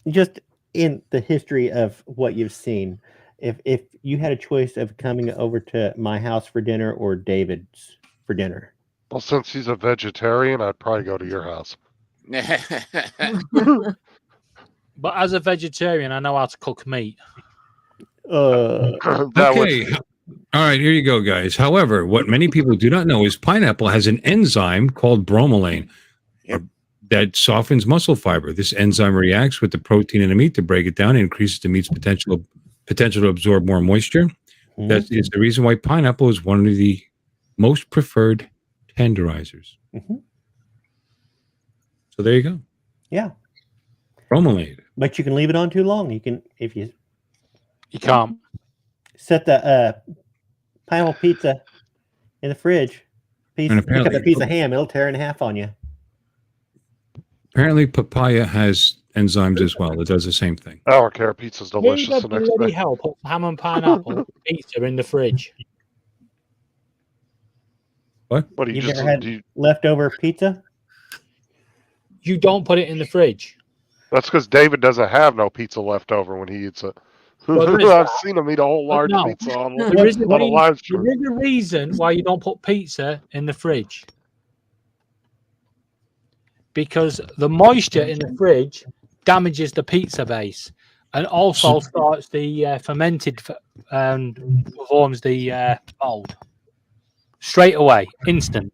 just in the history of what you've seen, if you had a choice of coming over to my house for dinner or David's for dinner. Well, since he's a vegetarian, I'd probably go to your house. But as a vegetarian, I know how to cook meat. Okay. All right, here you go, guys. However, what many people do not know is pineapple has an enzyme called bromelain that softens muscle fiber. This enzyme reacts with the protein in the meat to break it down and increases the meat's potential to absorb more moisture. That is the reason why pineapple is one of the most preferred tenderizers. So there you go. Yeah. Bromelain. But you can leave it on too long. You can, if you can't set the pineapple pizza in the fridge. Pick up a piece of ham, it'll tear in half on you. Apparently, papaya has enzymes as well. It does the same thing. I don't care. Pizza's delicious the next Bloody day. hell, put ham and pineapple pizza in the fridge. What? What do you You've just never had leftover pizza? You don't put it in the fridge. That's because David doesn't have no pizza left over when he eats it. Well, I've seen him eat a whole large No. pizza on There is a live stream. there is a reason why you don't put pizza in the fridge. Because the moisture in the fridge damages the pizza base and also starts the fermented forms the mold straight away, instant.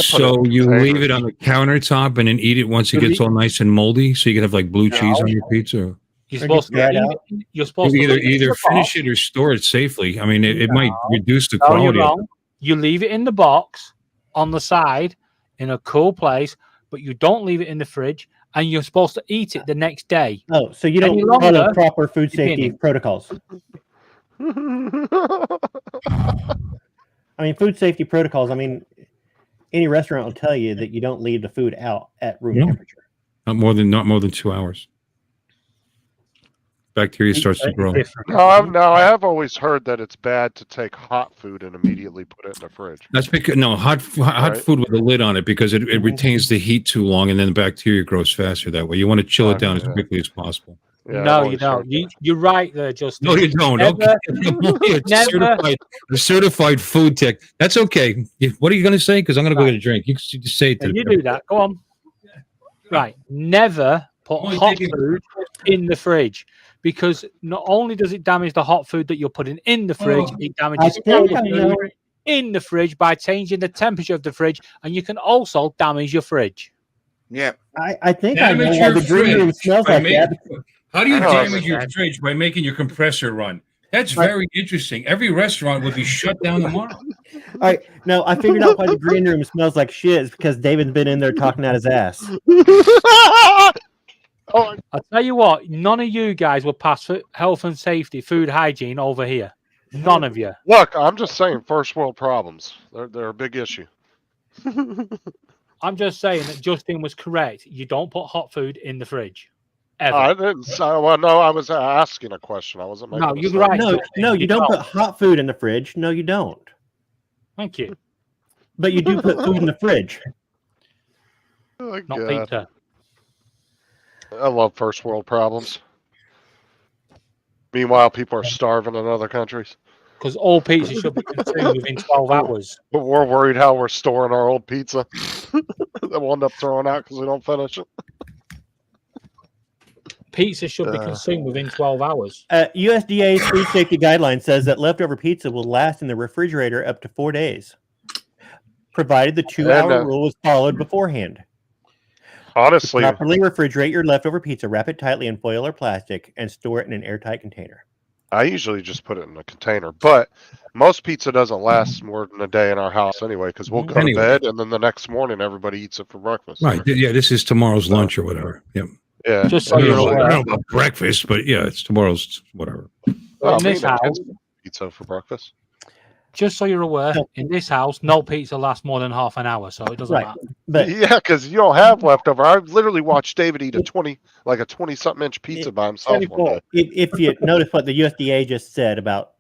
So you leave it on the countertop and then eat it once it gets all nice and moldy, so you can have like blue cheese on your pizza. You're supposed to either finish it or store it safely. I mean, it might reduce the No, you're quality. wrong. You leave it in the box on the side in a cool place, but you don't leave it in the fridge, and you're supposed to eat it the next day. Oh, so you don't Any follow longer, proper food you're safety kidding. protocols. I mean, food safety protocols. I mean, any restaurant will tell you that you don't leave the food out at room temperature. Not more than 2 hours. Bacteria starts to grow. I have always heard that it's bad to take hot food and immediately put it in the fridge. That's because hot Right. food with a lid on it because it retains the heat too long and then the bacteria grows faster that way. You want to chill it down as quickly as possible. Yeah, No, I've you always heard don't. You're right there, Justin. No, you don't. Never, Okay. never. A certified food tech. That's okay. What are you going to say? Because I'm going to go get a drink. You can just say it to And you the do that. Go on. Right. Never put Only hot taking- food in the fridge, because not only does it damage the hot food that you're putting in the fridge, it damages all the food in the fridge by changing the temperature of the fridge, and you can also damage your fridge. Yeah. I think I know Damage why your the green room fridge smells by like making- that. How do you I know damage that's your bad. fridge by making your compressor run? That's very interesting. Every restaurant would be shut down tomorrow. All right, no, I figured out why the green room smells like shit. It's because David's been in there talking out his ass. Oh, I'll tell you what, none of you guys will pass for health and safety, food hygiene over here. None of you. look, I'm just saying, first world problems. They're a big issue. I'm just saying that Justin was correct. You don't put hot food in the fridge. Ever. I didn't say. Well, no, I was asking a question. I wasn't making. No, a you're statement. right. No, Justin. no, you don't put hot food in the fridge. No, you don't. Thank you. But you do put food in the fridge. Oh, Not God. pizza. I love first world problems. Meanwhile, people are starving in other countries. Because all pizza should be consumed within 12 hours. But we're worried how we're storing our old pizza that we'll end up throwing out because we don't finish it. Pizza should be consumed within 12 hours. USDA's food safety guideline says that leftover pizza will last in the refrigerator up to 4 days, provided the 2-hour rule is followed beforehand. Honestly, To properly refrigerate your leftover pizza, wrap it tightly in foil or plastic, and store it in an airtight container. I usually just put it in a container, but most pizza doesn't last more than a day in our house anyway, because we'll go to bed and then the next morning everybody eats it for breakfast. Right. Yeah, this is tomorrow's lunch or whatever. Yep. Yeah. Just so you're aware. I don't know about breakfast, but yeah, it's tomorrow's whatever. Oh, In this house, pizza for breakfast. just so you're aware, in this house, no pizza lasts more than half an hour, so it doesn't matter. But yeah, because you don't have leftover. I literally watched David eat a 20-something inch pizza by himself one day. if you notice what the USDA just said about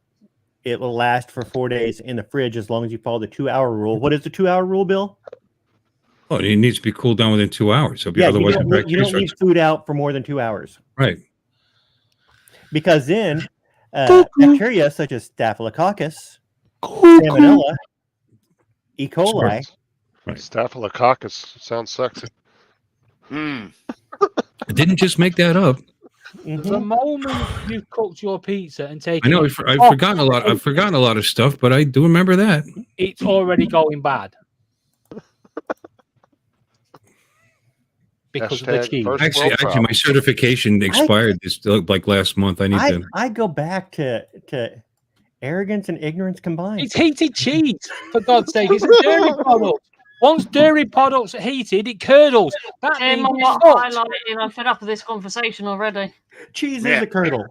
it will last for 4 days in the fridge as long as you follow the 2-hour rule. What is the 2-hour rule, Bill? Oh, it needs to be cooled down within 2 hours. So Yeah, otherwise, you don't leave food out for more than 2 hours. Right. Because then bacteria such as Staphylococcus, Salmonella, E. coli. Right. Staphylococcus sounds sexy. I didn't just make that up. The moment you've cooked your pizza and I taken know it I've off, forgotten a lot. I've forgotten a lot of stuff, but I do remember that. it's already going bad. Because of the cheese. Actually, my certification expired this like last month. I need to. I go back to arrogance and ignorance combined. It's heated cheese, for God's sake. It's a dairy product. Once dairy products are heated, it curdles. That Tim, means I'm it's not cooked. highlighting. I'm fed up with this conversation already. Cheese is a curdle.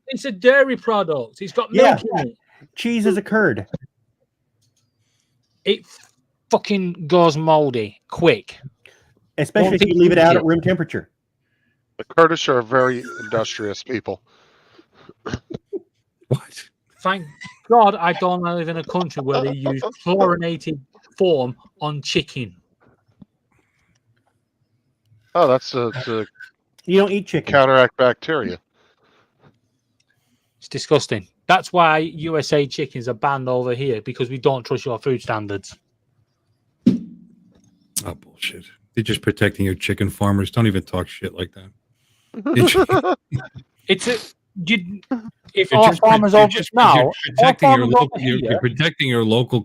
It's a dairy product. It's got milk in it. Cheese is a curd. It fucking goes moldy quick. Especially if you leave it out at room temperature. The Kurdish are very industrious people. What? Thank God I don't live in a country where they use chlorinated form on chicken. Oh, that's to you don't eat chicken. Counteract bacteria. It's disgusting. That's why USA chickens are banned over here, because we don't trust your food standards. Oh, bullshit. They're just protecting your chicken farmers. Don't even talk shit like that. It's a if our farmers over now, you're protecting your local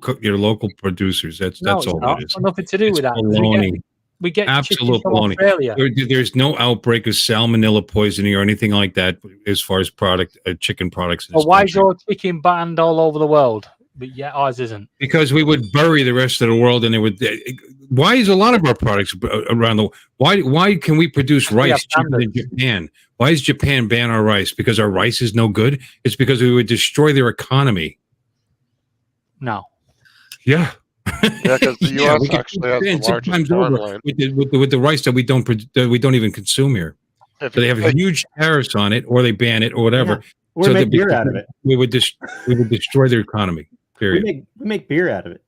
producers. That's all not. it is. Nothing to do with that. Baloney. We get Absolute from baloney. Australia. There's no outbreak of salmonella poisoning or anything like that as far as chicken products. So why is your chicken banned all over the world, but yet ours isn't? Because we would bury the rest of the world, and they would. Why is a lot of our products around the? Why can we produce rice cheaper than Japan? Why does Japan ban our rice? Because our rice is no good. It's because we would destroy their economy. No. Yeah. Yeah, because the U.S. actually has the largest farmland. with the rice that we don't even consume here. So they have huge tariffs on it, or they ban it, or whatever. Yeah. Or make beer out of it. We would destroy their economy. Period. We make beer out of it.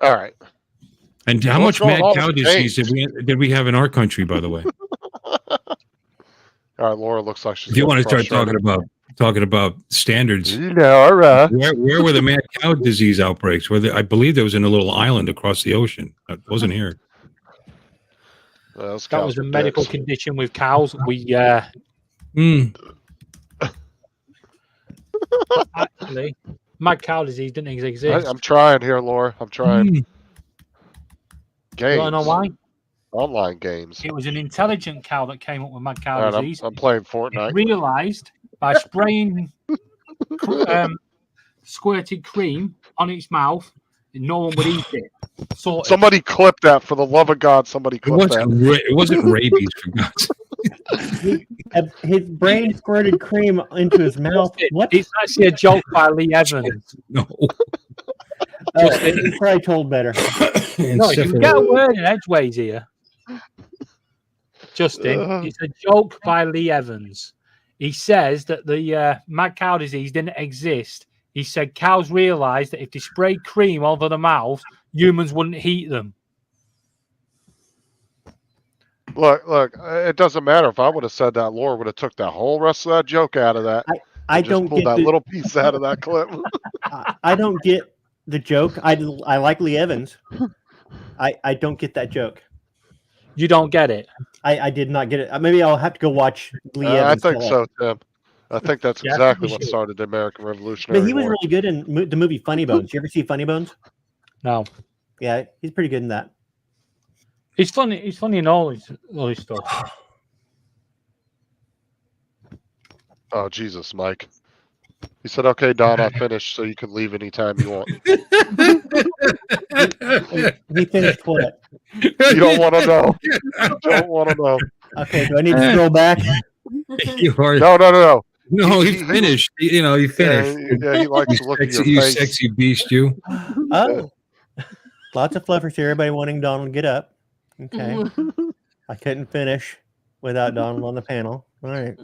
All right. And how What's much going mad on cow with disease James? did we have in our country, by the way? All right, Laura looks like she's. If you want to start talking about standards, where were the mad cow disease outbreaks? I believe there was in a little island across the ocean. It wasn't here. That was a medical condition with cows. Actually, mad cow disease didn't exist. I'm trying here, Laura. I'm trying. Games. You want to know why? Online games. It was an intelligent cow that came up with mad cow All right, disease. I'm playing Fortnite. It realized by spraying squirted cream on its mouth, no one would eat it. Sorted. Somebody clip that, for the love of God! Somebody clip that. It wasn't rabies, for God's sake. His brain squirted cream into his mouth. What? It's actually a joke by Lee Evans. No. He's probably told better. No, you get a word in edgeways here. Justin, it's a joke by Lee Evans. He says that the mad cow disease didn't exist. He said cows realized that if they sprayed cream over the mouth, humans wouldn't eat them. Look, it doesn't matter. If I would have said that, Laura would have took that whole rest of that joke out of that. I just don't pulled get that little piece out of that clip. I don't get the joke. I like Lee Evans. I don't get that joke. You don't get it? I did not get it. Maybe I'll have to go watch Lee Evans. I think so, Tim. I think that's exactly what started the American Revolutionary But he was War. really good in the movie Funny Bones. You ever see Funny Bones? No. Yeah, he's pretty good in that. He's funny. He's funny in all his stuff. Oh, Jesus, Mike. He said, "Okay, Don, I finished, so you can leave anytime you want." He finished what? You don't want to know. You don't want to know. Okay, do I need to scroll back? No. No, he finished. He finished. Yeah, he likes to look at your you face. sexy beast, you. Oh, lots of fluffers here. Everybody wanting Donald to get up. Okay, I couldn't finish without Donald on the panel. All right.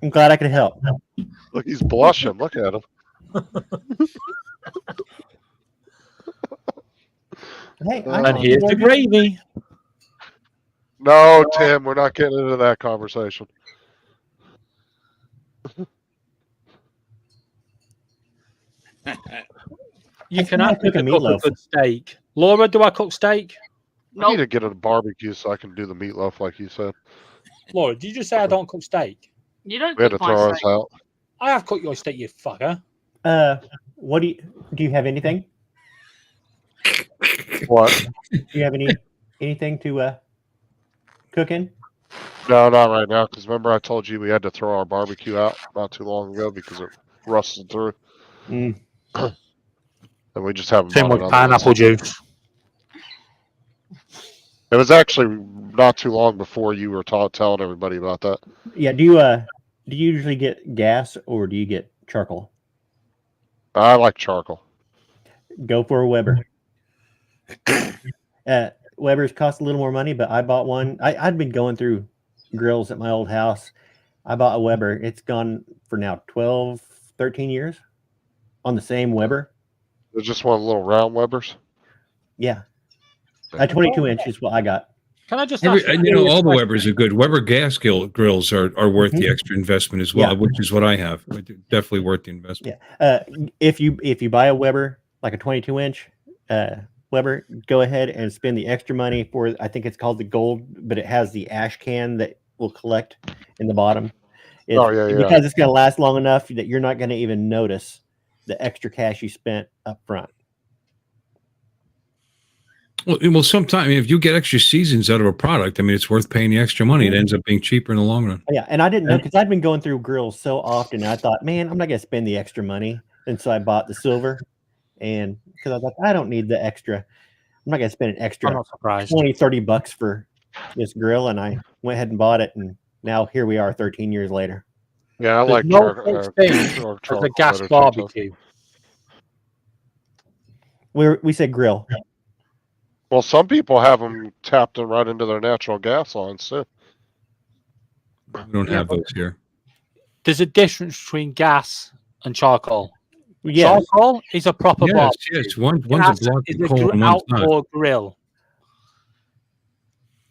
I'm glad I could help. Look, he's blushing. Look at him. Hey, and here's the gravy. No, Tim, we're not getting into that conversation. You can actually cook a good steak. Laura, do I cook steak? I need to get a barbecue so I can do the meatloaf like you said. Laura, did you just say I don't cook steak? You don't We had to cook throw my ours steak. out. I have cooked your steak, you fucker. What do you have anything? What? Do you have anything to cook in? No, not right now. Because remember, I told you we had to throw our barbecue out not too long ago because it rusted through, and we just haven't. Same with pineapple juice. It was actually not too long before you were telling everybody about that. Yeah. Do you usually get gas or do you get charcoal? I like charcoal. Go for a Weber. Weber's cost a little more money, but I bought one. I'd been going through grills at my old house. I bought a Weber. It's gone for now 12, 13 years on the same Weber. It's just one of the little round Webers. Yeah. 22 inch is what I got. Can I just all ask the Webers are good. Weber gas grills are worth the extra investment as well, which is what I have. Definitely worth the investment. Yeah. If you buy a Weber, like a 22 inch Weber, go ahead and spend the extra money for, I think it's called the gold, but it has the ash can that will collect in the bottom. Because it's going to last long enough that you're not going to even notice the extra cash you spent up front. Well, sometimes if you get extra seasons out of a product, I mean, it's worth paying the extra money. It ends up being cheaper in the long run. Yeah, and I didn't know because I'd been going through grills so often. I thought, man, I'm not going to spend the extra money. And so I bought the silver, and because I thought, I don't need the extra. I'm not going to spend an extra $20-$30 for this grill. And I went ahead and bought it, and now here we are 13 years later. Yeah, I like the gas barbecue. We said grill. Well, some people have them tapped in right into their natural gas lines too. We don't have those here. There's a difference between gas and charcoal. Yes. Charcoal is a proper Yes, barbecue. yes. One's a Gas block is of a coal and one's not. outdoor grill.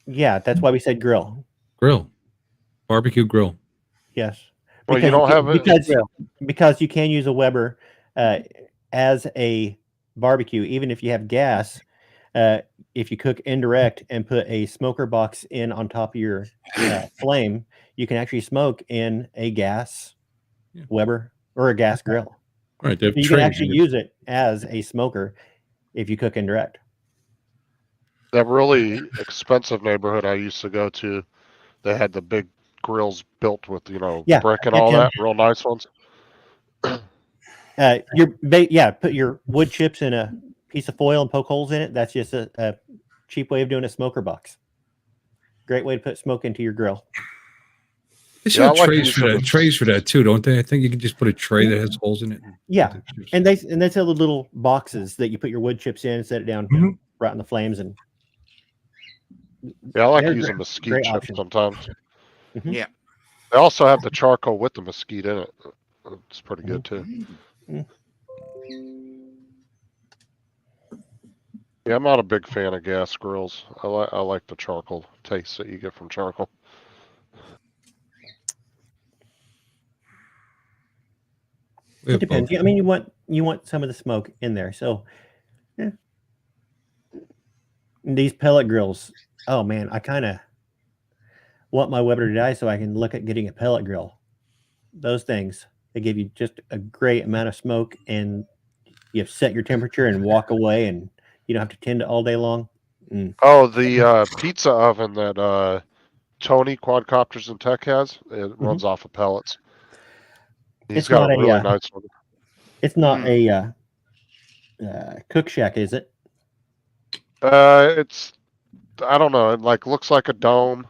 Yeah, that's why we said grill. Grill. Barbecue grill. Yes. Well, you don't have it. Because you can use a Weber as a barbecue, even if you have gas. If you cook indirect and put a smoker box in on top of your flame, you can actually smoke in a gas Weber or a gas grill. Right. They have You can trays. actually use it as a smoker if you cook indirect. That really expensive neighborhood I used to go to, they had the big grills built with, brick and all that, real nice ones. Put your wood chips in a piece of foil and poke holes in it. That's just a cheap way of doing a smoker box. Great way to put smoke into your grill. They sell trays for that too, don't they? I think you can just put a tray that has holes in it. Yeah, and they sell the little boxes that you put your wood chips in and set it down right in the flames. And yeah, I like using mesquite chips sometimes. Mm-hmm. Yeah. They also have the charcoal with the mesquite in it. It's pretty good too. Mm-hmm. Yeah, I'm not a big fan of gas grills. I like the charcoal taste that you get from charcoal. It depends. I mean, you want some of the smoke in there. So, yeah. These pellet grills. Oh man, I kind of want my Weber to die so I can look at getting a pellet grill. Those things, they give you just a great amount of smoke, and you set your temperature and walk away, and you don't have to tend it all day long. Oh, the pizza oven that Tony Quadcopters and Tech has, it runs off of pellets. He's got a really nice one. It's not a cook shack, is it? It's, I don't know. It looks like a dome,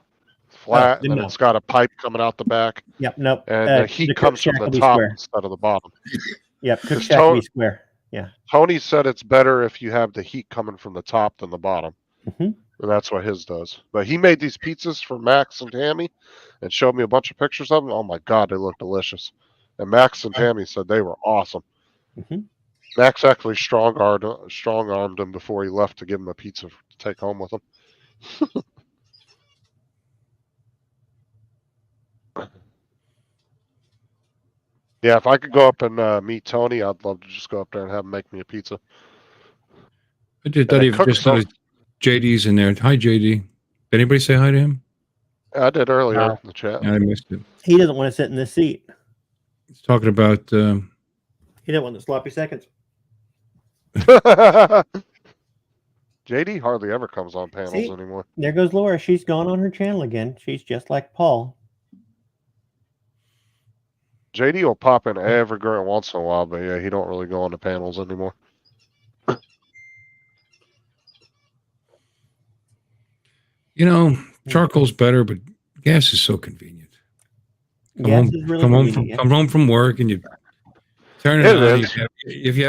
flat, and no. it's got a pipe coming out the back. Yep, nope. And the heat comes from the top instead of the bottom. Yep, cook shack will be square. Yeah. Tony said it's better if you have the heat coming from the top than the bottom. Mm-hmm. And that's what his does. But he made these pizzas for Max and Tammy and showed me a bunch of pictures of them. Oh my God, they look delicious. And Max and Tammy said they were awesome. Mm-hmm. Max actually strong-armed him before he left to give him a pizza to take home with him. Yeah, if I could go up and meet Tony, I'd love to just go up there and have him make me a pizza. I did that. Even just noticed JD's in there. Hi, JD. Did anybody say hi to him? I did earlier in the chat. I missed it. He doesn't want to sit in this seat. He's talking about. He doesn't want the sloppy seconds. JD hardly ever comes on panels anymore. There goes Laura. She's gone on her channel again. She's just like Paul. JD will pop in every once in a while, but yeah, he don't really go on the panels anymore. Charcoal's better, but gas is so convenient. Come home from work and you turn it on. If you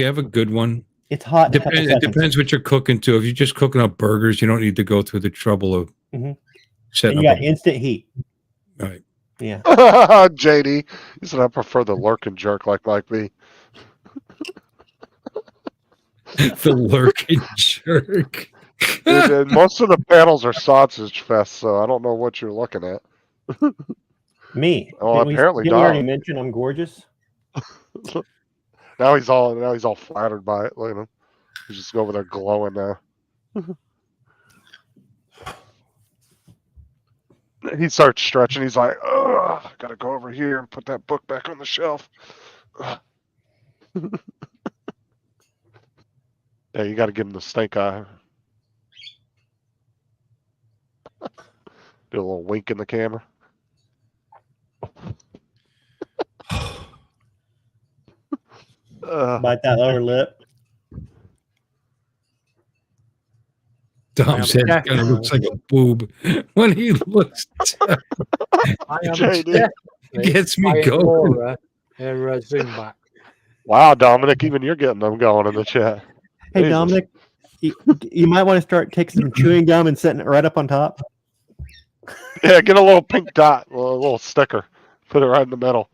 have a good one, it's hot. It depends what you're cooking too. If you're just cooking up burgers, you don't need to go through the trouble of setting up. You got instant heat. Right. Yeah. JD, he said I prefer the lurk and jerk like Mike B. The lurk and jerk. Dude, most of the panels are sausage fest, so I don't know what you're looking at. Me. Oh, apparently did we already mention I'm gorgeous? Now he's all flattered by it. Look at him. He's just over there glowing now. He starts stretching. He's like, "Ugh, I gotta go over here and put that book back on the shelf." Yeah, you got to give him the stink eye. Do a little wink in the camera. Bite that lower lip. Dom's head kind of looks like a boob when he looks down. It gets me going. Zoom back. Wow, Dominic, even you're getting them going in the chat. Hey, Jesus. Dominic, you might want to start taking some chewing gum and setting it right up on top. Yeah, get a little pink dot, a little sticker. Put it right in the middle.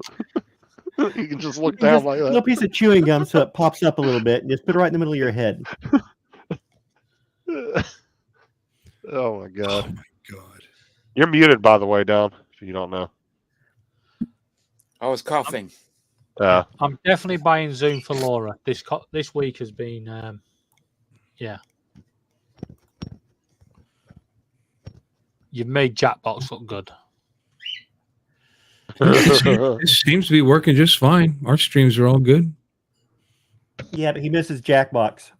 You can just look down Just like a that. little piece of chewing gum so it pops up a little bit, and just put it right in the middle of your head. Oh my god. Oh my god. You're muted, by the way, Down. If you don't know. I was coughing. I'm definitely buying Zoom for Laura. This week has been, yeah. You've made Jackbox look good. This seems to be working just fine. Our streams are all good. Yeah, but he misses Jackbox.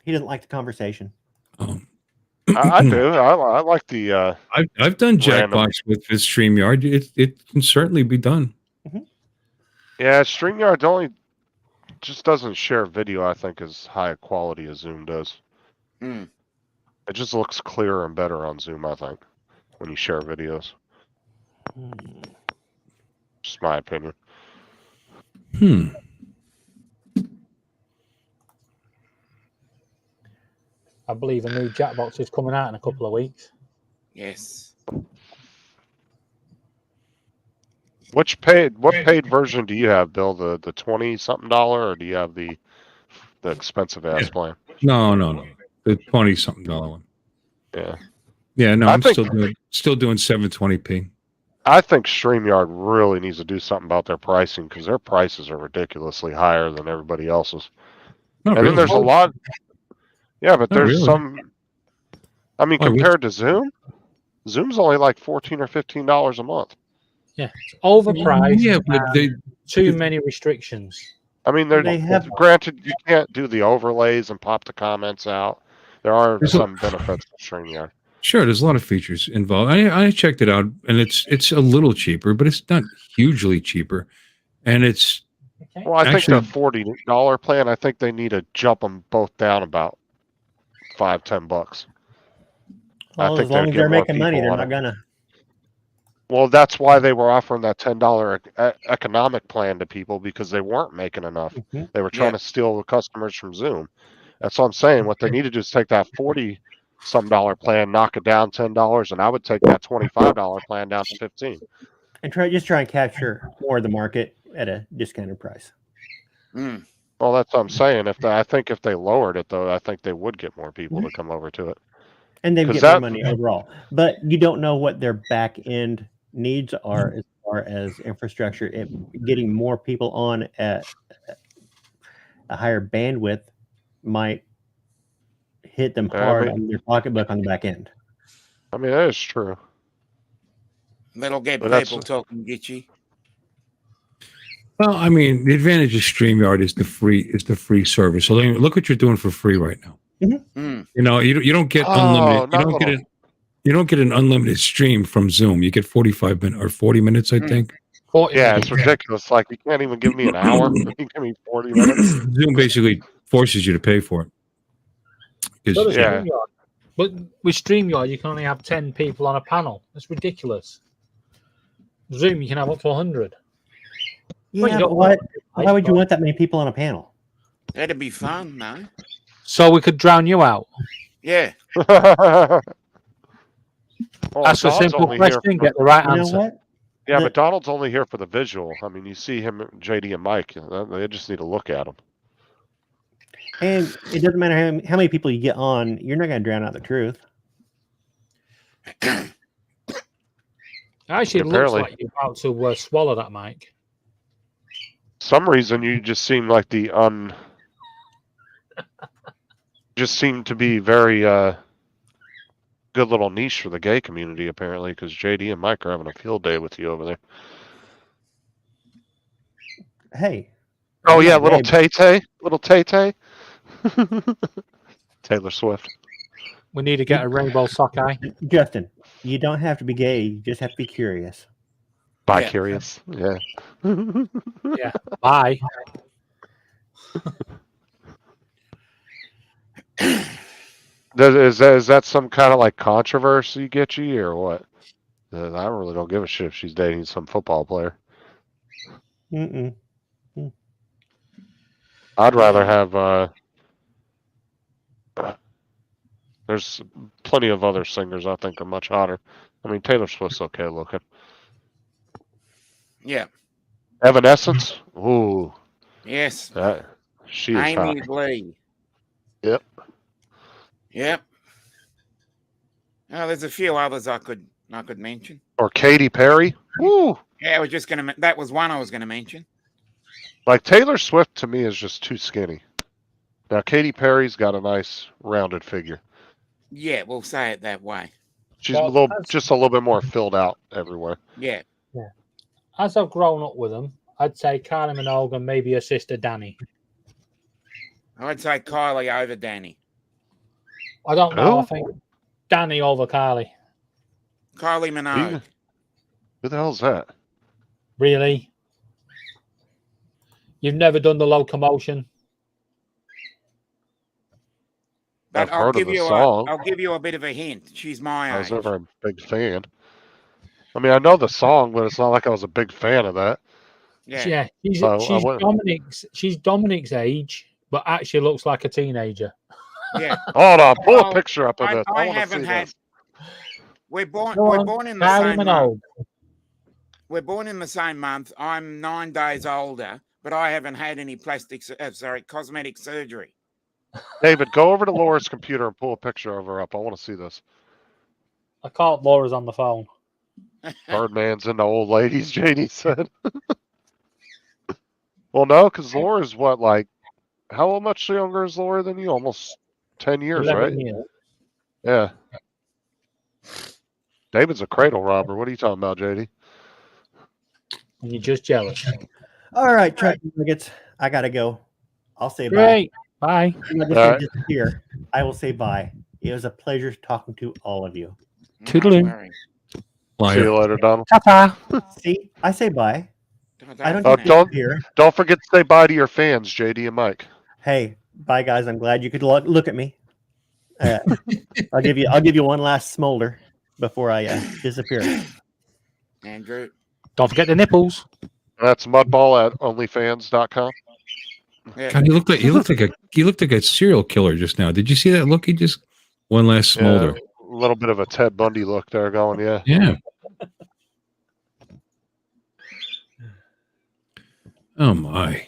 He doesn't like the conversation. I do. I like the. I've done random- Jackbox with StreamYard. It can certainly be done. Yeah, StreamYard only just doesn't share video. I think as high a quality as Zoom does. Mm. It just looks clearer and better on Zoom. I think when you share videos. Just my opinion. I believe a new Jackbox is coming out in a couple of weeks. Yes. What paid version do you have, Bill? The $20-something, or do you have the expensive ass plan? No. The $20-something one. Yeah. Yeah, no, I I'm think- still doing 720p. I think StreamYard really needs to do something about their pricing because their prices are ridiculously higher than everybody else's. Not And then really. there's a lot. Yeah, but Not there's really. some. I mean, Oh, really? compared to Zoom, Zoom's only like $14 or $15 a month. Yeah, it's overpriced. Yeah, but too many restrictions. I mean, They have- granted you can't do the overlays and pop the comments out. There are There's some benefits to StreamYard. Sure, there's a lot of features involved. I checked it out, and it's a little cheaper, but it's not hugely cheaper. And it's Well, I Actually- think the $40 plan. I think they need to jump them both down about $5-10. Well, think as long they'd as get they're more making money, people they're on not it. gonna. Well, that's why they were offering that $10 economic plan to people because they weren't making enough. Mhm. They were trying to steal the customers from Zoom. That's what I'm saying. What they need to do is take that $40-some plan, knock it down $10, and I would take that $25 plan down to $15. And try and capture more of the market at a discounted price. Mm. Well, that's what I'm saying. I think if they lowered it, though, I think they would get more people to come over to it. And they 'Cause get more that- money overall. But you don't know what their back end needs are as far as infrastructure. Getting more people on at a higher bandwidth might hit them Yeah, I hard mean- on their pocketbook on the back end. I mean, that is true. That'll get But that's- people talking gitchy. well, I mean, the advantage of StreamYard is the free service. So look what you're doing for free right now. Mm. You know, you don't get Oh, unlimited. not little. You don't get an unlimited stream from Zoom. You get 45 minutes or 40 minutes, I think. 40 Yeah, minutes. it's ridiculous. Like, you can't even give me an hour. You give me 40 minutes. Zoom basically forces you to pay for it. 'Cause- So does Yeah. StreamYard. But with StreamYard, you can only have 10 people on a panel. That's ridiculous. Zoom, you can have up to 100. Well, Yeah, you but don't why want- would you want that many people on a panel? That'd be fun, no? So we could drown you out. Yeah. Well, Ask a Don's simple only here question, for- get the right You know answer. what? Yeah, The- but Donald's only here for the visual. I mean, you see him, JD, and Mike. They just need to look at him. And it doesn't matter how many people you get on, you're not going to drown out the truth. Actually, it looks Apparently. like you're about to swallow that mic. Some reason you just seem like just seem to be very good little niche for the gay community, apparently, because JD and Mike are having a field day with you over there. Hey. Oh I'm yeah, not little gay, Tay-Tay, little Tay-Tay. Taylor Swift. We need to get a rainbow sockeye. Justin, you don't have to be gay. You just have to be curious. Bi-curious. Yeah. Yeah. Bye. Is that some kind of like controversy, Gitchy, or what? I really don't give a shit if she's dating some football player. Mm-mm. I'd rather have. There's plenty of other singers I think are much hotter. I mean, Taylor Swift's okay looking. Yeah. Evanescence. Ooh, Yes. she is hot. Amy Lee. Yep. Yep. Oh, there's a few others I could mention. Or Katy Perry. Woo. Yeah, I was just gonna. That was one I was gonna mention. Like Taylor Swift to me is just too skinny. Now Katy Perry's got a nice rounded figure. Yeah, we'll say it that way. She's a little bit more filled out everywhere. Yeah. Yeah. As I've grown up with them, I'd say Kylie Minogue and maybe her sister Danny. I'd say Kylie over Danny. I don't know. I think Danny over Kylie. Kylie Minogue. Who the hell's that? Really? You've never done the locomotion? But I've heard of the song. I'll give you a bit of a hint. She's my age. I was never a big fan. I mean, I know the song, but it's not like I was a big fan of that. Yeah. She's Dominic's age, but actually looks like a teenager. Yeah. Hold on, pull a picture up of this. I haven't had. We're born in the same month. We're born in the same month. I'm 9 days older, but I haven't had any cosmetic surgery. David, go over to Laura's computer and pull a picture of her up. I want to see this. I caught Laura's on the phone. Birdman's into old ladies, JD said. Well, no, because Laura's what, like, how much younger is Laura than you? Almost 10 years, right? Years. Yeah. David's a cradle robber. What are you talking about, JD? You're just jealous. All right, Chuck Nuggets. I gotta go. I'll say Great. Bye. Bye. Disappear. I will say bye. It was a pleasure talking to all of you. Toodaloo. See you later, Donald. Ta-ta. See, I say bye. I don't don't forget to say bye to your fans, JD and Mike. Hey, bye guys. I'm glad you could look at me. I'll give you one last smolder before I disappear. Andrew, don't forget the nipples. That's Mudball at OnlyFans.com. Yeah. God, he looked like a serial killer just now. Did you see that look? He just one last smolder. Yeah, a little bit of a Ted Bundy look there going. Yeah. Yeah. Oh my.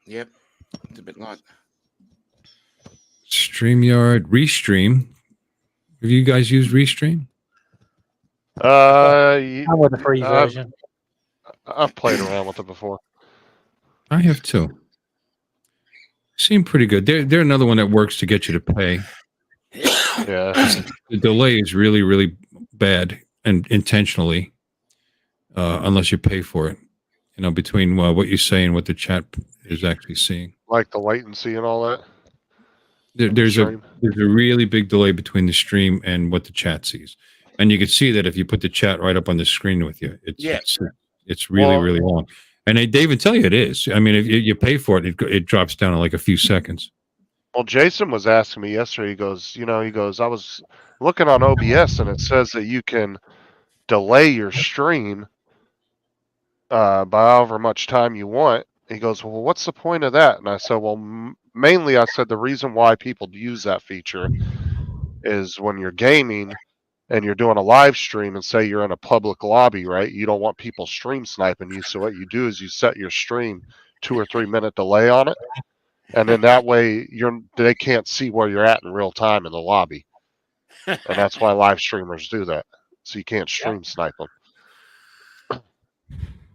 Yep. It's a bit like StreamYard, Restream. Have you guys used Restream? I'm with the free version. I've played around with it before. I have too. Seem pretty good. They're another one that works to get you to pay. Yeah. The delay is really, really bad and intentionally, unless you pay for it. You know, between what you say and what the chat is actually seeing. Like the latency and all that. There's a really big delay between the stream and what the chat sees, and you can see that if you put the chat right up on the screen with you. It's really really long, and they even tell you it is. I mean, if you pay for it, it drops down in like a few seconds. Well, Jason was asking me yesterday. He goes, I was looking on OBS and it says that you can delay your stream by however much time you want. He goes, well, what's the point of that? And I said, well, mainly I said the reason why people use that feature is when you're gaming and you're doing a live stream and say you're in a public lobby, right? You don't want people stream sniping you. So what you do is you set your stream 2 or 3 minute delay on it. And then that way they can't see where you're at in real time in the lobby. And that's why live streamers do that. So you can't stream snipe them.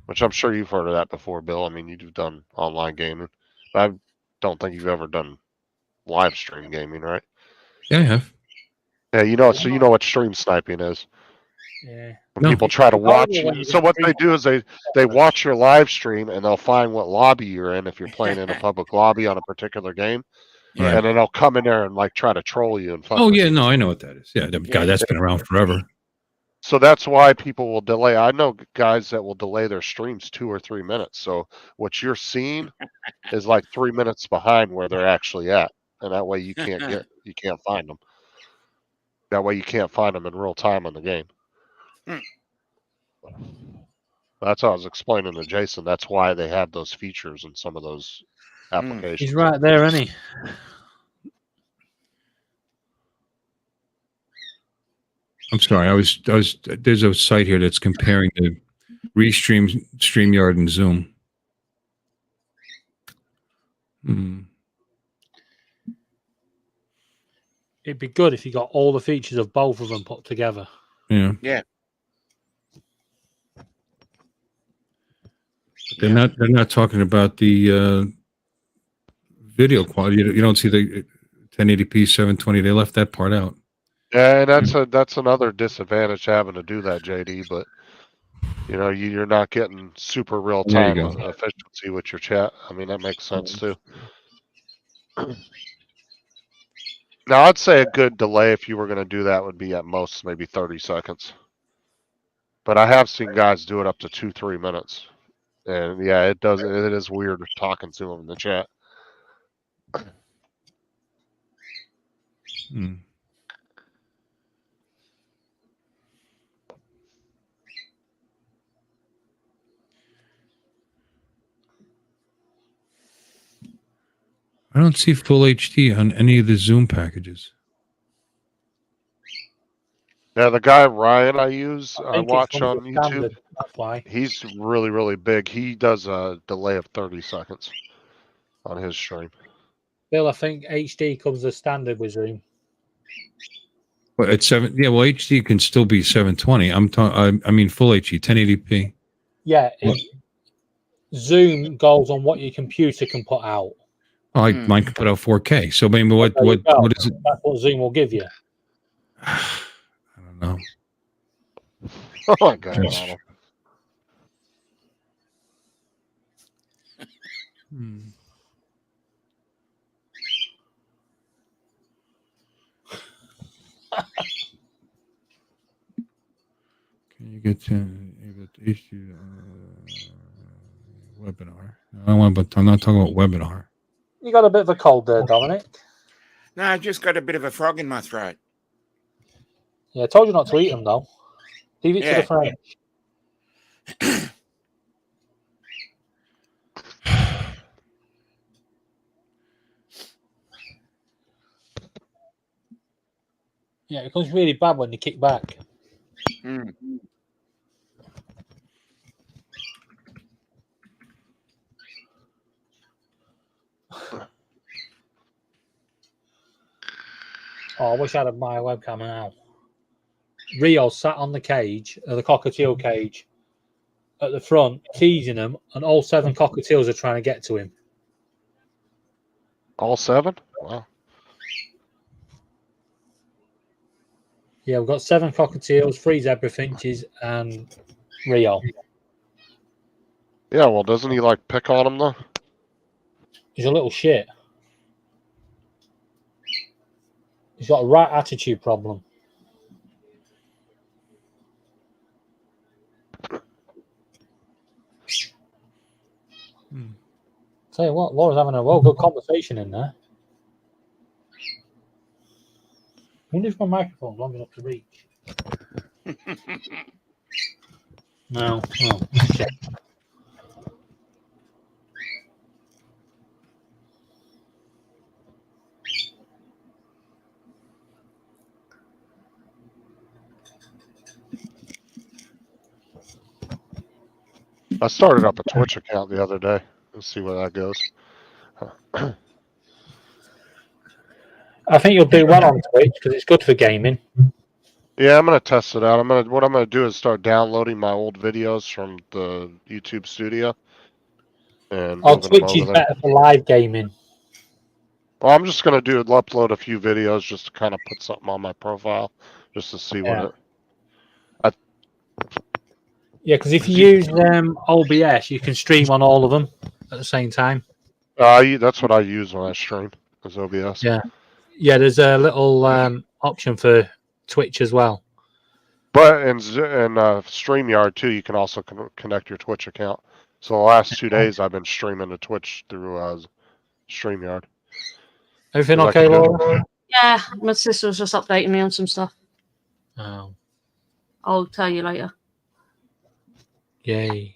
Which I'm sure you've heard of that before, Bill. I mean, you've done online gaming. But I don't think you've ever done live stream gaming, right? Yeah, I have. Yeah, so you know what stream sniping is. Yeah. When people try to watch you. So what they do is they watch your live stream and they'll find what lobby you're in if you're playing in a public lobby on a particular game. Right. And then they'll come in there and like try to troll you and fuck Oh with yeah, you. no, I know what that is. Yeah, God, that's been around forever. So that's why people will delay. I know guys that will delay their streams 2 or 3 minutes. So what you're seeing is like 3 minutes behind where they're actually at, and that way you can't find them. That way you can't find them in real time on the game. That's how I was explaining to Jason. That's why they have those features in some of those applications. He's right there, isn't he? I'm sorry. I was. There's a site here that's comparing the Restream, StreamYard, and Zoom. It'd be good if you got all the features of both of them put together. Yeah. Yeah. But they're not talking about the video quality. You don't see the 1080p 720. They left that part out. Yeah, and that's another disadvantage having to do that, JD. But you're not getting super real time efficiency with your chat. I mean, that makes sense too. Now, I'd say a good delay if you were going to do that would be at most maybe 30 seconds. But I have seen guys do it up to 2-3 minutes, and yeah, it is weird talking to them in the chat. I don't see full HD on any of the Zoom packages. Yeah, the guy Ryan I watch on YouTube. Standard, that's why. He's really, really big. He does a delay of 30 seconds on his stream. Bill, I think HD comes as standard with Zoom. Well, at 7, yeah. Well, HD can still be 720. I mean, full HD, 1080p. Yeah, Zoom goes on what your computer can put out. Oh, mine can put out 4K. So maybe what is it? That's what Zoom will give you. I don't know. Oh my God. Can you get to HD webinar? I'm not talking about webinar. You got a bit of a cold there, Dominic. No, I just got a bit of a frog in my throat. Yeah, I told you not to eat them, though. Leave it to the French. Yeah, it becomes really bad when you kick back. Oh, I wish I had my webcam now. Rio sat on the cage, the cockatiel cage, at the front, teasing them, and all 7 cockatiels are trying to get to him. All 7? Wow. Yeah, we've got 7 cockatiels, 3 zebra finches, and Rio. Yeah, well, doesn't he pick on them though? He's a little shit. He's got a right attitude problem. Tell you what, Laura's having a good conversation in there. I wonder if my microphone's long enough to reach. No. Oh, shit. I started up a Twitch account the other day. Let's see where that goes. I think you'll do well on Twitch because it's good for gaming. Yeah, I'm gonna test it out. What I'm gonna do is start downloading my old videos from the YouTube studio. And Twitch is better for live gaming. Well, I'm just gonna upload a few videos just to kind of put something on my profile, just to see what it. Yeah, because if you use OBS, you can stream on all of them at the same time. That's what I use when I stream, is OBS. Yeah, there's a little option for Twitch as well. But in StreamYard too, you can also connect your Twitch account. So the last 2 days, I've been streaming to Twitch through StreamYard. Everything okay, Laura? Yeah, my sister was just updating me on some stuff. Oh. I'll tell you later. Yay.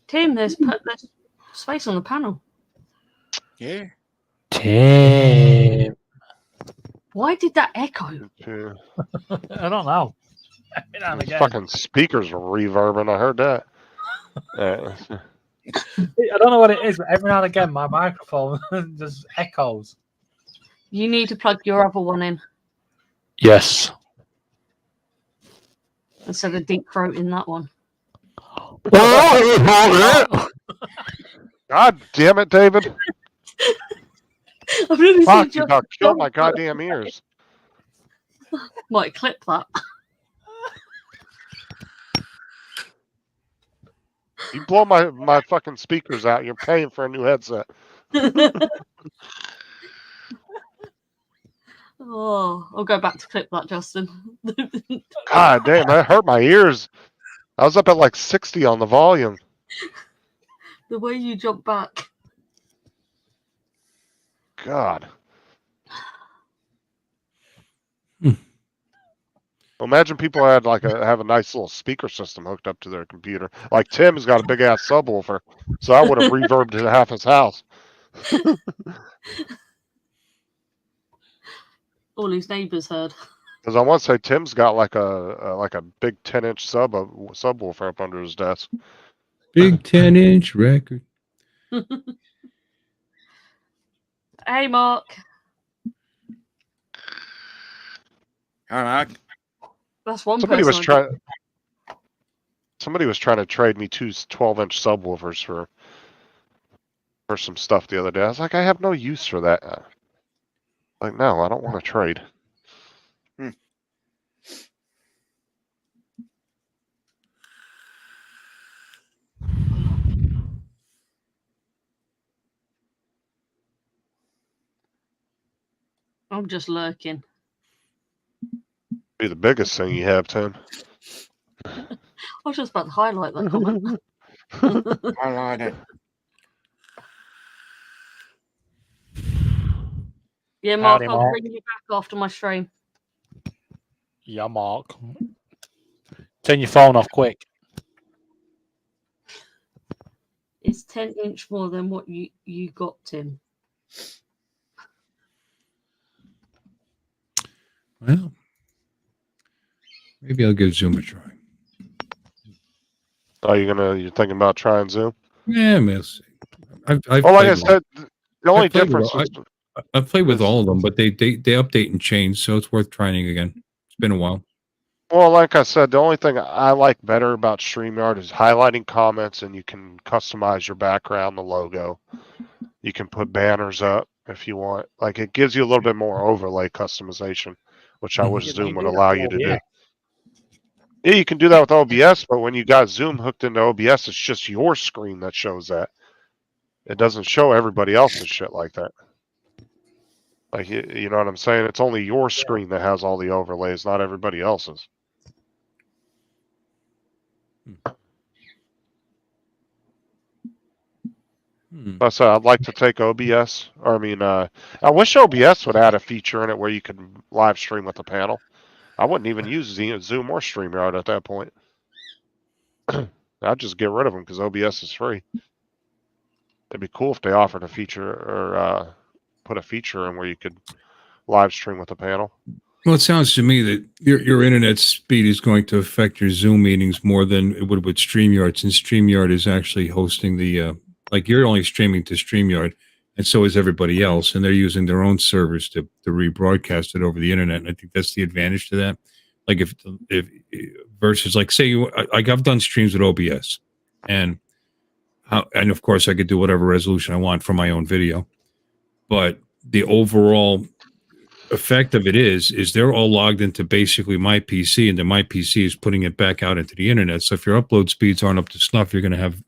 Tim, there's space on the panel. Yeah. Tim. Why did that echo? Yeah. I don't know. Every now and These again. fucking speakers were reverbing. I heard that. I don't know what it is, but every now and again my microphone just echoes. You need to plug your other one in Yes. instead of deep throating that one. God damn it, David. I've really Fuck, seen you about killed my goddamn ears. Might clip that. You blow my fucking speakers out, you're paying for a new headset. Oh, I'll go back to clip that, Justin. God damn, that hurt my ears. I was up at like 60 on the volume. The way you jump back. God. Imagine people had have a nice little speaker system hooked up to their computer. Like Tim's got a big ass subwoofer, so I would have reverbed to half his house. All his neighbours heard. Because I want to say Tim's got like a big 10-inch subwoofer up under his desk. Big 10-inch record. Hey, Mark. Hi, Mark. That's one Somebody person. Somebody was trying to trade me two 12-inch subwoofers for some stuff the other day. I was like, I have no use for that. Like, no, I don't want to trade. I'm just lurking. Be the biggest thing you have, Tim. I was just about to highlight that comment. Highlight it. Yeah, Mark, Howdy, I'll Mark. bring you back after my stream. Yeah, Mark. Turn your phone off quick. It's 10-inch more than what you got, Tim. Well, maybe I'll give Zoom a try. Oh, you're thinking about trying Zoom? Yeah, we'll see. I've Well, like I played said, the only I've played difference with, was I've played with all of them, but they update and change, so it's worth trying again. It's been a while. well, like I said, the only thing I like better about StreamYard is highlighting comments, and you can customize your background, the logo. You can put banners up if you want. Like, it gives you a little bit more overlay customization, which I wish Yeah, Zoom you would do that allow with you to do. OBS. Yeah, you can do that with OBS, but when you got Zoom hooked into OBS, it's just your screen that shows that. It doesn't show everybody else's shit like that. Like, you know what I'm saying? It's only your screen that has all the overlays, not everybody else's. Plus, I'd like to take OBS. Or, I wish OBS would add a feature in it where you could live stream with the panel. I wouldn't even use Zoom or StreamYard at that point. I'd just get rid of them because OBS is free. It'd be cool if they offered a feature or put a feature in where you could live stream with the panel. Well, it sounds to me that your internet speed is going to affect your Zoom meetings more than it would with StreamYard, since StreamYard is actually hosting the like you're only streaming to StreamYard, and so is everybody else, and they're using their own servers to rebroadcast it over the internet. And I think that's the advantage to that. Like if versus like say like I've done streams with OBS, and of course I could do whatever resolution I want for my own video, but the overall effect of it is they're all logged into basically my PC, and then my PC is putting it back out into the internet. So if your upload speeds aren't up to snuff, you're going to have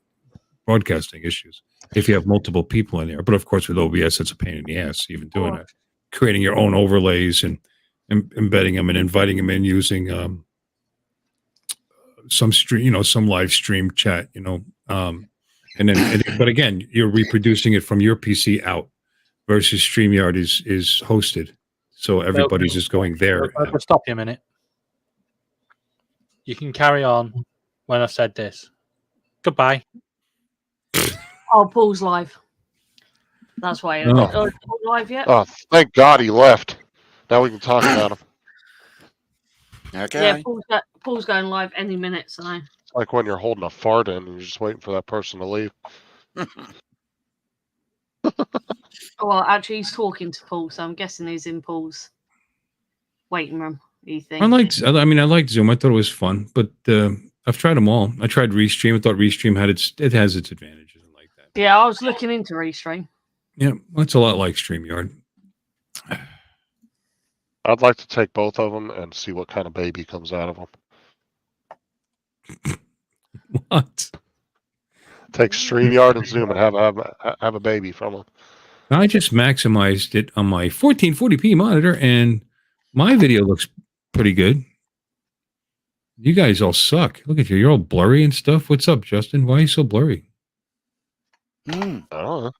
broadcasting issues if you have multiple people in there. But of course, with OBS, it's a pain in the ass even doing it, creating your own overlays and embedding them and inviting them in using some stream, some live stream chat, and then but again, you're reproducing it from your PC out versus StreamYard is hosted. So everybody's just going there. I'll stop you a minute. You can carry on when I've said this. Goodbye. I'll pause live. That's why. Oh. Oh, it's not live yet? Oh, thank God he left. Now we can talk about him. Okay. Yeah, Paul's going live any minute, so. It's like when you're holding a fart in and you're just waiting for that person to leave. Well, actually, he's talking to Paul, so I'm guessing he's in Paul's waiting room. I liked Zoom. I thought it was fun, but I've tried them all. I tried Restream. I thought Restream it has its advantages. I like that. Yeah, I was looking into Restream. Yeah, it's a lot like StreamYard. I'd like to take both of them and see what kind of baby comes out of them. What? Take StreamYard and Zoom and have a baby from them. I just maximized it on my 1440p monitor, and my video looks pretty good. You guys all suck. Look at you. You're all blurry and stuff. What's up, Justin? Why are you so blurry? I don't know.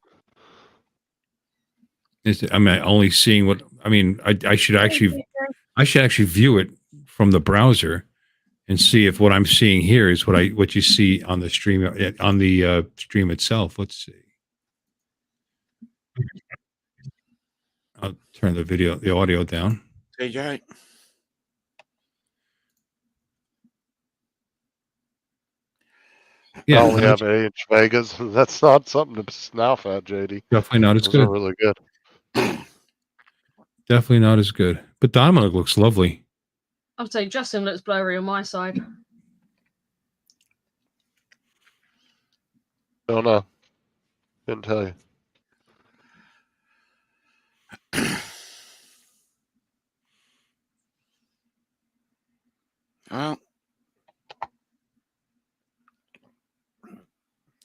I'm only seeing what I should actually view it from the browser and see if what I'm seeing here is what you see on the stream stream itself. Let's see. I'll turn the audio down. TJ. Yeah, I only have 8-inch Vegas. That's not something to snuff at, JD. Definitely not as Those good. are really good. Definitely not as good. But Dominic looks lovely. I'll say Justin looks blurry on my side. Don't know. Couldn't tell you. Well,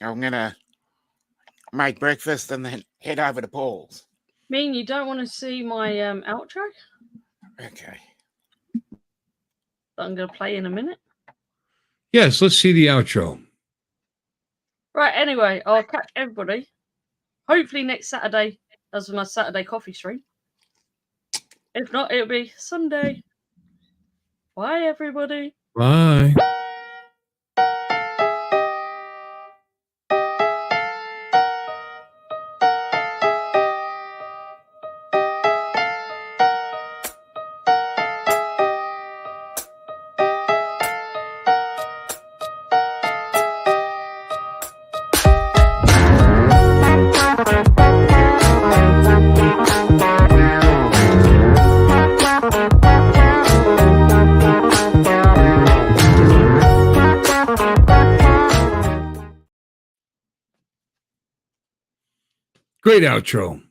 I'm gonna make breakfast and then head over to Paul's. Mean you don't want to see my outro? Okay. That I'm going to play in a minute. Yes, let's see the outro. Right, anyway, I'll catch everybody. Hopefully next Saturday as my Saturday coffee stream. If not, it'll be Sunday. Bye, everybody. Bye. Great outro.